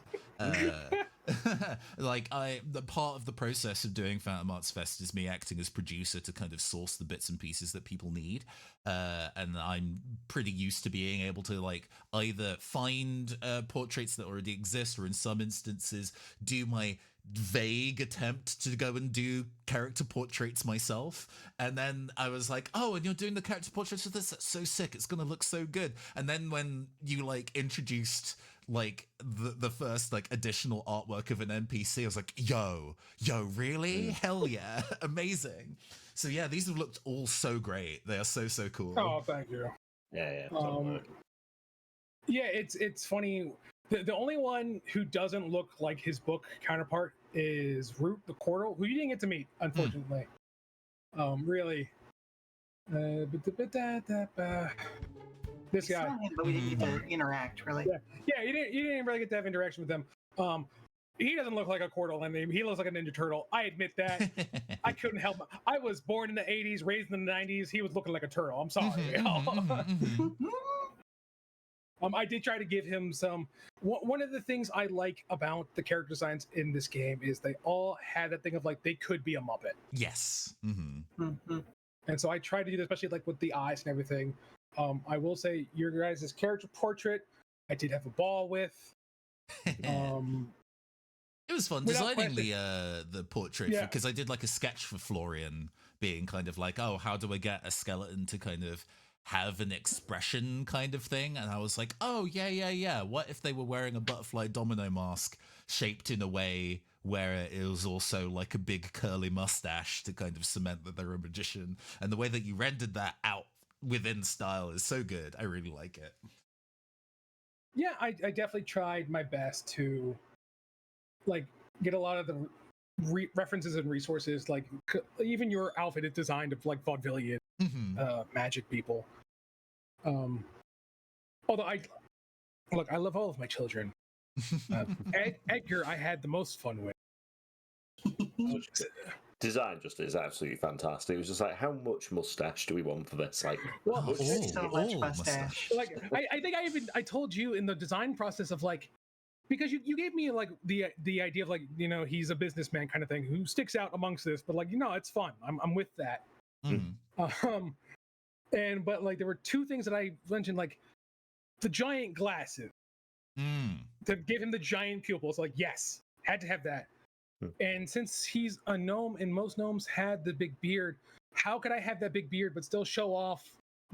Like, the part of the process of doing Phantom Arts Fest is me acting as producer to kind of source the bits and pieces that people need. And I'm pretty used to being able to, like, either find portraits that already exist, or in some instances do my vague attempt to go and do character portraits myself. And then I was like, oh, and you're doing the character portraits of this? That's so sick. It's gonna look so good. And then when you, like, introduced like the first like additional artwork of an NPC, I was like, yo, really? Hell yeah. Amazing. So yeah, these have looked all so great. They are so cool. Oh, thank you. Yeah. Yeah, it's funny. The only one who doesn't look like his book counterpart is Root the Cortal, who you didn't get to meet, unfortunately. Really. This guy. Saw him, but we didn't get to interact really. Yeah, you didn't really get to have interaction with him. He doesn't look like a Cortal, and he looks like a Ninja Turtle. I admit that. I couldn't help it. I was born in the 80s, raised in the 90s. He was looking like a turtle. I'm sorry. I did try to give him some. One of the things I like about the character designs in this game is they all had that thing of like they could be a Muppet. Yes. And so I tried to do that, especially like with the eyes and everything. I will say your guys' character portrait, I did have a ball with. It was fun designing the portrait because I did like a sketch for Florian, being kind of like, oh, how do I get a skeleton to kind of have an expression kind of thing? And I was like, oh, yeah. What if they were wearing a butterfly domino mask shaped in a way where it was also like a big curly mustache to kind of cement that they're a magician? And the way that you rendered that out within style is so good. I really like it. Yeah, I definitely tried my best to like get a lot of the references and resources. Like even your outfit is designed of like vaudevillian magic people. Although I love all of my children. Edgar, I had the most fun with. Design just is absolutely fantastic. It was just like, how much mustache do we want for this? Like, so much mustache. Like, I think I told you in the design process of like, because you gave me like the idea of like, you know, he's a businessman kind of thing who sticks out amongst this, but like, you know, it's fun. I'm with that. But like there were two things that I mentioned, like the giant glasses to give him the giant pupils. Like, yes, had to have that. And since he's a gnome and most gnomes had the big beard, how could I have that big beard but still show off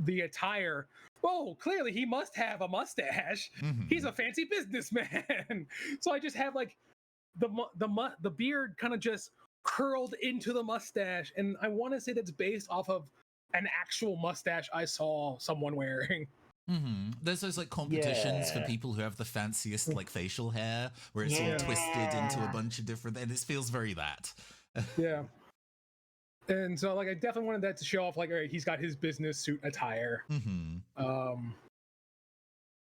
the attire? Oh, clearly he must have a mustache. He's a fancy businessman. So I just have like the beard kind of just curled into the mustache, and I want to say that's based off of an actual mustache I saw someone wearing. There's those like competitions for people who have the fanciest like facial hair, where it's all twisted into a bunch of different, and it feels very that. Yeah. And so like I definitely wanted that to show off like, all right, he's got his business suit attire.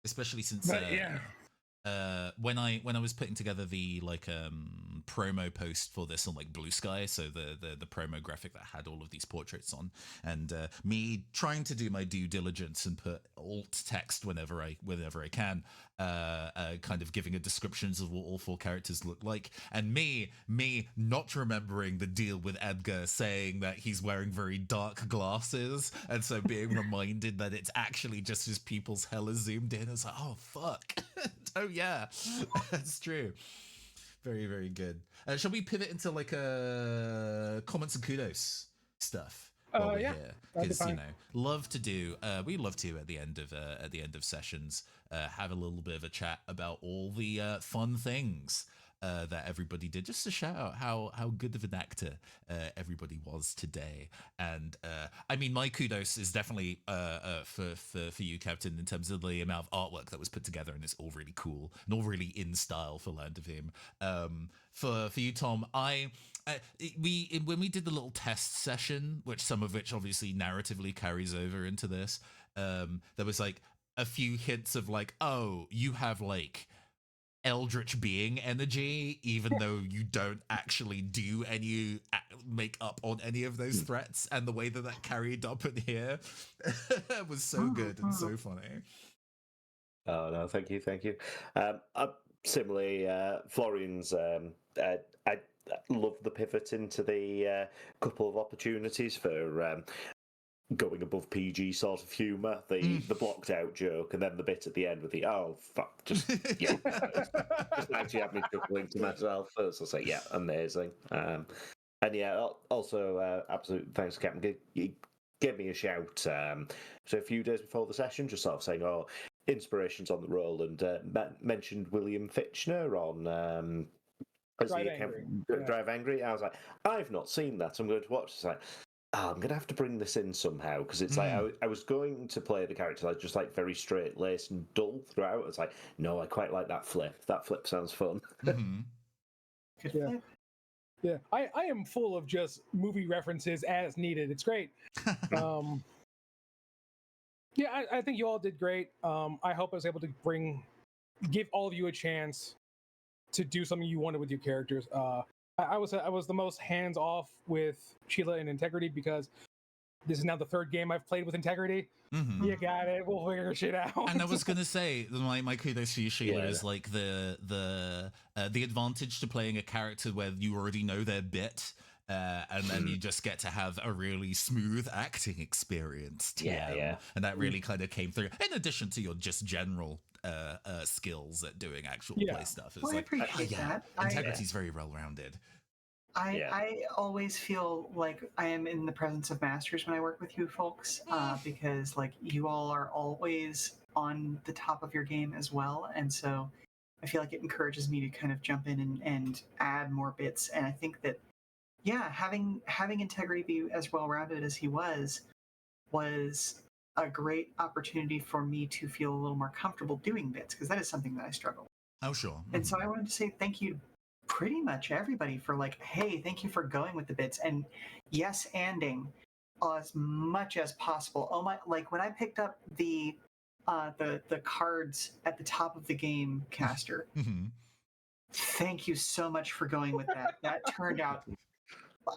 Especially since when I was putting together the like promo post for this on like Blue Sky, so the promo graphic that had all of these portraits on, and me trying to do my due diligence and put alt text whenever I can, kind of giving a descriptions of what all four characters look like, and me not remembering the deal with Edgar saying that he's wearing very dark glasses, and so being reminded that it's actually just his pupils hella zoomed in. It's like, oh fuck. Oh yeah, that's true. Very, very good. Shall we pivot into like comments and kudos stuff? Yeah, because you know, we love to at the end of sessions have a little bit of a chat about all the fun things that everybody did, just to shout out how good of an actor everybody was today. And I mean, my kudos is definitely for you, Captain, in terms of the amount of artwork that was put together, and it's all really cool and all really in style for Land of Him. For you, Tom, when we did the little test session, which some of which obviously narratively carries over into this, there was like a few hints of like, oh, you have like eldritch being energy, even though you don't actually do any make up on any of those threats, and the way that that carried up in here was so good and so funny. Oh no, thank you, thank you. Similarly, Florian's. I love the pivot into the couple of opportunities for going above PG sort of humour. The blocked out joke, and then the bit at the end with the oh fuck, just yeah, just actually had me chuckling to myself. So I say, yeah, amazing. And yeah, also absolute thanks, Captain. He gave me a shout. So a few days before the session, just sort of saying, oh, inspirations on the roll, and mentioned William Fitchner on Drive Angry. I was like, I've not seen that. I'm going to watch. It's like, oh, I'm going to have to bring this in somehow, because it's like I was going to play the character like just like very straight laced and dull throughout. It's like, no, I quite like that flip. That flip sounds fun. Yeah. Yeah, I am full of just movie references as needed. It's great. Yeah, I think you all did great. I hope I was able to give all of you a chance to do something you wanted with your characters. I was the most hands off with Sheila and Integrity, because this is now the third game I've played with Integrity. You got it. We'll figure shit out. And I was gonna say, my kudos to you, Sheila, is like the advantage to playing a character where you already know their bit. And then you just get to have a really smooth acting experience. Yeah. And that really kind of came through, in addition to your just general skills at doing actual play stuff. It's I appreciate that. Integrity's very well-rounded. I always feel like I am in the presence of masters when I work with you folks, because like you all are always on the top of your game as well, and so I feel like it encourages me to kind of jump in and add more bits. And I think that having Integrity be as well-rounded as he was a great opportunity for me to feel a little more comfortable doing bits, because that is something that I struggle with. Oh, sure. And so I wanted to say thank you to pretty much everybody for like, hey, thank you for going with the bits, and yes, anding as much as possible. Oh my, like when I picked up the cards at the top of the game caster, thank you so much for going with that. That turned out,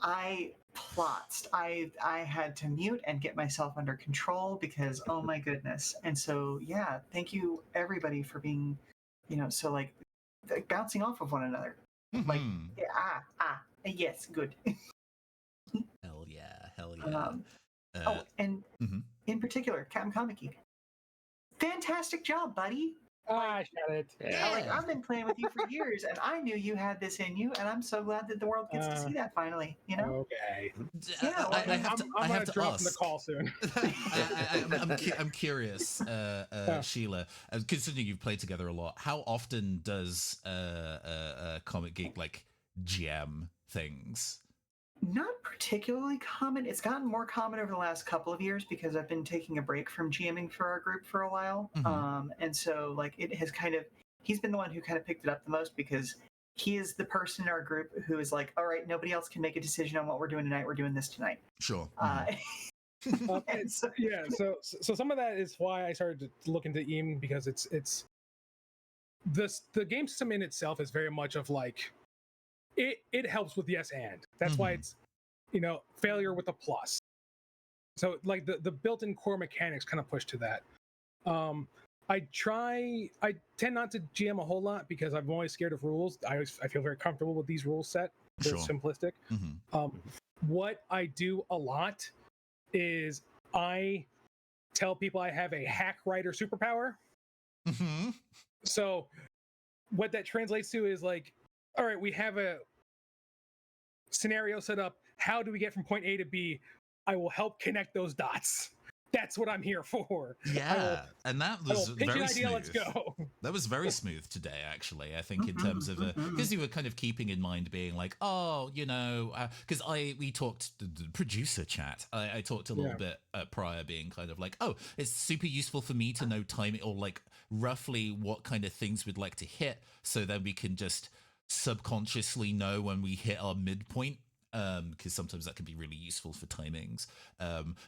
I plotzed. I had to mute and get myself under control, because oh my goodness. And so yeah, thank you everybody for being, so like bouncing off of one another. Like yes, good. Hell yeah. In particular, Captain Comic Geek, fantastic job, buddy. Shut it. Like, I've been playing with you for years, and I knew you had this in you, and I'm so glad that the world gets to see that finally. Okay. Yeah, I have to drop ask. the call soon. I'm curious, Sheila, considering you've played together a lot, how often does Comic Geek like GM things? Not particularly common. It's gotten more common over the last couple of years, because I've been taking a break from GMing for our group for a while. And so like it has he's been the one who kind of picked it up the most, because he is the person in our group who is like, all right, nobody else can make a decision on what we're doing tonight. We're doing this tonight. Sure. So some of that is why I started to look into EAM, because it's the game system in itself is very much of like, it helps with yes and. That's why it's failure with a plus. So like the built-in core mechanics kind of push to that. I tend not to GM a whole lot, because I'm always scared of rules. I feel very comfortable with these rules set. They're simplistic. What I do a lot is I tell people I have a hack writer superpower. So what that translates to is like, all right, we have a scenario set up. How do we get from point A to B? I will help connect those dots. That's what I'm here for. Yeah, and that was very idea, smooth. let's go. That was very smooth today, actually. I think in terms of because you were kind of keeping in mind being like, oh, because we talked the producer chat. I talked a little bit prior, being kind of like, oh, it's super useful for me to know timing, or like roughly what kind of things we'd like to hit, so then we can just subconsciously know when we hit our midpoint because sometimes that can be really useful for timings.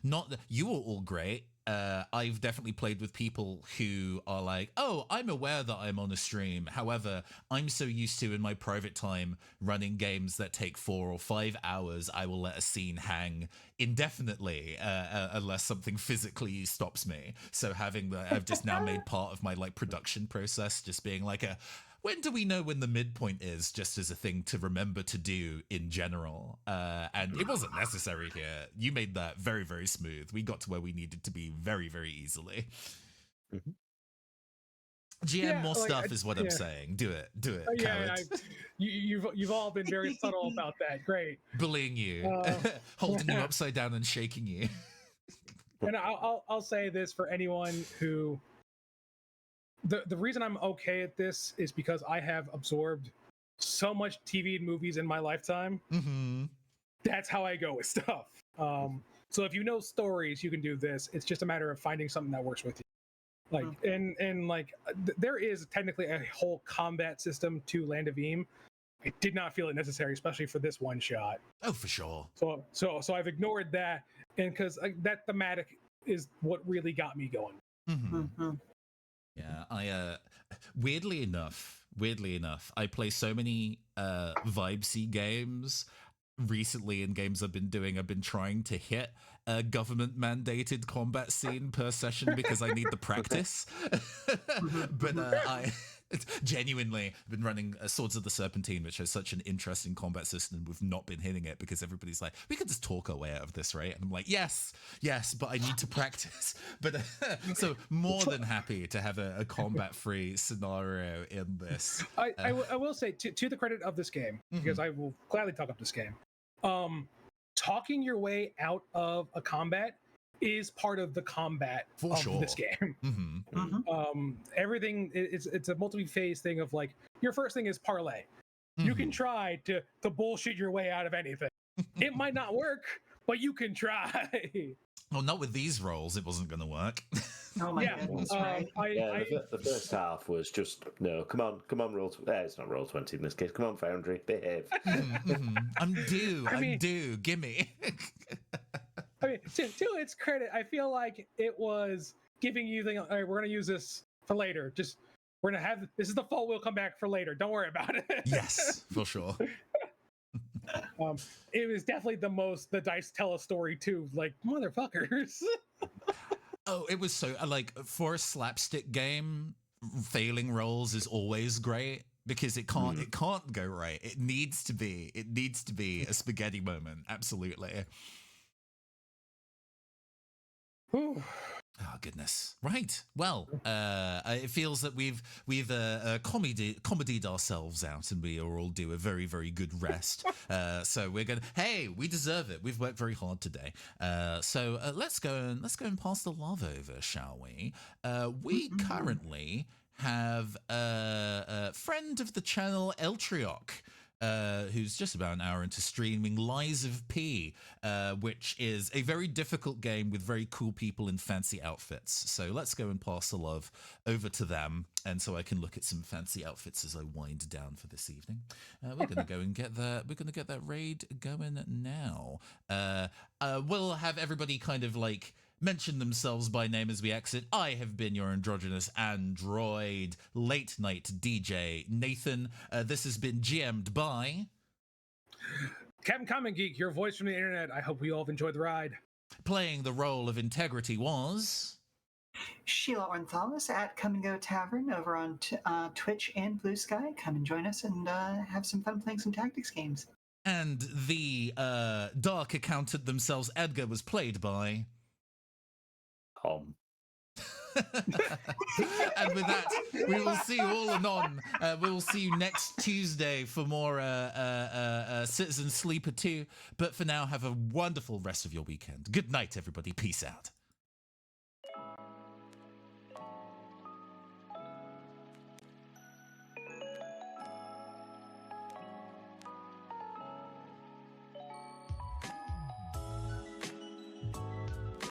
Not that you are all great. I've definitely played with people who are like, oh, I'm aware that I'm on a stream. However, I'm so used to in my private time running games that take 4 or 5 hours, I will let a scene hang indefinitely unless something physically stops me. So having that, I've just now made part of my like production process, just being like when do we know when the midpoint is, just as a thing to remember to do in general. And it wasn't necessary here. You made that very, very smooth. We got to where we needed to be very, very easily. Mhm. GM, more stuff is what I'm saying. Do it, cowards. You've all been very subtle about that. Great. Bullying you, holding you upside down and shaking you. And I'll say this for anyone who... The reason I'm okay at this is because I have absorbed so much TV and movies in my lifetime. Mm-hmm. That's how I go with stuff. So if you know stories, you can do this. It's just a matter of finding something that works with you. Like, and like, there is technically a whole combat system to Land of Eam. I did not feel it necessary, especially for this one shot. Oh, for sure. So I've ignored that, and because that thematic is what really got me going. Mm-hmm. Yeah, I weirdly enough, I play so many vibesy games recently in games I've been trying to hit a government mandated combat scene per session because I need the practice. But I genuinely been running Swords of the Serpentine, which has such an interesting combat system. We've not been hitting it because everybody's like, we could just talk our way out of this, right? And I'm like, yes, but I need to practice. But so more than happy to have a combat-free scenario in this. I will say, to the credit of this game, because I will gladly talk up this game, talking your way out of a combat is part of the combat of this game. Everything it's a multi-phase thing of like, your first thing is parlay. You can try to bullshit your way out of anything. It might not work, but you can try. Well, not with these rolls. It wasn't going to work. Oh my goodness, right? The first half was just, no, come on, roll. It's not roll 20 in this case. Come on, Foundry, behave. I'm due. Gimme. I mean, to its credit, I feel like it was giving you the, all right, we're going to use this for later. Just, we're going to have, this is the fault, we'll come back for later. Don't worry about it. Yes, for sure. It was definitely the dice tell a story too. Like, motherfuckers. Oh, it was so, like, for a slapstick game, failing rolls is always great. Because it can't go right. It needs to be a spaghetti moment. Absolutely. Whew. Oh goodness! Right. Well, it feels that we've comedied ourselves out, and we are all due a very, very good rest. So we're gonna. Hey, we deserve it. We've worked very hard today. So let's go and pass the love over, shall we? We currently have a friend of the channel, Eltrioc, who's just about an hour into streaming Lies of P, which is a very difficult game with very cool people in fancy outfits. So let's go and pass the love over to them, and so I can look at some fancy outfits as I wind down for this evening. We're going to go and get that. We're going to get that raid going now. We'll have everybody kind of like mention themselves by name as we exit. I have been your androgynous android late night DJ, Nathan. This has been GM'd by Captain Common Geek, your voice from the internet. I hope we all have enjoyed the ride. Playing the role of Integrity was Sheila Ornthalis at Come and Go Tavern over on Twitch and Blue Sky. Come and join us and have some fun playing some tactics games. And the dark accountant themselves, Edgar, was played by and with that, we will see you all anon. We will see you next Tuesday for more Citizen Sleeper 2. But for now, have a wonderful rest of your weekend. Good night, everybody. Peace out.